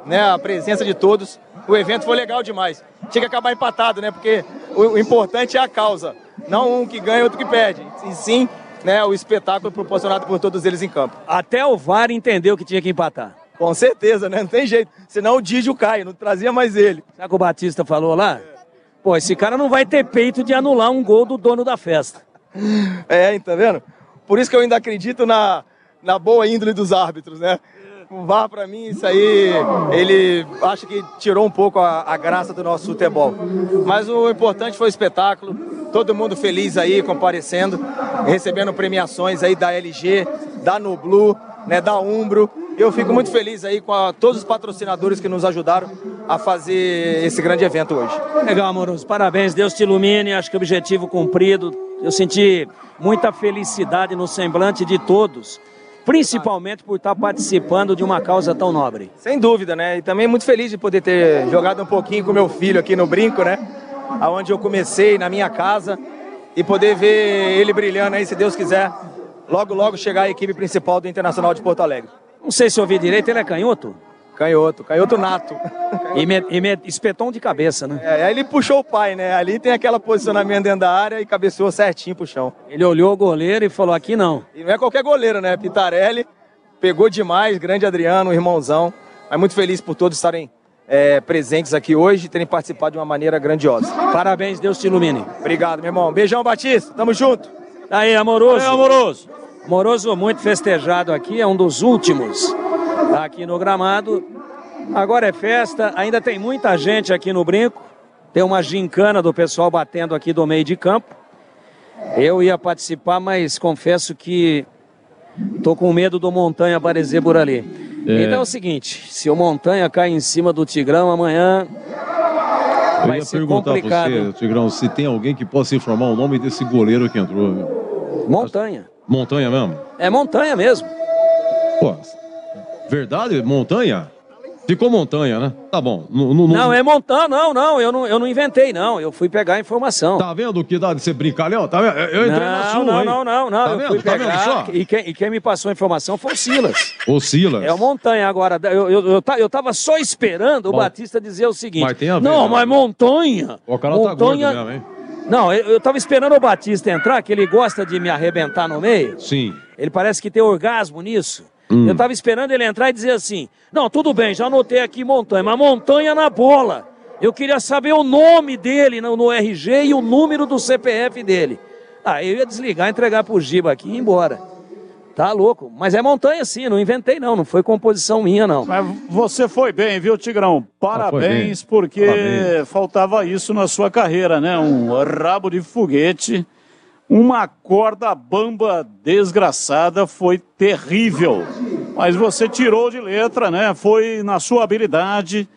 né, a presença de todos. O evento foi legal demais. Tinha que acabar empatado, né? Porque o importante é a causa. Não um que ganha e outro que perde. E sim, né, o espetáculo proporcionado por todos eles em campo. Até o VAR entendeu que tinha que empatar. Com certeza, né? Não tem jeito. Senão o Dídio cai, não trazia mais ele. Sabe o que o Batista falou lá? Pô, esse cara não vai ter peito de anular um gol do dono da festa. Tá vendo? Por isso que eu ainda acredito na boa índole dos árbitros, né? O VAR, pra mim, isso aí, ele acho que tirou um pouco a graça do nosso futebol. Mas o importante foi o espetáculo, todo mundo feliz aí, comparecendo, recebendo premiações aí da LG, da Noblu, né, da Umbro. Eu fico muito feliz aí com todos os patrocinadores que nos ajudaram a fazer esse grande evento hoje. Legal, Amoroso. Parabéns, Deus te ilumine, acho que o objetivo cumprido. Eu senti muita felicidade no semblante de todos, principalmente por estar participando de uma causa tão nobre. Sem dúvida, né? E também muito feliz de poder ter jogado um pouquinho com meu filho aqui no Brinco, né? Aonde eu comecei, na minha casa, e poder ver ele brilhando aí, se Deus quiser, logo, logo chegar à equipe principal do Internacional de Porto Alegre. Não sei se eu ouvi direito, ele é canhoto? Canhoto nato. Espetou de cabeça, né? Aí ele puxou o pai, né? Ali tem aquele posicionamento dentro da área e cabeceou certinho pro chão. Ele olhou o goleiro e falou, aqui não. E não é qualquer goleiro, né? Pitarelli pegou demais, grande Adriano, irmãozão. Mas muito feliz por todos estarem presentes aqui hoje e terem participado de uma maneira grandiosa. Parabéns, Deus te ilumine. Obrigado, meu irmão. Beijão, Batista. Tamo junto. Aí, Amoroso. Aí, Amoroso. Amoroso muito festejado aqui, é um dos últimos aqui no gramado. Agora é festa, ainda tem muita gente aqui no Brinco. Tem uma gincana do pessoal batendo aqui do meio de campo. Eu ia participar, mas confesso que tô com medo do Montanha aparecer por ali. Então é o seguinte, se o Montanha cair em cima do Tigrão amanhã, vai ser complicado. Eu ia perguntar pra você, Tigrão, se tem alguém que possa informar o nome desse goleiro que entrou. Viu? Montanha. Montanha mesmo? É Montanha mesmo. Pô, verdade? Montanha? Ficou Montanha, né? Tá bom. Não, é Montanha, não. Eu não inventei, não. Eu fui pegar a informação. Tá vendo que dá de ser brincalhão? Tá vendo? Eu entrei na sua, não. Tá eu vendo? fui pegar, tá vendo só? E quem me passou a informação foi o Silas. O Silas? É o Montanha. Agora, eu tava só esperando o Batista dizer o seguinte. Mas tem a ver, não, né? mas Montanha... O cara Montanha... tá gordo mesmo, hein? Não, eu tava esperando o Batista entrar, que ele gosta de me arrebentar no meio. Sim. Ele parece que tem orgasmo nisso. Eu tava esperando ele entrar e dizer assim, não, tudo bem, já anotei aqui Montanha, mas Montanha na bola. Eu queria saber o nome dele no RG e o número do CPF dele. Aí eu ia desligar, entregar pro Giba aqui e ir embora. Tá louco, mas é Montanha sim, não inventei não composição minha não. Mas você foi bem, viu, Tigrão? Parabéns, porque faltava isso na sua carreira, né? Um rabo de foguete, uma corda bamba desgraçada, foi terrível. Mas você tirou de letra, né? Foi na sua habilidade,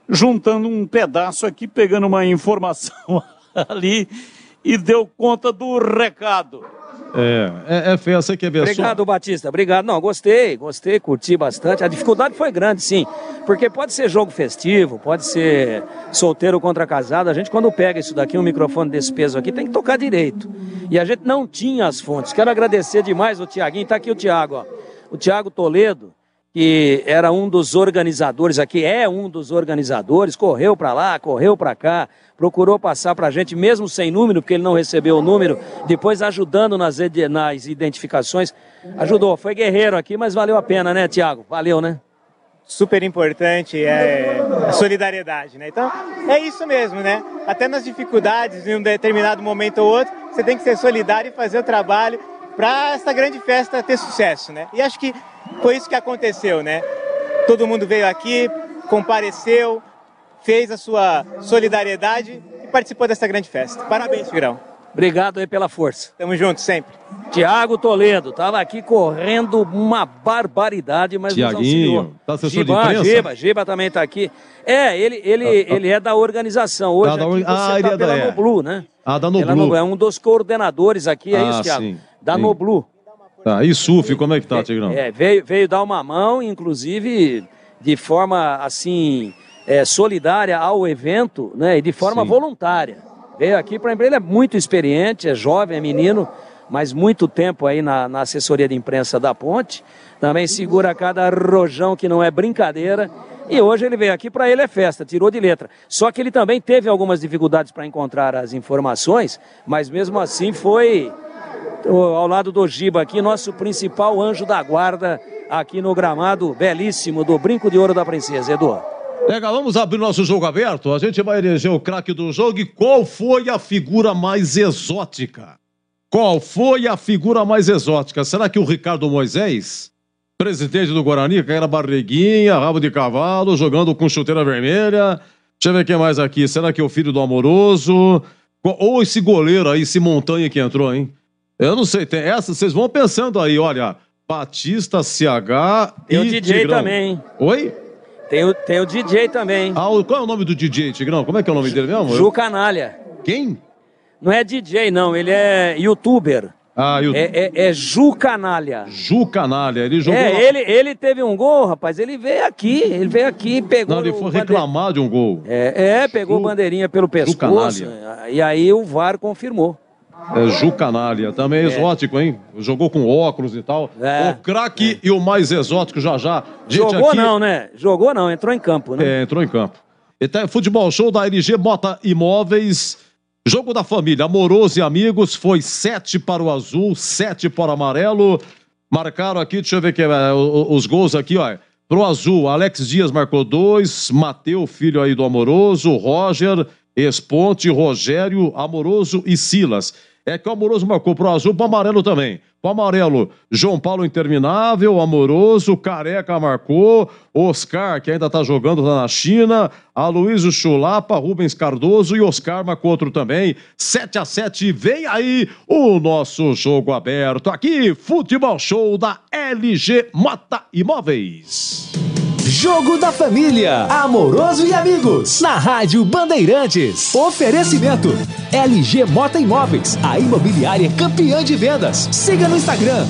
juntando um pedaço aqui, pegando uma informação ali e deu conta do recado. É feio, você quer ver Obrigado, Batista, obrigado. Não, gostei, curti bastante. A dificuldade foi grande, sim, porque pode ser jogo festivo, pode ser solteiro contra casado. A gente, quando pega isso daqui, um microfone desse peso aqui, tem que tocar direito. E a gente não tinha as fontes. Quero agradecer demais o Tiaguinho, tá aqui o Tiago, ó. O Tiago Toledo, que era um dos organizadores aqui, é um dos organizadores, correu para lá, correu para cá, procurou passar para a gente, mesmo sem número, porque ele não recebeu o número, depois ajudando nas identificações, ajudou, foi guerreiro aqui, mas valeu a pena, né, Tiago? Valeu, né? Super importante a solidariedade, né? Então, é isso mesmo, né? Até nas dificuldades, em um determinado momento ou outro, você tem que ser solidário e fazer o trabalho para essa grande festa ter sucesso, né? E acho que foi isso que aconteceu, né? Todo mundo veio aqui, compareceu, fez a sua solidariedade e participou dessa grande festa. Parabéns, Tigrão. Obrigado aí pela força. Tamo junto sempre. Tiago Toledo, tava aqui correndo uma barbaridade, mas Tiaguinho, tá assessor de imprensa? Giba também tá aqui. Ele é da organização. Hoje aqui você tá pela Noblu, né? Da Noblu. É um dos coordenadores aqui, é isso, Tiago? Sim. Da Noblu. Tá, e SUF, como é que tá, Tigrão? Veio dar uma mão, inclusive de forma assim solidária ao evento, né? E de forma voluntária. Veio aqui para ele é muito experiente, é jovem, é menino, mas muito tempo aí na assessoria de imprensa da Ponte. Também segura cada rojão que não é brincadeira. E hoje ele veio aqui, para ele é festa, tirou de letra. Só que ele também teve algumas dificuldades para encontrar as informações, mas mesmo assim foi ao lado do Giba aqui, nosso principal anjo da guarda aqui no gramado belíssimo do Brinco de Ouro da Princesa. Edu. Legal, vamos abrir nosso jogo aberto. A gente vai eleger o craque do jogo. E qual foi a figura mais exótica? Qual foi a figura mais exótica? Será que o Ricardo Moisés, presidente do Guarani, que era barriguinha, rabo de cavalo, jogando com chuteira vermelha? Deixa eu ver quem mais aqui. Será que é o filho do Amoroso? Ou esse goleiro aí, esse Montanha que entrou, hein? Eu não sei, tem essa, vocês vão pensando aí, olha, Batista, CH tem e o DJ Tigrão. também, hein? Oi? Tem o DJ também. Qual é o nome do DJ, Tigrão? Como é que é o nome dele mesmo? Ju Canalha. Quem? Não é DJ, não, ele é youtuber. É Ju Canalha. Ju Canalha, ele jogou lá. Ele teve um gol, rapaz, ele veio aqui, pegou... Não, ele foi reclamar de um gol. Pegou bandeirinha pelo pescoço, e aí o VAR confirmou. Ju Canalha, também é exótico, hein? Jogou com óculos e tal. O craque e o mais exótico já. Jogou aqui... não, né? Jogou não, entrou em campo, né? Entrou em campo. Então, futebol show da LG Mota Imóveis. Jogo da família, Amoroso e Amigos, foi 7 para o azul, 7 para o amarelo. Marcaram aqui, deixa eu ver aqui, os gols aqui, ó. Pro azul, Alex Dias marcou 2, Mateu, filho aí do Amoroso, Roger, Esponte, Rogério, Amoroso e Silas. É que o Amoroso marcou pro azul, pro amarelo também. Pro amarelo, João Paulo Interminável, Amoroso, Careca marcou, Oscar, que ainda tá jogando lá na China, Aloysio Chulapa, Rubens Cardoso e Oscar marcou outro também. 7-7, vem aí o nosso jogo aberto. Aqui, Futebol Show da LG Mota Imóveis. Jogo da Família, Amoroso e Amigos, na Rádio Bandeirantes. Oferecimento, LG Mota Imóveis, a imobiliária campeã de vendas. Siga no Instagram,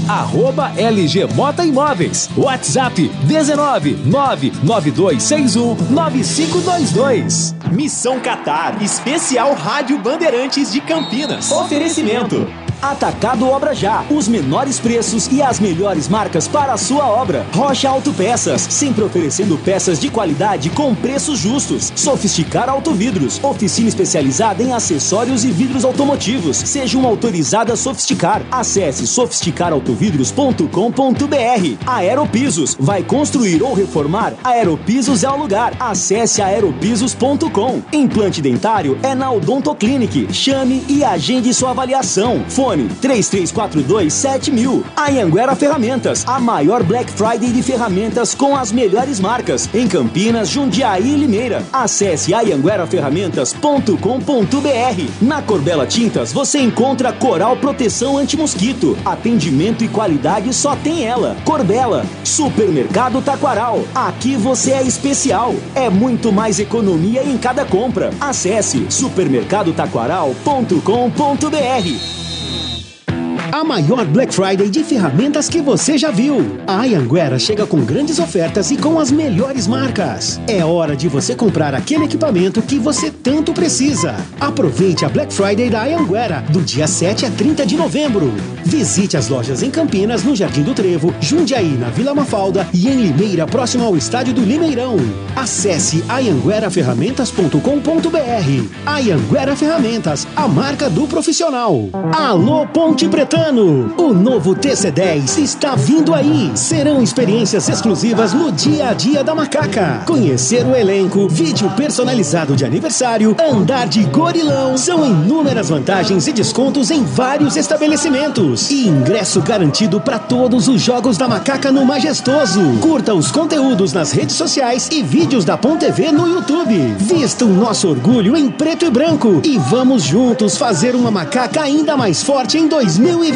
@LG Mota Imóveis. WhatsApp, 19992619522. Missão Qatar, especial Rádio Bandeirantes de Campinas. Oferecimento. Atacado Obra Já, os menores preços e as melhores marcas para a sua obra. Rocha Autopeças, sempre oferecendo peças de qualidade com preços justos. Sofisticar Autovidros, oficina especializada em acessórios e vidros automotivos. Seja uma autorizada Sofisticar. Acesse sofisticarautovidros.com.br. Aeropisos, vai construir ou reformar? Aeropisos é o lugar. Acesse aeropisos.com. Implante dentário é na Odontoclinic. Chame e agende sua avaliação. Fone 3342-7000. Anhanguera Ferramentas, a maior Black Friday de ferramentas com as melhores marcas em Campinas, Jundiaí e Limeira. Acesse anhangueraferramentas.com.br. Na Corbella Tintas você encontra Coral Proteção Anti-Mosquito. Atendimento e qualidade só tem ela. Corbella, Supermercado Taquaral. Aqui você é especial. É muito mais economia em cada compra. Acesse supermercadotaquaral.com.br. A maior Black Friday de ferramentas que você já viu. A Anhanguera chega com grandes ofertas e com as melhores marcas. É hora de você comprar aquele equipamento que você tanto precisa. Aproveite a Black Friday da Anhanguera, do dia 7 a 30 de novembro. Visite as lojas em Campinas, no Jardim do Trevo, Jundiaí, na Vila Mafalda e em Limeira, próximo ao estádio do Limeirão. Acesse anhangueraferramentas.com.br. Anhanguera Ferramentas, a marca do profissional. Alô, Ponte Pretano! O novo TC10 está vindo aí. Serão experiências exclusivas no dia a dia da Macaca. Conhecer o elenco, vídeo personalizado de aniversário, andar de gorilão. São inúmeras vantagens e descontos em vários estabelecimentos. E ingresso garantido para todos os jogos da Macaca no Majestoso. Curta os conteúdos nas redes sociais e vídeos da Pon TV no YouTube. Vista o nosso orgulho em preto e branco. E vamos juntos fazer uma Macaca ainda mais forte em 2023.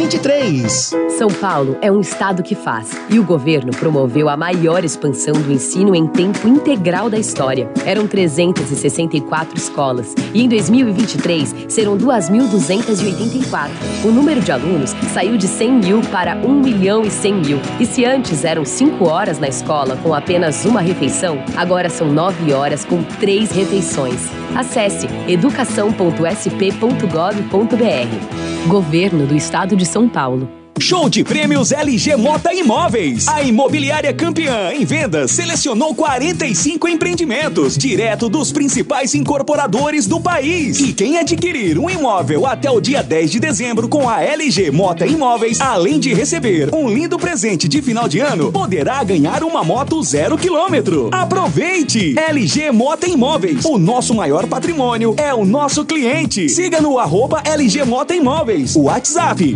São Paulo é um estado que faz, e o governo promoveu a maior expansão do ensino em tempo integral da história. Eram 364 escolas, e em 2023 serão 2.284. O número de alunos saiu de 100 mil para 1.100.000. E se antes eram 5 horas na escola com apenas uma refeição, agora são 9 horas com 3 refeições. Acesse educação.sp.gov.br. Governo do Estado de São Paulo. Show de prêmios LG Mota Imóveis. A imobiliária campeã em vendas selecionou 45 empreendimentos direto dos principais incorporadores do país. E quem adquirir um imóvel até o dia 10 de dezembro com a LG Mota Imóveis, além de receber um lindo presente de final de ano, poderá ganhar uma moto 0 km. Aproveite! LG Mota Imóveis. O nosso maior patrimônio é o nosso cliente. Siga no @LG Mota Imóveis. O WhatsApp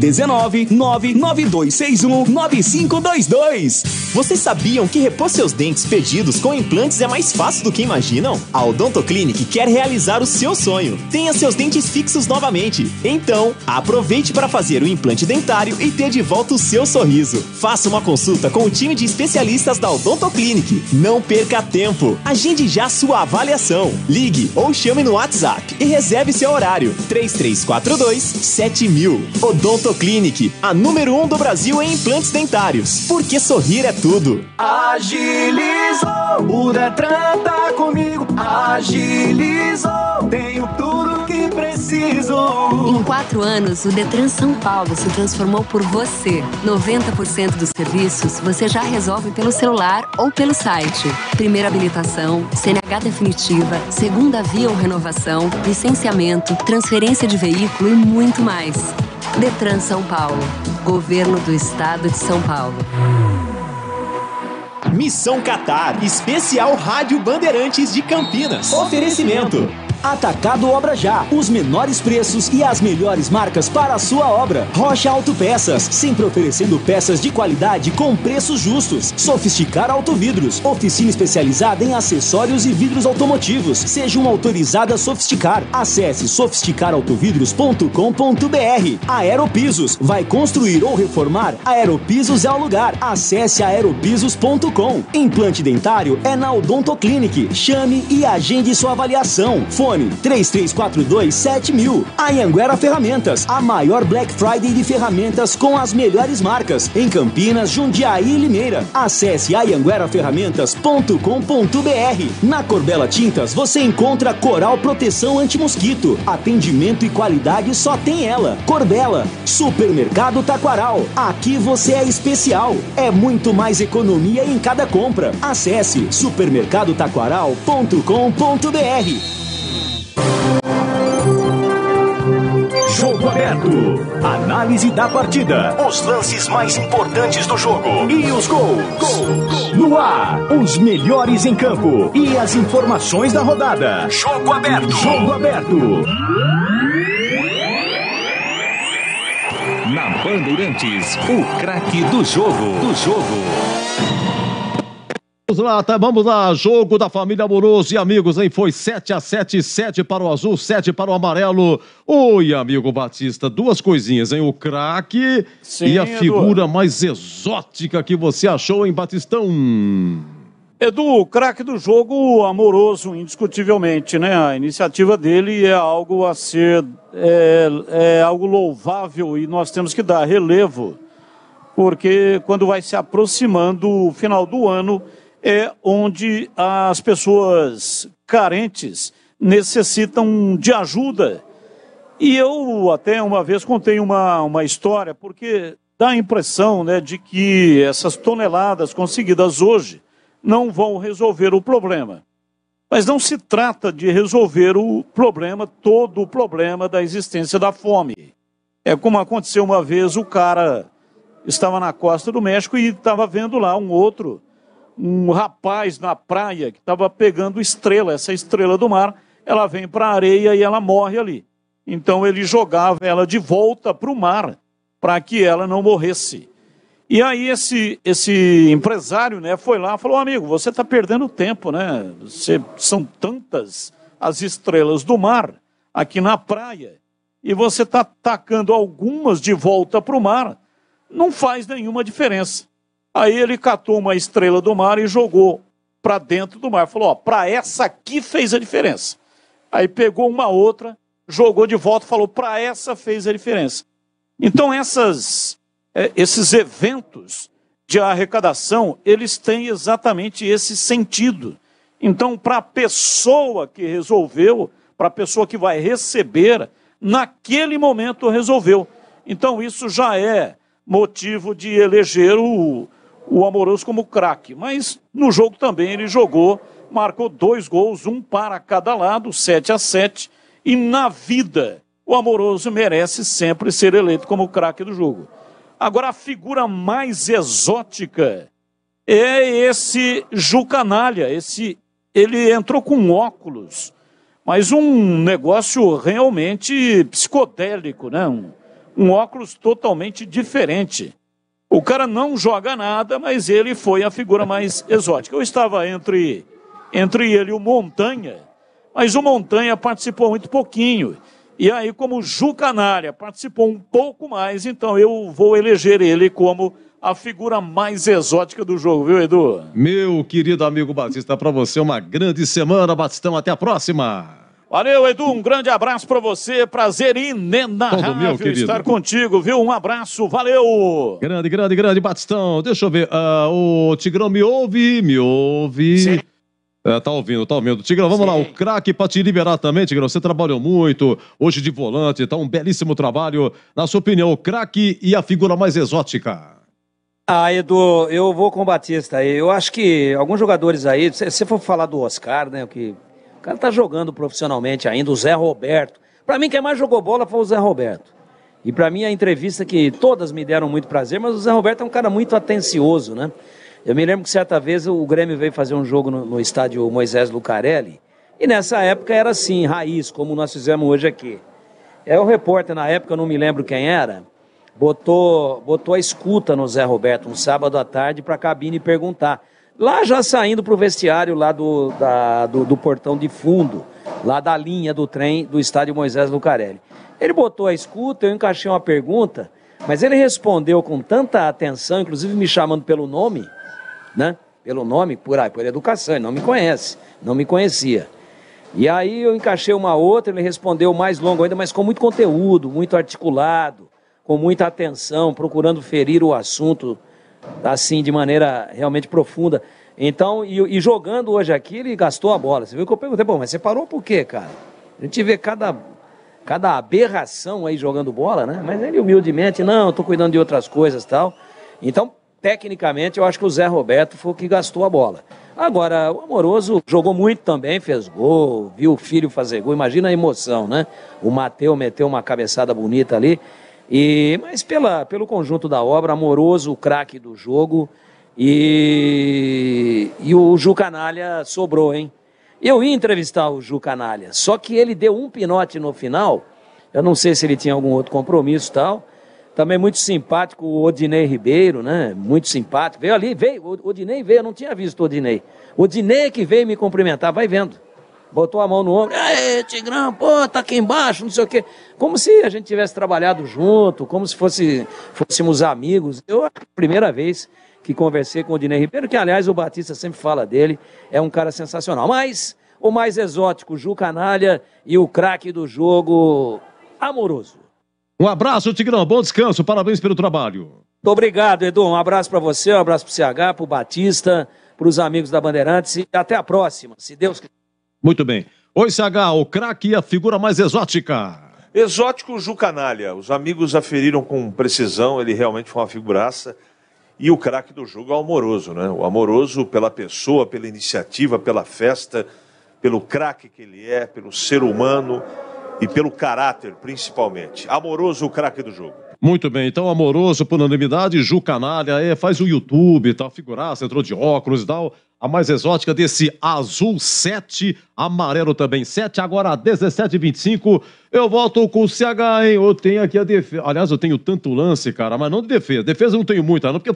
19992619522. Vocês sabiam que repor seus dentes perdidos com implantes é mais fácil do que imaginam? A Odontoclinic quer realizar o seu sonho. Tenha seus dentes fixos novamente. Então, aproveite para fazer o implante dentário e ter de volta o seu sorriso. Faça uma consulta com o time de especialistas da Odontoclinic. Não perca tempo. Agende já sua avaliação. Ligue ou chame no WhatsApp e reserve seu horário. 3342-7000. Odontoclinic, a número 1 do Brasil em implantes dentários. Porque sorrir é tudo. Agilizou, o Detran tá comigo. Agilizou, tenho tudo que preciso. Em 4 anos, o Detran São Paulo se transformou por você. 90% dos serviços você já resolve pelo celular ou pelo site. Primeira habilitação, CNH definitiva, segunda via ou renovação, licenciamento, transferência de veículo e muito mais. Detran São Paulo. Governo do Estado de São Paulo. Missão Qatar, especial Rádio Bandeirantes de Campinas. Oferecimento. Atacado Obra Já, os menores preços e as melhores marcas para a sua obra. Rocha Autopeças, sempre oferecendo peças de qualidade com preços justos. Sofisticar Autovidros, oficina especializada em acessórios e vidros automotivos. Seja uma autorizada Sofisticar. Acesse sofisticarautovidros.com.br. Aeropisos, vai construir ou reformar? Aeropisos é o lugar. Acesse aeropisos.com. Implante dentário é na Odontoclinic. Chame e agende sua avaliação. Fone 3342-7000. Anhanguera Ferramentas, a maior Black Friday de ferramentas com as melhores marcas em Campinas, Jundiaí e Limeira. Acesse anhangueraferramentas.com.br. Na Corbella Tintas você encontra Coral Proteção Anti-Mosquito. Atendimento e qualidade só tem ela. Corbella, Supermercado Taquaral. Aqui você é especial. É muito mais economia em cada compra. Acesse supermercadotaquaral.com.br. Jogo aberto. Análise da partida. Os lances mais importantes do jogo. E os gols. No ar, os melhores em campo. E as informações da rodada. Jogo aberto. Jogo aberto. Na Bandeirantes, o craque do jogo. Vamos lá, jogo da família Amoroso e amigos, hein? Foi 7-7, 7 para o azul, 7 para o amarelo. Oi, amigo Batista, duas coisinhas, hein? O craque e a figura mais exótica que você achou, hein, Batistão? Edu, o craque do jogo, Amoroso, indiscutivelmente, né? A iniciativa dele é algo a ser, algo louvável e nós temos que dar relevo, porque quando vai se aproximando o final do ano, é onde as pessoas carentes necessitam de ajuda. E eu até uma vez contei uma história, porque dá a impressão, né, de que essas toneladas conseguidas hoje não vão resolver o problema. Mas não se trata de resolver o problema, todo o problema da existência da fome. É como aconteceu uma vez, o cara estava na costa do México e estava vendo lá um rapaz na praia que estava pegando estrela, essa estrela do mar, ela vem para a areia e ela morre ali. Então ele jogava ela de volta para o mar, para que ela não morresse. E aí esse empresário, né, foi lá e falou: amigo, você está perdendo tempo, né? São tantas as estrelas do mar aqui na praia, e você está tacando algumas de volta para o mar. não faz nenhuma diferença. Aí ele catou uma estrela do mar e jogou para dentro do mar. Falou, ó, para essa aqui fez a diferença. Aí pegou uma outra, jogou de volta e falou, para essa fez a diferença. Então esses eventos de arrecadação, eles têm exatamente esse sentido. Então, para a pessoa que resolveu, para a pessoa que vai receber, naquele momento resolveu. Então, isso já é motivo de eleger o Amoroso como craque. Mas no jogo também ele jogou, marcou 2 gols, um para cada lado, 7-7. E na vida, o Amoroso merece sempre ser eleito como craque do jogo. Agora, a figura mais exótica é esse Jucanalha. Ele entrou com óculos, mas um negócio realmente psicodélico, né? Um óculos totalmente diferente. O cara não joga nada, mas ele foi a figura mais exótica. Eu estava entre ele e o Montanha, mas o Montanha participou muito pouquinho. E aí, como o Jucanalha participou um pouco mais, então eu vou eleger ele como a figura mais exótica do jogo, viu, Edu? Meu querido amigo Batista, para você uma grande semana, Batistão. Até a próxima. Valeu, Edu. Um grande abraço para você. Prazer inenarrável estar contigo, viu? Um abraço. Valeu. Grande, Batistão. Deixa eu ver. O Tigrão me ouve? Sim. Tá ouvindo. Tigrão, vamos lá, o craque para te liberar também, Tigrão, você trabalhou muito, hoje de volante, tá um belíssimo trabalho. Na sua opinião, o craque e a figura mais exótica? Edu, eu vou com o Batista. Eu acho que alguns jogadores aí, se você for falar do Oscar, né, o cara tá jogando profissionalmente ainda, o Zé Roberto. Pra mim, quem mais jogou bola foi o Zé Roberto. E pra mim, a entrevista que todas me deram muito prazer, mas o Zé Roberto é um cara muito atencioso, né? Eu me lembro que certa vez o Grêmio veio fazer um jogo no estádio Moisés Lucarelli, e nessa época era assim, raiz, como nós fizemos hoje aqui. O repórter na época, eu não me lembro quem era, botou a escuta no Zé Roberto, um sábado à tarde, para a cabine perguntar. Lá já saindo para o vestiário lá do portão de fundo, lá da linha do trem do estádio Moisés Lucarelli. Ele botou a escuta, eu encaixei uma pergunta, mas ele respondeu com tanta atenção, inclusive me chamando pelo nome, né? Pelo nome, por educação, ele não me conhece, não me conhecia. E aí eu encaixei uma outra, ele respondeu mais longo ainda, mas com muito conteúdo, muito articulado, com muita atenção, procurando ferir o assunto, assim, de maneira realmente profunda. Então, e jogando hoje aqui, ele gastou a bola. Você viu que eu perguntei, mas você parou por quê, cara? A gente vê cada aberração aí jogando bola, né? Mas ele humildemente, não, eu tô cuidando de outras coisas e tal. Então, tecnicamente, eu acho que o Zé Roberto foi o que gastou a bola. Agora, o Amoroso jogou muito também, fez gol, viu o filho fazer gol. Imagina a emoção, né? O Matheus meteu uma cabeçada bonita ali. Mas pelo conjunto da obra, Amoroso, o craque do jogo. E o Jucanalha sobrou, hein? Eu ia entrevistar o Jucanalha, só que ele deu um pinote no final. Eu não sei se ele tinha algum outro compromisso e tal. Também muito simpático o Odinei Ribeiro, né? Muito simpático. O Odinei veio, eu não tinha visto o Odinei. O Odinei que veio me cumprimentar, vai vendo. Botou a mão no ombro. Ei, Tigrão, pô, tá aqui embaixo, não sei o quê. Como se a gente tivesse trabalhado junto, como se fôssemos amigos. Eu, a primeira vez que conversei com o Odinei Ribeiro, que aliás o Batista sempre fala dele, é um cara sensacional. Mas o mais exótico, Jucanalha, e o craque do jogo, Amoroso. Um abraço, Tigrão. Bom descanso. Parabéns pelo trabalho. Muito obrigado, Edu. Um abraço para você, um abraço para o CH, para o Batista, para os amigos da Bandeirantes e até a próxima, se Deus quiser. Muito bem. Oi, CH, o craque e a figura mais exótica. Exótico Jucanalha. Os amigos aferiram com precisão, ele realmente foi uma figuraça. E o craque do jogo é o Amoroso, né? O Amoroso pela pessoa, pela iniciativa, pela festa, pelo craque que ele é, pelo ser humano e pelo caráter, principalmente. Amoroso, o craque do jogo. Muito bem, então Amoroso, por unanimidade, Jucanalha, faz o YouTube, tal, figuraça, entrou de óculos e tal. A mais exótica desse azul 7, amarelo também 7, agora 17h25. Eu volto com o CH, hein? Eu tenho aqui a defesa. Aliás, eu tenho tanto lance, cara, mas não de defesa. Defesa eu não tenho muita, não, porque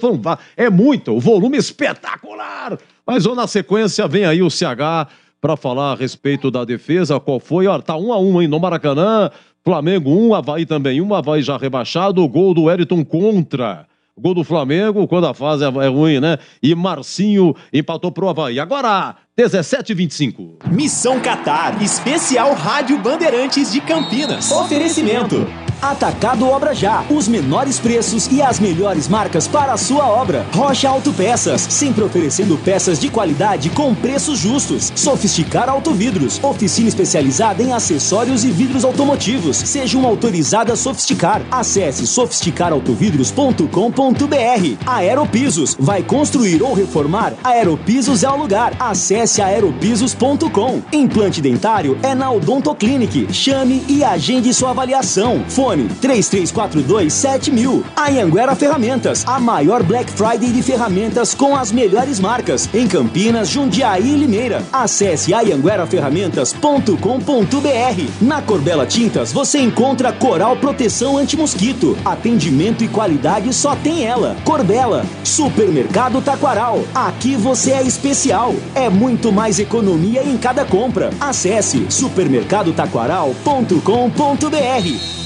é muito, o volume espetacular. Mas na sequência vem aí o CH para falar a respeito da defesa. Qual foi? Ó, tá 1-1, hein? No Maracanã, Flamengo 1, Avaí também 1, Avaí já rebaixado. O gol do Wellington contra Gol do Flamengo, quando a fase é ruim, né? E Marcinho empatou pro Avaí. Agora, 17h25. Missão Qatar, especial Rádio Bandeirantes de Campinas. Oferecimento. Atacado Obra Já, os menores preços e as melhores marcas para a sua obra. Rocha Autopeças, sempre oferecendo peças de qualidade com preços justos. Sofisticar Autovidros, oficina especializada em acessórios e vidros automotivos. Seja uma autorizada Sofisticar. Acesse sofisticarautovidros.com.br. Aeropisos, vai construir ou reformar? Aeropisos é o lugar. Acesse aeropisos.com. Implante dentário é na Odontoclinic. Chame e agende sua avaliação. Fone 3342-7000. Anhanguera Ferramentas, a maior Black Friday de ferramentas com as melhores marcas em Campinas, Jundiaí e Limeira. Acesse anhangueraferramentas.com.br. Na Corbella Tintas você encontra Coral Proteção Anti-Mosquito. Atendimento e qualidade só tem ela. Corbella. Supermercado Taquaral. Aqui você é especial. É muito mais economia em cada compra. Acesse supermercadotaquaral.com.br.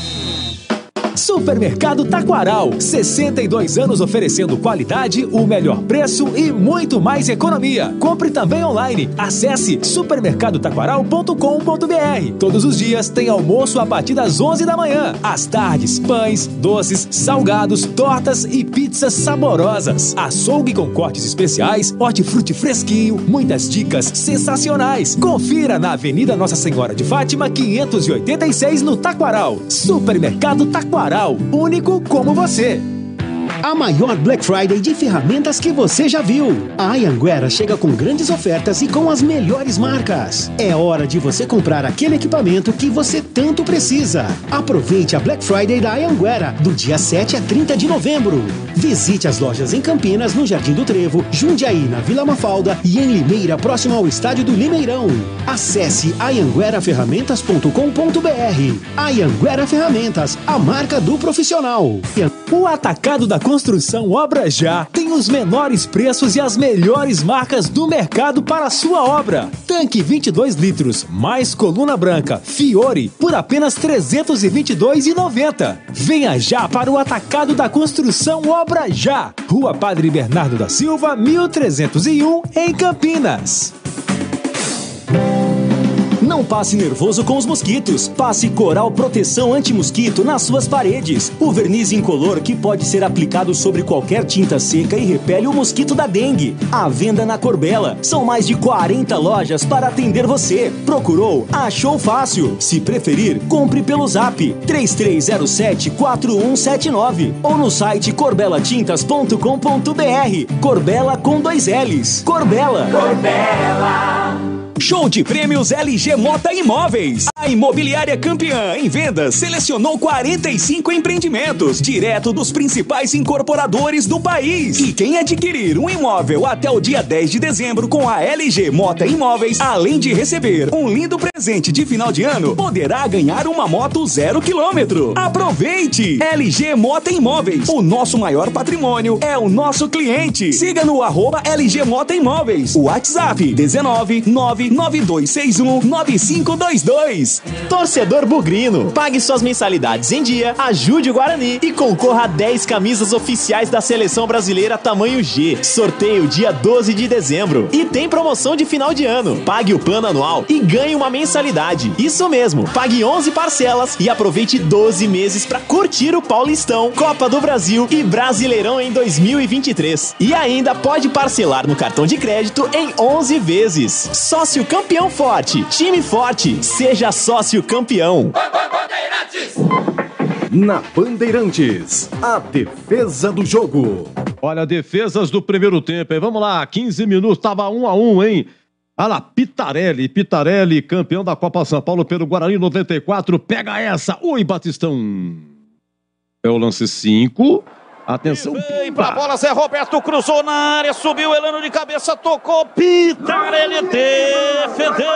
Supermercado Taquaral, 62 anos oferecendo qualidade, o melhor preço e muito mais economia. Compre também online. Acesse supermercadotaquaral.com.br. Todos os dias tem almoço a partir das 11 da manhã. Às tardes, pães, doces, salgados, tortas e pizzas saborosas. Açougue com cortes especiais, hortifruti fresquinho, muitas dicas sensacionais. Confira na Avenida Nossa Senhora de Fátima, 586 no Taquaral. Supermercado Taquaral, único como você. A maior Black Friday de ferramentas que você já viu. A Anhanguera chega com grandes ofertas e com as melhores marcas. É hora de você comprar aquele equipamento que você tanto precisa. Aproveite a Black Friday da Anhanguera, do dia 7 a 30 de novembro. Visite as lojas em Campinas, no Jardim do Trevo, Jundiaí, na Vila Mafalda e em Limeira, próximo ao estádio do Limeirão. Acesse anhangueraferramentas.com.br. Anhanguera Ferramentas, a marca do profissional. O Atacado da Construção Obra Já tem os menores preços e as melhores marcas do mercado para a sua obra. Tanque 22 litros, mais coluna branca, Fiore, por apenas R$ 322,90. Venha já para o Atacado da Construção Obra Já. Rua Padre Bernardo da Silva, 1301, em Campinas. Não passe nervoso com os mosquitos. Passe Coral Proteção Anti-Mosquito nas suas paredes. O verniz incolor que pode ser aplicado sobre qualquer tinta seca e repele o mosquito da dengue. À venda na Corbella. São mais de 40 lojas para atender você. Procurou? Achou fácil. Se preferir, compre pelo Zap 3307-4179 ou no site corbelatintas.com.br. Corbella com 2 L's. Corbella. Show de prêmios LG Mota Imóveis. A imobiliária campeã em vendas selecionou 45 empreendimentos direto dos principais incorporadores do país. E quem adquirir um imóvel até o dia 10 de dezembro com a LG Mota Imóveis, além de receber um lindo presente de final de ano, poderá ganhar uma moto 0 km. Aproveite! LG Mota Imóveis. O nosso maior patrimônio é o nosso cliente. Siga no @LG Mota Imóveis. O WhatsApp 19992619522. Torcedor bugrino, pague suas mensalidades em dia, ajude o Guarani e concorra a 10 camisas oficiais da Seleção Brasileira tamanho G. Sorteio dia 12 de dezembro. E tem promoção de final de ano. Pague o plano anual e ganhe uma mensalidade. Isso mesmo, pague 11 parcelas e aproveite 12 meses para curtir o Paulistão, Copa do Brasil e Brasileirão em 2023. E ainda pode parcelar no cartão de crédito em 11 vezes. Sócio campeão forte, time forte, seja sócio campeão. Na Bandeirantes, a defesa do jogo. Olha, defesas do primeiro tempo, hein? Vamos lá, 15 minutos, tava 1-1, hein? Olha lá, Pitarelli, campeão da Copa São Paulo pelo Guarani 94, pega essa, oi Batistão. É o lance 5, atenção. Vem pra bola, Zé Roberto cruzou na área, subiu, Elano de cabeça, tocou, Pitarelli defendeu.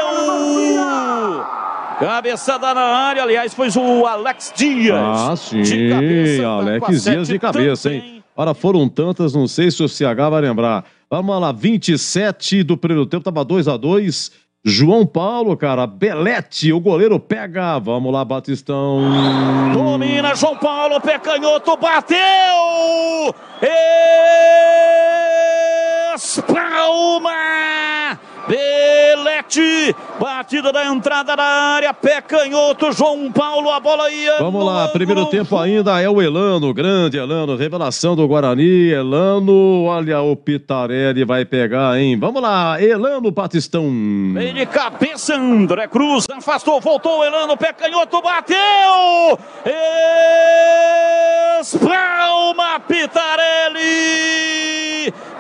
Cabeçada na área, aliás, foi o Alex Dias. Ah, sim, de cabeça, Alex Dias de cabeça, hein? Ora, foram tantas, não sei se o CH vai lembrar. Vamos lá, 27 do primeiro tempo, tava 2-2. João Paulo, cara, Belete, o goleiro pega. Vamos lá, Batistão. Domina João Paulo, pé canhoto, bateu! Espalma! Belete, batida da entrada da área, pé canhoto, João Paulo, a bola ia. Vamos lá, primeiro tempo ainda é o Elano, grande Elano, revelação do Guarani. Elano, olha o Pitarelli vai pegar, hein? Vamos lá, Elano, Batistão. Vem de cabeça, André Cruz, afastou, voltou, Elano, pé canhoto, bateu! Espalma, Pitarelli!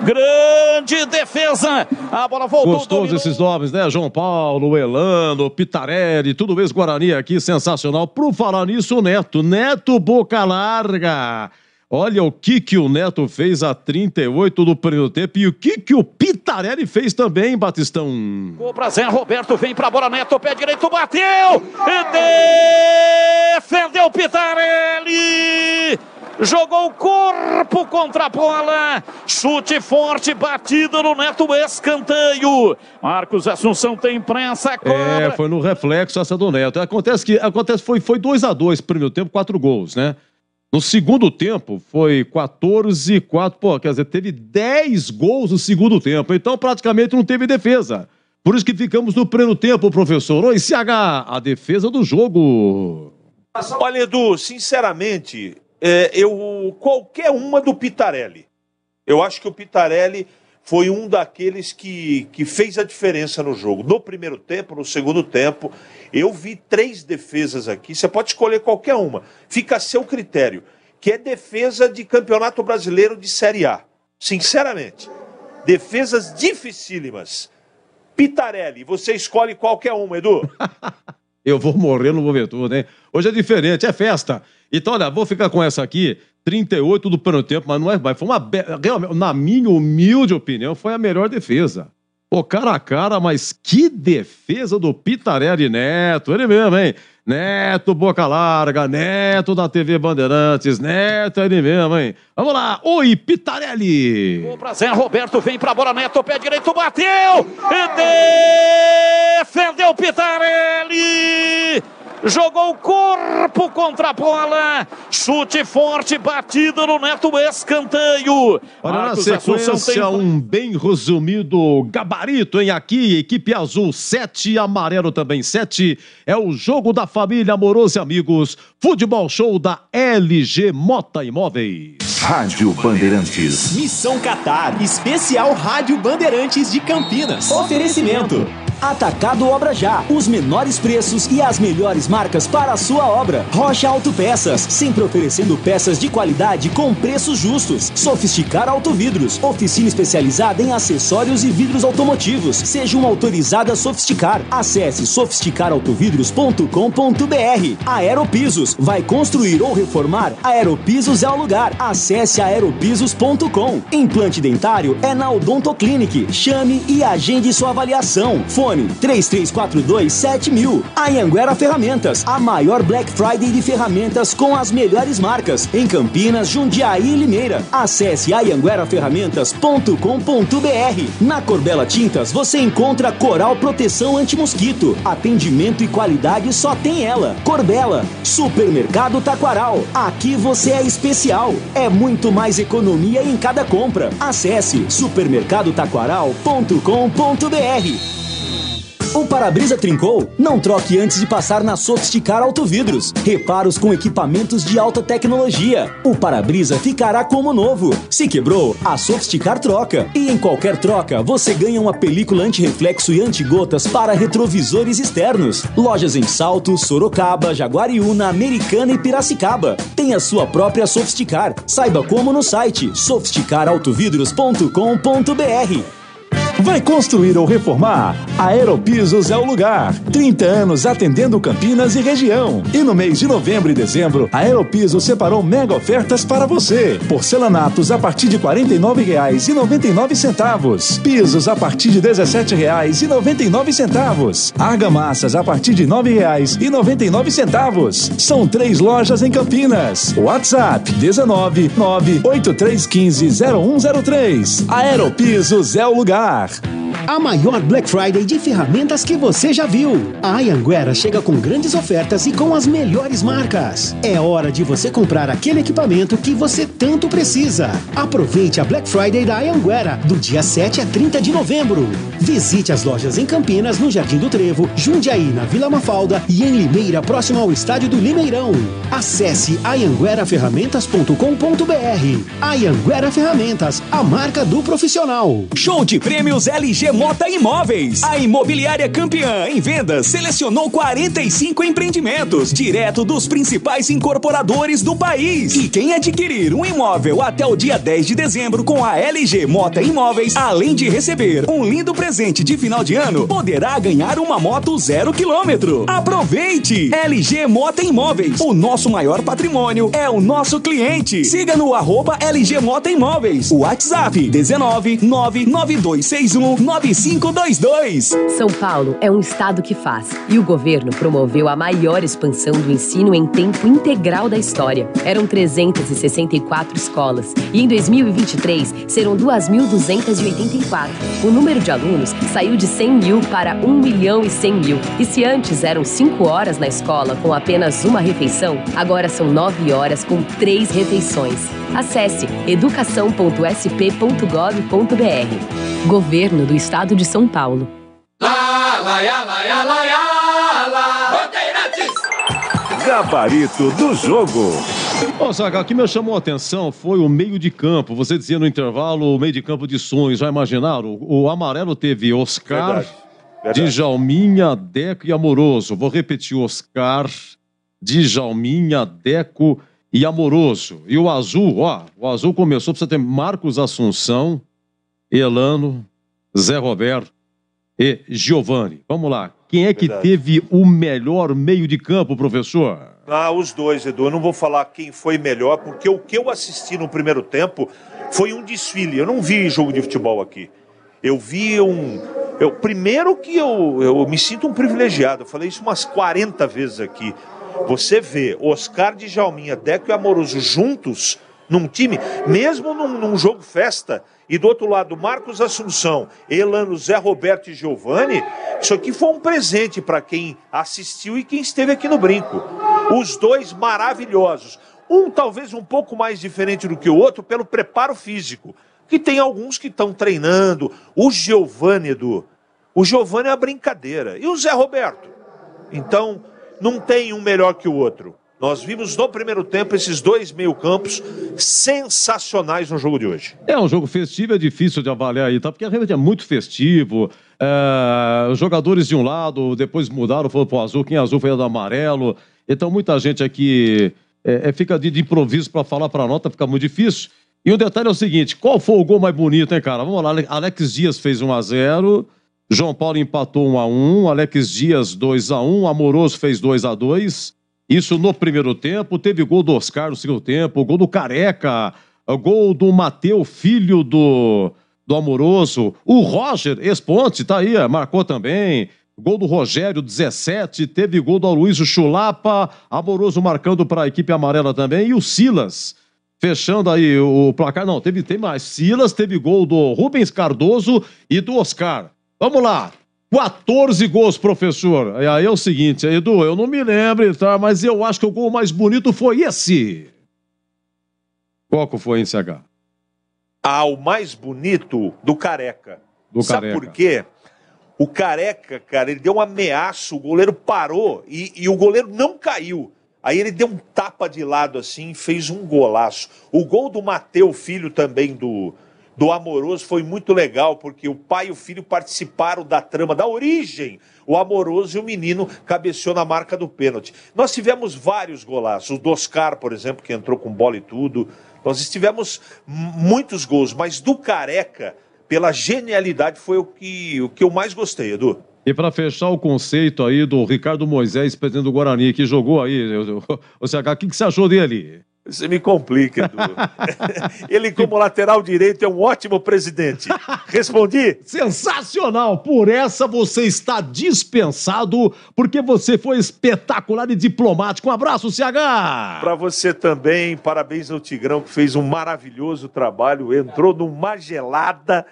Grande defesa, a bola voltou. Gostoso esses nomes, né? João Paulo, Elano, Pitarelli, tudo ex-Guarani aqui, sensacional. Por falar nisso, Neto boca larga. Olha o que o Neto fez a 38 do primeiro tempo e o que o Pitarelli fez também, Batistão. O pra Zé Roberto, vem pra bola, Neto, pé direito, bateu! E defendeu o Pitarelli! Jogou o corpo contra a bola, chute forte, batida no Neto, escanteio. Marcos Assunção tem imprensa, cobra. Foi no reflexo essa do Neto. Acontece foi 2-2 primeiro tempo, 4 gols, né? No segundo tempo foi 14-4, pô, quer dizer, teve 10 gols no segundo tempo, então praticamente não teve defesa. Por isso que ficamos no primeiro tempo, professor. Oi, CH, a defesa do jogo. Olha, Edu, sinceramente, qualquer uma do Pitarelli. Eu acho que o Pitarelli foi um daqueles que fez a diferença no jogo. No primeiro tempo, no segundo tempo, eu vi 3 defesas aqui. Você pode escolher qualquer uma. Fica a seu critério. Que é defesa de Campeonato Brasileiro de Série A. Sinceramente. Defesas dificílimas. Pitarelli, você escolhe qualquer uma, Edu. Eu vou morrer, não vou ver tudo, hein? Hoje é diferente, é festa. Então, olha, vou ficar com essa aqui, 38 do primeiro tempo, mas não é, foi realmente, na minha humilde opinião, foi a melhor defesa. Pô, cara a cara, mas que defesa do Pitarelli Neto, ele mesmo, hein? Neto boca larga, Neto da TV Bandeirantes, Neto ele mesmo, hein? Vamos lá, oi, Pitarelli! O pra Zé Roberto, vem pra bola, Neto, pé direito, bateu! E defendeu o Pitarelli! Jogou o corpo contra a bola, chute forte, batida no Neto, escanteio. Olha, na sequência, um bem resumido gabarito, hein? Aqui, equipe azul 7, amarelo também 7. É o jogo da família, amoroso e amigos. Futebol show da LG Mota Imóveis. Rádio Bandeirantes. Missão Qatar, especial Rádio Bandeirantes de Campinas. Oferecimento. Atacado Obra Já, os menores preços e as melhores marcas para a sua obra. Rocha Autopeças, sempre oferecendo peças de qualidade com preços justos. Sofisticar Autovidros, oficina especializada em acessórios e vidros automotivos. Seja uma autorizada Sofisticar. Acesse sofisticarautovidros.com.br. Aeropisos, vai construir ou reformar? Aeropisos é o lugar. Acesse aeropisos.com. Implante dentário é na Odontoclinic. Chame e agende sua avaliação. Fone 3342-7000. Anhanguera Ferramentas, a maior Black Friday de ferramentas com as melhores marcas em Campinas, Jundiaí e Limeira. Acesse anhangueraferramentas.com.br. Na Corbela Tintas você encontra Coral Proteção Anti-Mosquito. Atendimento e qualidade só tem ela. Corbela, Supermercado Taquaral. Aqui você é especial. É muito mais economia em cada compra. Acesse supermercadotaquaral.com.br. O para-brisa trincou? Não troque antes de passar na Sofisticar Autovidros. Reparos com equipamentos de alta tecnologia. O para-brisa ficará como novo. Se quebrou, a Sofisticar troca. E em qualquer troca, você ganha uma película anti-reflexo e anti-gotas para retrovisores externos. Lojas em Salto, Sorocaba, Jaguariúna, Americana e Piracicaba. Tem a sua própria Sofisticar. Saiba como no site sofisticarautovidros.com.br. Vai construir ou reformar? Aeropisos é o lugar. 30 anos atendendo Campinas e região. E no mês de novembro e dezembro, a Aeropisos separou mega ofertas para você. Porcelanatos a partir de R$ 49,99. Pisos a partir de R$ 17,99. Argamassas a partir de R$ 9,99. São 3 lojas em Campinas. WhatsApp 19 98315 0103. Aeropisos é o lugar. A maior Black Friday de ferramentas que você já viu. A Anhanguera chega com grandes ofertas e com as melhores marcas. É hora de você comprar aquele equipamento que você tanto precisa. Aproveite a Black Friday da Anhanguera, do dia 7 a 30 de novembro. Visite as lojas em Campinas, no Jardim do Trevo, Jundiaí, na Vila Mafalda e em Limeira, próximo ao estádio do Limeirão. Acesse anhangueraferramentas.com.br. Anhanguera Ferramentas, a marca do profissional. Show de prêmios LG Mota Imóveis. A imobiliária campeã em vendas selecionou 45 empreendimentos, direto dos principais incorporadores do país. E quem adquirir um imóvel até o dia 10 de dezembro com a LG Mota Imóveis, além de receber um lindo presente de final de ano, poderá ganhar uma moto 0 km. Aproveite! LG Mota Imóveis. O nosso maior patrimônio é o nosso cliente. Siga no @LG Mota Imóveis. O WhatsApp 19992619522. São Paulo é um estado que faz, e o governo promoveu a maior expansão do ensino em tempo integral da história. Eram 364 escolas e em 2023 serão 2.284. O número de alunos saiu de 100 mil para 1.100.000. E se antes eram 5 horas na escola com apenas uma refeição, agora são 9 horas com 3 refeições. Acesse educação.sp.gov.br. Governo do Estado de São Paulo. Gabarito do jogo. Ô, Zagal, o que me chamou a atenção foi o meio de campo. Você dizia no intervalo o meio de campo de sonhos. Já imaginaram? O amarelo teve Oscar, Djalminha, Deco e Amoroso. Vou repetir: Oscar, Djalminha, Deco e Amoroso. E o azul, o azul começou pra você ter Marcos Assunção, Elano, Zé Roberto e Giovani. Vamos lá. Quem é que teve o melhor meio de campo, professor? Os dois, Edu. Eu não vou falar quem foi melhor, porque o que eu assisti no primeiro tempo foi um desfile. Eu não vi jogo de futebol aqui. Eu vi primeiro que eu me sinto um privilegiado. Eu falei isso umas 40 vezes aqui. Você vê Oscar, Djalminha, Deco e Amoroso juntos num time, mesmo num jogo festa, e do outro lado Marcos Assunção, Elano, Zé Roberto e Giovani, isso aqui foi um presente para quem assistiu e quem esteve aqui no Brinco. Os dois maravilhosos. Um talvez um pouco mais diferente do que o outro pelo preparo físico, que tem alguns que estão treinando. O Giovani, Edu, o Giovani é uma brincadeira. E o Zé Roberto? Então, não tem um melhor que o outro. Nós vimos no primeiro tempo esses dois meio-campos sensacionais no jogo de hoje. É um jogo festivo, é difícil de avaliar aí, tá? Porque realmente é muito festivo. Os jogadores de um lado, depois mudaram, foram pro azul. Quem é azul foi do amarelo. Então muita gente aqui fica de improviso para falar para a nota, fica muito difícil. E o detalhe é o seguinte: qual foi o gol mais bonito, hein, cara? Vamos lá, Alex Dias fez 1-0, João Paulo empatou 1-1, Alex Dias 2-1, Amoroso fez 2-2. Isso no primeiro tempo. Teve gol do Oscar no segundo tempo, gol do Careca, gol do Mateu, filho do Amoroso. O Roger Esponte, tá aí, marcou também. Gol do Rogério, 17. Teve gol do Aloysio Chulapa, Amoroso marcando para a equipe amarela também. E o Silas, fechando aí o placar. Não, teve mais. Silas, teve gol do Rubens Cardoso e do Oscar. Vamos lá. 14 gols, professor. E aí é o seguinte, Edu, eu não me lembro, tá? Mas eu acho que o gol mais bonito foi esse. Qual que foi, hein, CH? O mais bonito do Careca. Sabe por quê? O Careca, cara, ele deu um ameaço, o goleiro parou e o goleiro não caiu. Aí ele deu um tapa de lado assim e fez um golaço. O gol do Mateu, filho também do Amoroso, foi muito legal, porque o pai e o filho participaram da trama, da origem. O Amoroso e o menino cabeceou na marca do pênalti. Nós tivemos vários golaços. O do Oscar, por exemplo, que entrou com bola e tudo. Nós tivemos muitos gols, mas do Careca, pela genialidade, foi o que eu mais gostei, Edu. E para fechar o conceito aí do Ricardo Moisés, presidente do Guarani, que jogou aí, o CH, o que você achou dele? Você me complica, Edu. Ele, como lateral direito, é um ótimo presidente. Respondi? Sensacional! Por essa você está dispensado, porque você foi espetacular e diplomático. Um abraço, CH! Para você também, parabéns ao Tigrão, que fez um maravilhoso trabalho. Entrou numa gelada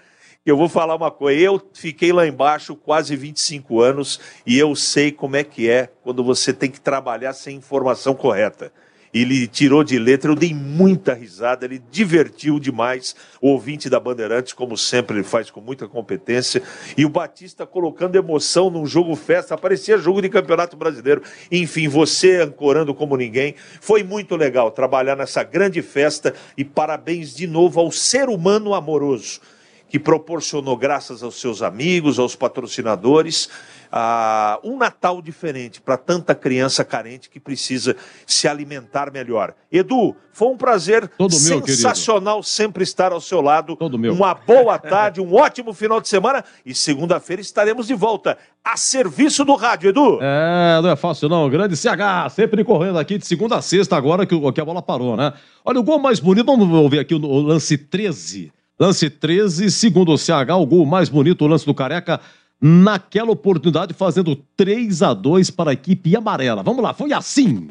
Eu vou falar uma coisa, eu fiquei lá embaixo quase 25 anos e eu sei como é que é quando você tem que trabalhar sem informação correta. Ele tirou de letra, eu dei muita risada, ele divertiu demais o ouvinte da Bandeirantes, como sempre ele faz com muita competência, e o Batista colocando emoção num jogo festa, parecia jogo de Campeonato Brasileiro. Enfim, você ancorando como ninguém, foi muito legal trabalhar nessa grande festa e parabéns de novo ao ser humano amoroso, que proporcionou, graças aos seus amigos, aos patrocinadores, um Natal diferente para tanta criança carente que precisa se alimentar melhor. Edu, foi um prazer sensacional sempre estar ao seu lado. Uma boa tarde, um ótimo final de semana e segunda-feira estaremos de volta a serviço do rádio, Edu. Não é fácil não, grande CH, sempre correndo aqui de segunda a sexta agora que a bola parou, né? Olha, o gol mais bonito, vamos ver aqui o lance 13. Lance 13, segundo o CH, o gol mais bonito, o lance do Careca, naquela oportunidade, fazendo 3-2 para a equipe amarela. Vamos lá, foi assim.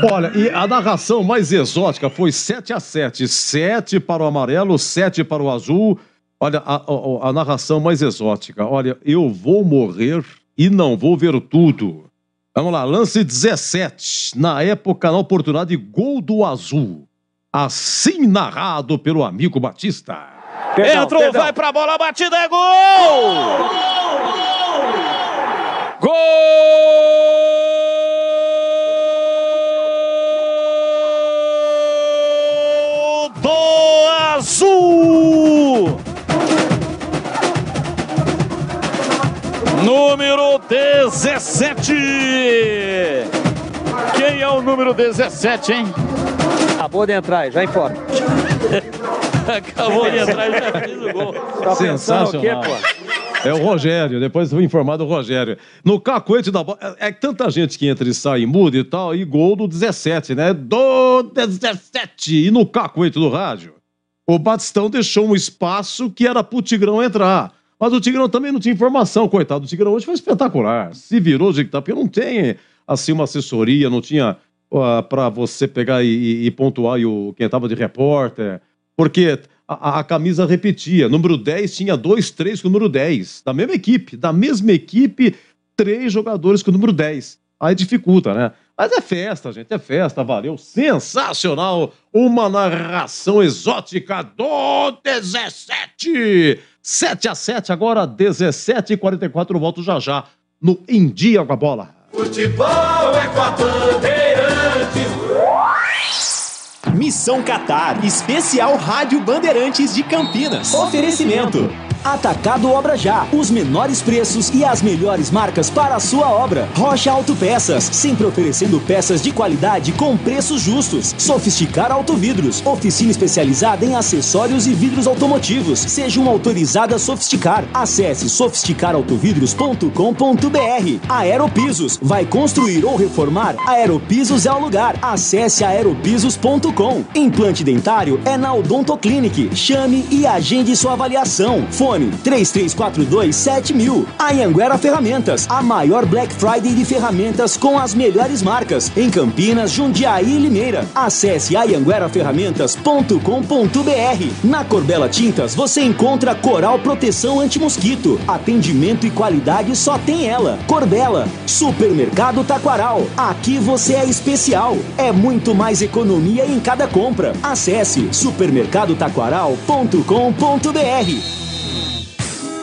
Olha, e a narração mais exótica foi 7-7. 7 para o amarelo, 7 para o azul. Olha, a narração mais exótica. Olha, eu vou morrer e não vou ver tudo. Vamos lá, lance 17. Na época, na oportunidade, gol do azul. Assim narrado pelo amigo Batista. Entrou, vai pra bola, batida, é gol! Gol! Azul! Número 17. Quem é o número 17, hein? Acabou de entrar, já informa. Acabou de entrar e já fez o gol. Tá pensando o quê, pô? É o Rogério, depois foi informado o Rogério. No cacuete da bola, é tanta gente que entra e sai e muda e tal, e gol do 17, né? Do 17! E no cacuete do rádio, o Batistão deixou um espaço que era pro Tigrão entrar. Mas o Tigrão também não tinha informação, coitado. O Tigrão hoje foi espetacular. Se virou de que tá, porque não tem, assim, uma assessoria, não tinha pra você pegar e pontuar quem tava de repórter. Porque a camisa repetia. Número 10 tinha 2-3 com o número 10. Da mesma equipe, 3 jogadores com o número 10. Aí dificulta, né? Mas é festa, gente, é festa, valeu. Sensacional, uma narração exótica do 17. 7-7, agora 17h44, volto já no Em Dia com a Bola. Futebol é com a Bandeirantes. Missão Qatar, especial Rádio Bandeirantes de Campinas. Oferecimento. Atacado Obra Já, os menores preços e as melhores marcas para a sua obra. Rocha Autopeças, sempre oferecendo peças de qualidade com preços justos. Sofisticar Autovidros, oficina especializada em acessórios e vidros automotivos. Seja uma autorizada Sofisticar. Acesse sofisticarautovidros.com.br. Aeropisos, vai construir ou reformar? Aeropisos é o lugar. Acesse aeropisos.com. Implante dentário é na Odontoclinic. Chame e agende sua avaliação. Fone Fone 3342-7000. Anhanguera Ferramentas, a maior Black Friday de ferramentas com as melhores marcas em Campinas, Jundiaí e Limeira. Acesse anhangueraferramentas.com.br. Na Corbella Tintas você encontra Coral Proteção Anti-Mosquito. Atendimento e qualidade só tem ela. Corbella, Supermercado Taquaral. Aqui você é especial. É muito mais economia em cada compra. Acesse supermercadotaquaral.com.br.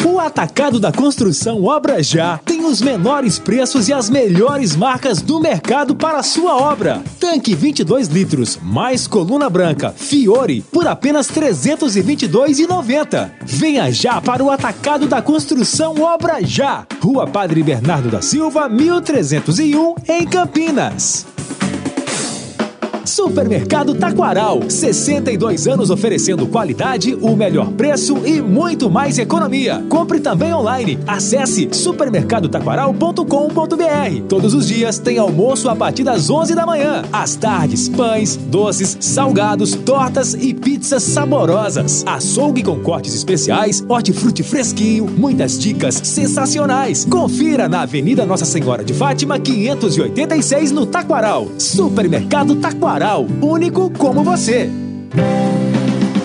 O Atacado da Construção Obra Já tem os menores preços e as melhores marcas do mercado para a sua obra. Tanque 22 litros, mais coluna branca, Fiore, por apenas R$ 322,90. Venha já para o Atacado da Construção Obra Já. Rua Padre Bernardo da Silva, 1301, em Campinas. Supermercado Taquaral, 62 anos oferecendo qualidade, o melhor preço e muito mais economia. Compre também online. Acesse supermercadotaquaral.com.br. Todos os dias tem almoço a partir das 11 da manhã. Às tardes, pães, doces, salgados, tortas e pizzas saborosas. Açougue com cortes especiais, hortifruti fresquinho, muitas dicas sensacionais. Confira na Avenida Nossa Senhora de Fátima, 586 no Taquaral. Supermercado Taquaral, único como você.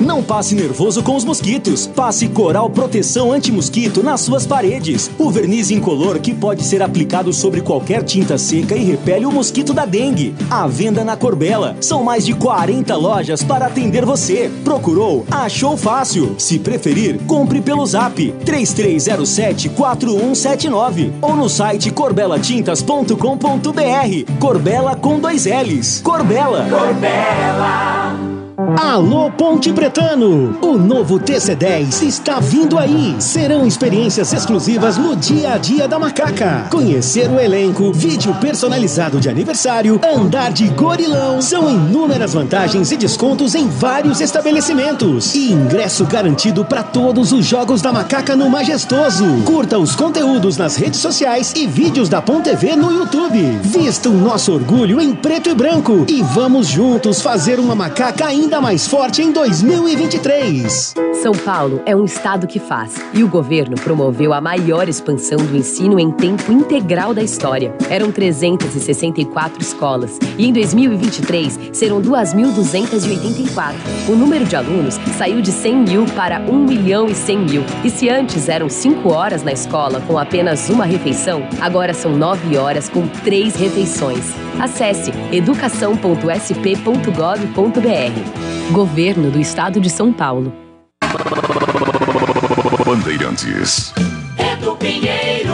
Não passe nervoso com os mosquitos. Passe Coral Proteção Anti-Mosquito nas suas paredes. O verniz incolor que pode ser aplicado sobre qualquer tinta seca e repele o mosquito da dengue. À venda na Corbella. São mais de 40 lojas para atender você. Procurou? Achou fácil. Se preferir, compre pelo Zap 3307-4179 ou no site corbelatintas.com.br. Corbella com 2 L's. Corbella. Corbella. Alô Ponte Pretano, o novo TC10 está vindo aí. Serão experiências exclusivas no dia a dia da Macaca. Conhecer o elenco, vídeo personalizado de aniversário, andar de gorilão. São inúmeras vantagens e descontos em vários estabelecimentos. E ingresso garantido para todos os jogos da Macaca no Majestoso. Curta os conteúdos nas redes sociais e vídeos da Ponte TV no YouTube. Vista o nosso orgulho em preto e branco e vamos juntos fazer uma Macaca ainda mais forte em 2023. São Paulo é um estado que faz, e o governo promoveu a maior expansão do ensino em tempo integral da história. Eram 364 escolas, e em 2023 serão 2.284. O número de alunos saiu de 100 mil para 1.100.000. E se antes eram 5 horas na escola com apenas uma refeição, agora são 9 horas com 3 refeições. Acesse educação.sp.gov.br. Governo do Estado de São Paulo. Bandeirantes. Edu Pinheiro.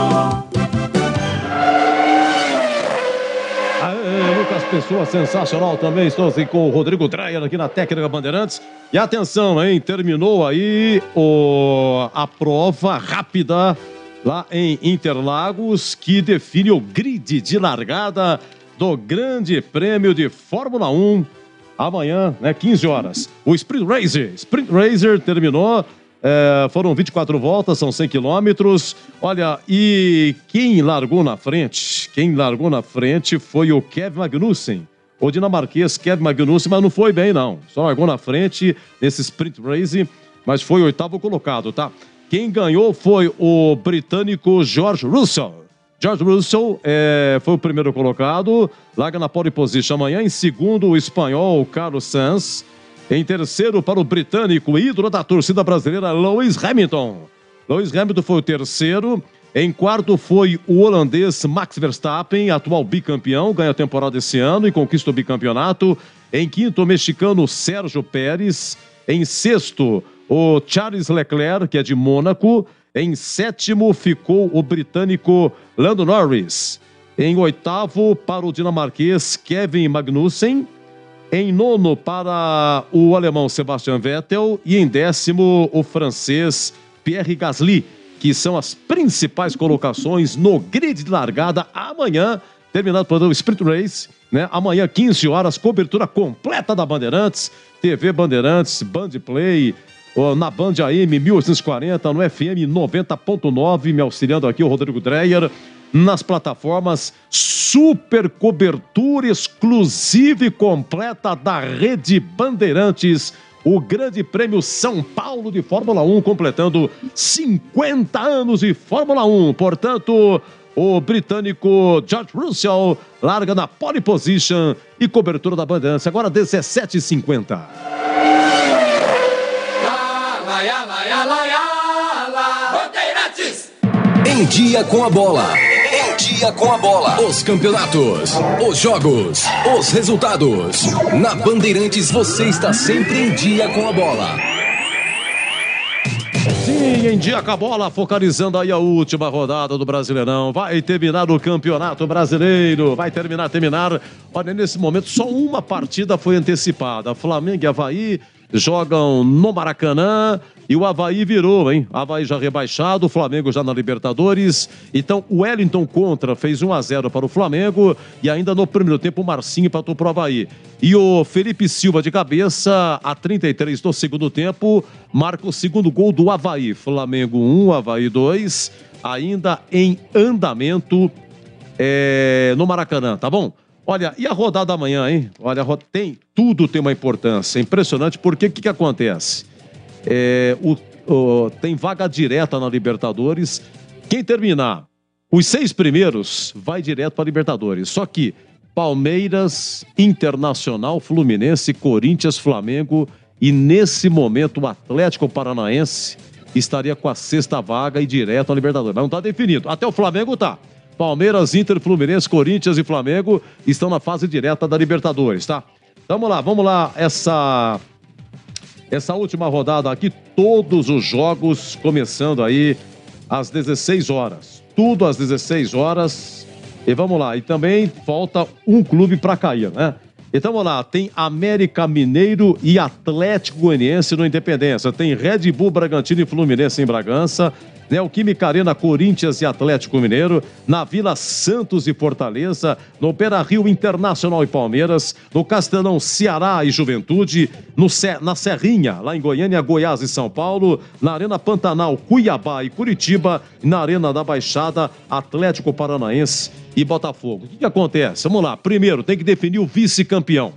Lucas Pessoa, sensacional também. Estou assim com o Rodrigo Dreyer aqui na técnica Bandeirantes. E atenção, hein? Terminou aí a prova rápida lá em Interlagos, que define o grid de largada do Grande Prêmio de Fórmula 1. Amanhã, 15 horas. O Sprint Racer terminou. Foram 24 voltas, são 100 quilômetros. Olha, e quem largou na frente? Foi o Kevin Magnussen. O dinamarquês Kevin Magnussen, mas não foi bem, não. Só largou na frente nesse Sprint Race, mas foi o 8º colocado, tá? Quem ganhou foi o britânico George Russell. George Russell foi o primeiro colocado, larga na pole position amanhã. Em segundo, o espanhol Carlos Sainz. Em terceiro, para o britânico, ídolo da torcida brasileira, Lewis Hamilton. Lewis Hamilton foi o terceiro. Em quarto foi o holandês Max Verstappen, atual bicampeão, ganha a temporada esse ano e conquista o bicampeonato. Em quinto, o mexicano Sérgio Pérez. Em sexto, o Charles Leclerc, que é de Mônaco. Em sétimo ficou o britânico Lando Norris. Em oitavo, para o dinamarquês Kevin Magnussen. Em nono, para o alemão Sebastian Vettel. E em décimo, o francês Pierre Gasly, que são as principais colocações no grid de largada amanhã, terminado por o Sprint Race, Amanhã, 15 horas, cobertura completa da Bandeirantes, TV Bandeirantes, Band Play, na Band AM 1840, no FM 90.9, me auxiliando aqui o Rodrigo Dreyer, nas plataformas, super cobertura exclusiva e completa da Rede Bandeirantes, o Grande Prêmio São Paulo de Fórmula 1, completando 50 anos de Fórmula 1. Portanto, o britânico George Russell larga na pole position e cobertura da Bandeirantes. Agora 17h50. Em dia com a bola. Em dia com a bola. Os campeonatos, os jogos, os resultados. Na Bandeirantes você está sempre em dia com a bola. Sim, em dia com a bola, focalizando aí a última rodada do Brasileirão. Vai terminar o Campeonato Brasileiro. Vai terminar. Olha, nesse momento só uma partida foi antecipada. Flamengo e Avaí jogam no Maracanã e o Avaí virou, hein? Avaí já rebaixado, o Flamengo já na Libertadores. Então o Wellington Contra fez 1-0 para o Flamengo e ainda no primeiro tempo o Marcinho empatou para o Avaí. E o Felipe Silva de cabeça, a 33 do segundo tempo, marca o segundo gol do Avaí. Flamengo 1, Avaí 2, ainda em andamento no Maracanã, tá bom? Olha, e a rodada amanhã, hein? Olha, tudo tem uma importância. É impressionante, porque o que acontece? Tem vaga direta na Libertadores. Quem terminar os 6 primeiros vai direto para a Libertadores. Só que Palmeiras, Internacional, Fluminense, Corinthians, Flamengo e nesse momento o Atlético Paranaense estaria com a 6ª vaga e direto à Libertadores. Mas não está definido. Até o Flamengo tá. Palmeiras, Inter, Fluminense, Corinthians e Flamengo estão na fase direta da Libertadores, tá? Vamos lá. Essa última rodada aqui, todos os jogos começando aí às 16 horas. Tudo às 16 horas. E vamos lá. E também falta um clube para cair, né? Então vamos lá. Tem América Mineiro e Atlético Goianiense no Independência. Tem Red Bull Bragantino e Fluminense em Bragança. Neoquímica Arena, Corinthians e Atlético Mineiro, na Vila Santos e Fortaleza, no Beira-Rio Internacional e Palmeiras, no Castelão Ceará e Juventude, na Serrinha, lá em Goiânia, Goiás e São Paulo, na Arena Pantanal, Cuiabá e Curitiba, e na Arena da Baixada, Atlético Paranaense e Botafogo. O que acontece? Vamos lá, primeiro tem que definir o vice-campeão.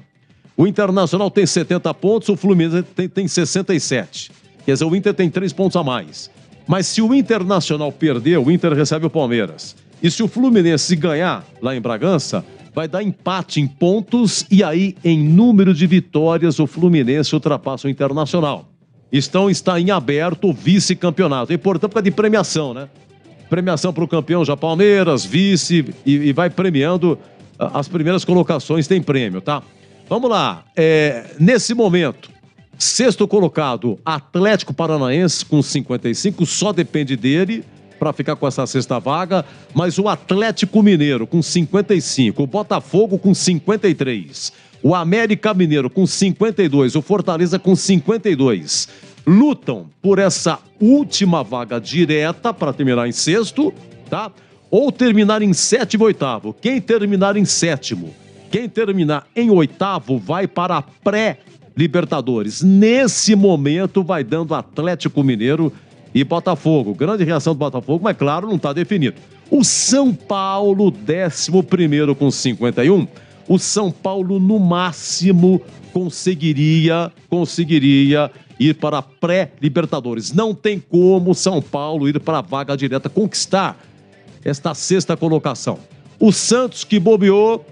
O Internacional tem 70 pontos, o Fluminense tem 67. Quer dizer, o Inter tem 3 pontos a mais. Mas se o Internacional perder, o Inter recebe o Palmeiras. E se o Fluminense ganhar lá em Bragança, vai dar empate em pontos e aí, em número de vitórias, o Fluminense ultrapassa o Internacional. Está em aberto o vice-campeonato. É importante por causa de premiação, né? Premiação para o campeão já Palmeiras, vice, e vai premiando as primeiras colocações, tem prêmio, tá? Vamos lá. Nesse momento, 6º colocado, Atlético Paranaense com 55, só depende dele para ficar com essa 6ª vaga, mas o Atlético Mineiro com 55, o Botafogo com 53, o América Mineiro com 52, o Fortaleza com 52. Lutam por essa última vaga direta para terminar em 6º, tá? Ou terminar em 7º e 8º. Quem terminar em 7º, quem terminar em 8º vai para a pré-Libertadores. Nesse momento vai dando Atlético Mineiro e Botafogo. Grande reação do Botafogo, mas claro, não está definido. O São Paulo, 11º com 51. O São Paulo, no máximo, conseguiria ir para a pré-Libertadores. Não tem como o São Paulo ir para a vaga direta, conquistar esta 6ª colocação. O Santos, que bobeou,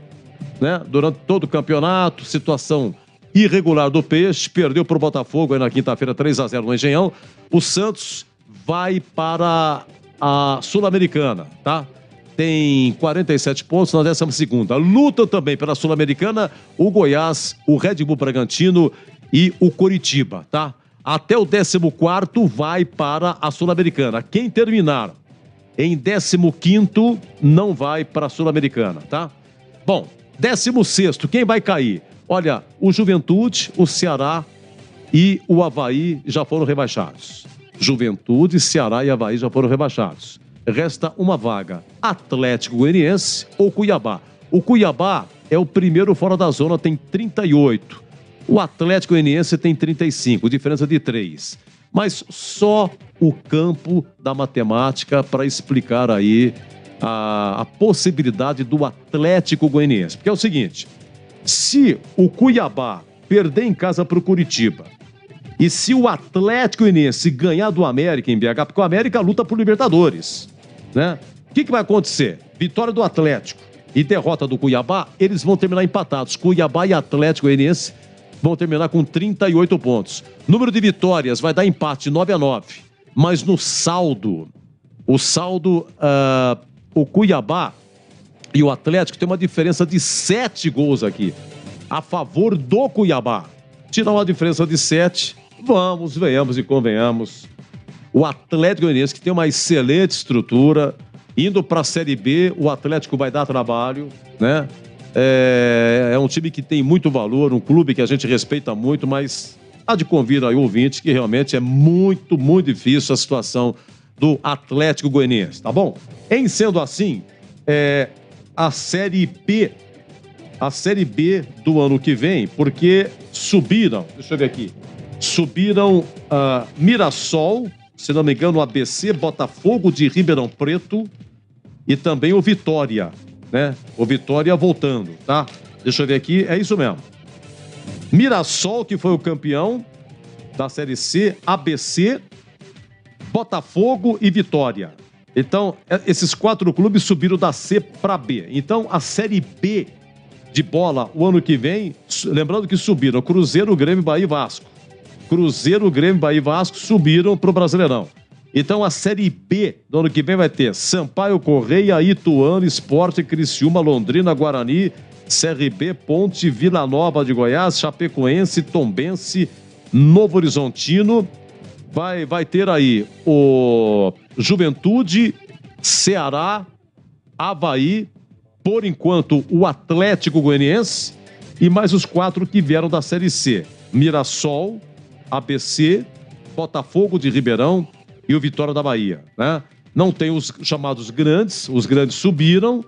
né, durante todo o campeonato, situação irregular do Peixe, perdeu para o Botafogo aí na quinta-feira, 3-0 no Engenhão. O Santos vai para a Sul-Americana, tá? Tem 47 pontos na 12ª. Lutam também pela Sul-Americana o Goiás, o Red Bull Bragantino e o Coritiba, tá? Até o 14º vai para a Sul-Americana. Quem terminar em 15º não vai para a Sul-Americana, tá? Bom, 16º, quem vai cair? Olha, o Juventude, o Ceará e o Avaí já foram rebaixados. Juventude, Ceará e Avaí já foram rebaixados. Resta uma vaga, Atlético Goianiense ou Cuiabá. O Cuiabá é o primeiro fora da zona, tem 38. O Atlético Goianiense tem 35, diferença de 3. Mas só o campo da matemática para explicar aí a possibilidade do Atlético Goianiense. Porque é o seguinte, se o Cuiabá perder em casa para o Curitiba E se o Atlético Goianiense ganhar do América em BH, porque o América luta por Libertadores, né? O que vai acontecer? Vitória do Atlético e derrota do Cuiabá, eles vão terminar empatados. Cuiabá e Atlético Goianiense vão terminar com 38 pontos. Número de vitórias vai dar empate 9-9. Mas no saldo, o Cuiabá e o Atlético tem uma diferença de 7 gols aqui, a favor do Cuiabá. Tirar uma diferença de 7, venhamos e convenhamos. O Atlético Goianiense, que tem uma excelente estrutura, indo para a Série B, o Atlético vai dar trabalho, né? É um time que tem muito valor, um clube que a gente respeita muito, mas há de convir aí o ouvinte que realmente é muito, muito difícil a situação do Atlético Goianiense, tá bom? Em sendo assim, a Série B do ano que vem, porque subiram, deixa eu ver aqui, Mirassol, se não me engano, o ABC, Botafogo de Ribeirão Preto e também o Vitória, né? O Vitória voltando, tá? Deixa eu ver aqui, é isso mesmo. Mirassol, que foi o campeão da Série C, ABC, Botafogo e Vitória. Então, esses 4 clubes subiram da C para B. Então, a Série B de bola, o ano que vem, lembrando que subiram Cruzeiro, Grêmio, Bahia e Vasco. Cruzeiro, Grêmio, Bahia e Vasco subiram para o Brasileirão. Então, a Série B do ano que vem vai ter Sampaio Correia, Ituano, Sport, Criciúma, Londrina, Guarani, CRB, Ponte, Vila Nova de Goiás, Chapecoense, Tombense, Novo Horizontino. Vai ter aí o Juventude, Ceará, Avaí, por enquanto o Atlético Goianiense e mais os 4 que vieram da Série C. Mirassol, ABC, Botafogo de Ribeirão e o Vitória da Bahia, né? Não tem os chamados grandes, os grandes subiram,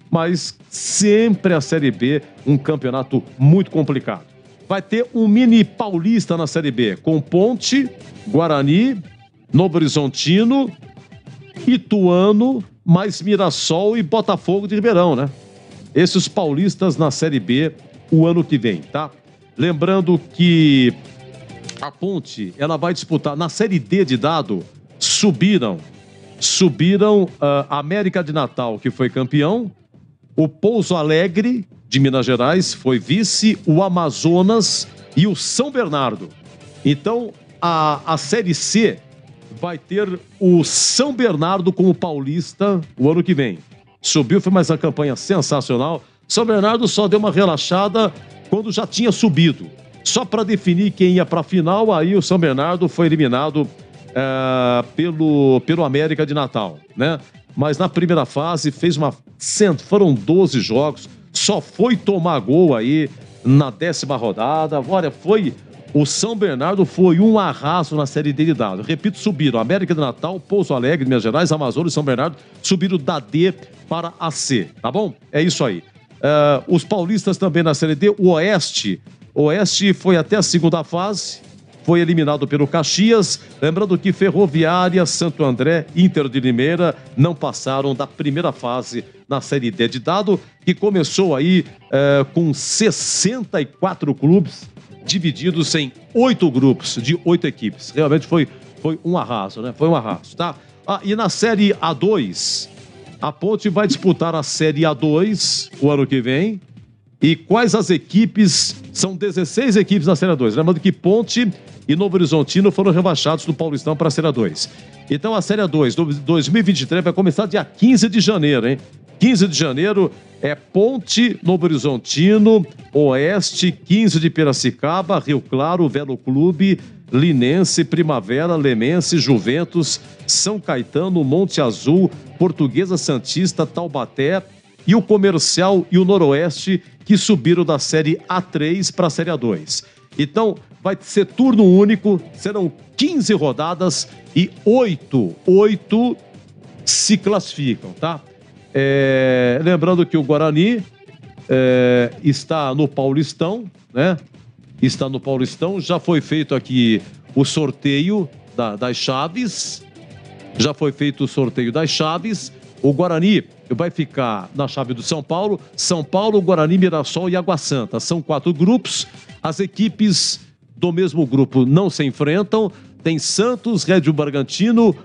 mas sempre a Série B, um campeonato muito complicado. Vai ter um mini paulista na Série B, com Ponte, Guarani, Novo Horizontino, Ituano, mais Mirassol e Botafogo de Ribeirão, né? Esses paulistas na Série B o ano que vem, tá? Lembrando que a Ponte, ela vai disputar na Série D de dado, subiram América de Natal, que foi campeão, o Pouso Alegre, de Minas Gerais, foi vice, o Amazonas e o São Bernardo. Então, a Série C vai ter o São Bernardo como paulista o ano que vem. Subiu, foi mais uma campanha sensacional. São Bernardo só deu uma relaxada quando já tinha subido. Só para definir quem ia para a final, aí o São Bernardo foi eliminado pelo América de Natal, né? Mas na primeira fase foram 12 jogos, só foi tomar gol aí na 10ª rodada. Olha, o São Bernardo foi um arraso na Série D de dado. Repito, subiram América de Natal, Pouso Alegre, Minas Gerais, Amazonas e São Bernardo subiram da D para a C, tá bom? É isso aí. Os paulistas também na Série D, o Oeste foi até a 2ª fase, foi eliminado pelo Caxias. Lembrando que Ferroviária, Santo André, Inter de Limeira não passaram da primeira fase na Série D de dado, que começou aí com 64 clubes divididos em 8 grupos de 8 equipes. Realmente foi um arraso, né? Foi um arraso, tá? E na Série A2, a Ponte vai disputar a Série A2 o ano que vem. E quais as equipes? São 16 equipes na Série A2. Lembrando que Ponte e Novo Horizontino foram rebaixados do Paulistão para a Série A2. Então a Série A2 2023 vai começar dia 15 de janeiro, hein? 15 de janeiro é Ponte, Novo Horizontino, Oeste, 15 de Piracicaba, Rio Claro, Velo Clube, Linense, Primavera, Lemense, Juventus, São Caetano, Monte Azul, Portuguesa Santista, Taubaté e o Comercial e o Noroeste, que subiram da Série A3 para a Série A2. Então, vai ser turno único, serão 15 rodadas e 8 se classificam, tá? Lembrando que o Guarani está no Paulistão, né? Está no Paulistão, já foi feito aqui o sorteio das chaves, o Guarani vai ficar na chave do São Paulo, Guarani, Mirassol e Água Santa. São 4 grupos. As equipes do mesmo grupo não se enfrentam. Tem Santos, Red Bull Bragantino,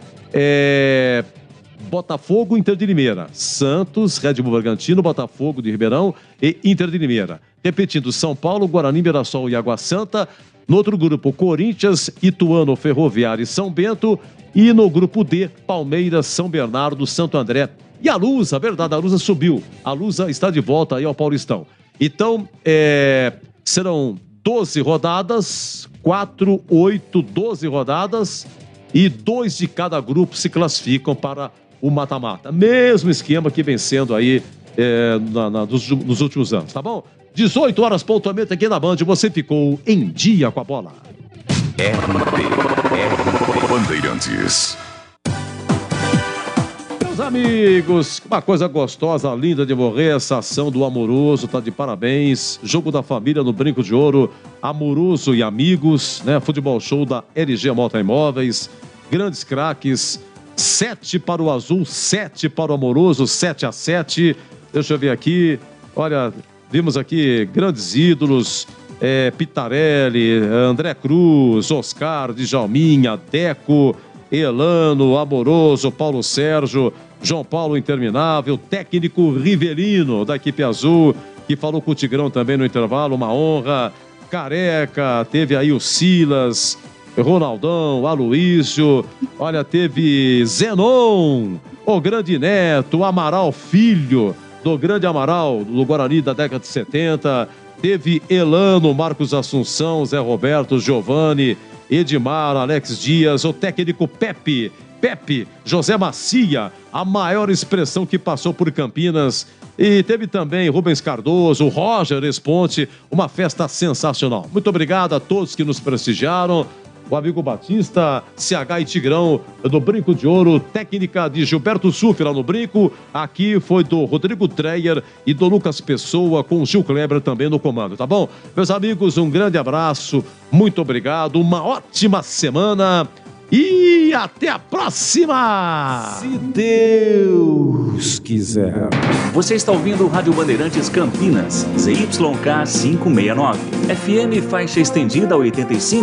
Botafogo, Inter de Limeira. Santos, Red Bull Bragantino, Botafogo de Ribeirão e Inter de Limeira. Repetindo, São Paulo, Guarani, Mirassol e Água Santa. No outro grupo, Corinthians, Ituano, Ferroviário e São Bento. E no grupo D, Palmeiras, São Bernardo, Santo André e a Lusa. Verdade, a Lusa subiu. A Lusa está de volta aí ao Paulistão. Então, serão 12 rodadas, 4, 8, 12 rodadas e 2 de cada grupo se classificam para o mata-mata. Mesmo esquema que vem sendo aí nos últimos anos, tá bom? 18 horas pontualmente aqui na Band, você ficou em dia com a bola. RP Bandeirantes. Meus amigos, uma coisa gostosa, linda de morrer, essa ação do Amoroso, tá de parabéns. Jogo da família no Brinco de Ouro, Amoroso e amigos, né? Futebol show da LG Mota Imóveis, grandes craques, 7 para o Azul, 7 para o Amoroso, 7-7. Deixa eu ver aqui, olha, vimos aqui grandes ídolos, Pitarelli, André Cruz, Oscar, Djalminha, Deco, Elano, Amoroso, Paulo Sérgio, João Paulo Interminável, técnico Rivelino da equipe azul, que falou com o Tigrão também no intervalo, uma honra. Careca, teve aí o Silas, Ronaldão, Aloísio, olha, teve Zenon, o grande neto, Amaral Filho, do grande Amaral, do Guarani da década de 70, teve Elano, Marcos Assunção, Zé Roberto, Giovanni, Edmar, Alex Dias, o técnico Pepe, José Macia, a maior expressão que passou por Campinas. E teve também Rubens Cardoso, Roger Esponte, uma festa sensacional. Muito obrigado a todos que nos prestigiaram. O amigo Batista, CH e Tigrão do Brinco de Ouro, técnica de Gilberto Suf lá no Brinco. Aqui foi do Rodrigo Dreyer e do Lucas Pessoa, com o Gil Kleber também no comando, tá bom? Meus amigos, um grande abraço, muito obrigado, uma ótima semana e até a próxima! Se Deus quiser. Você está ouvindo o Rádio Bandeirantes Campinas, ZYK 569, FM faixa estendida 85.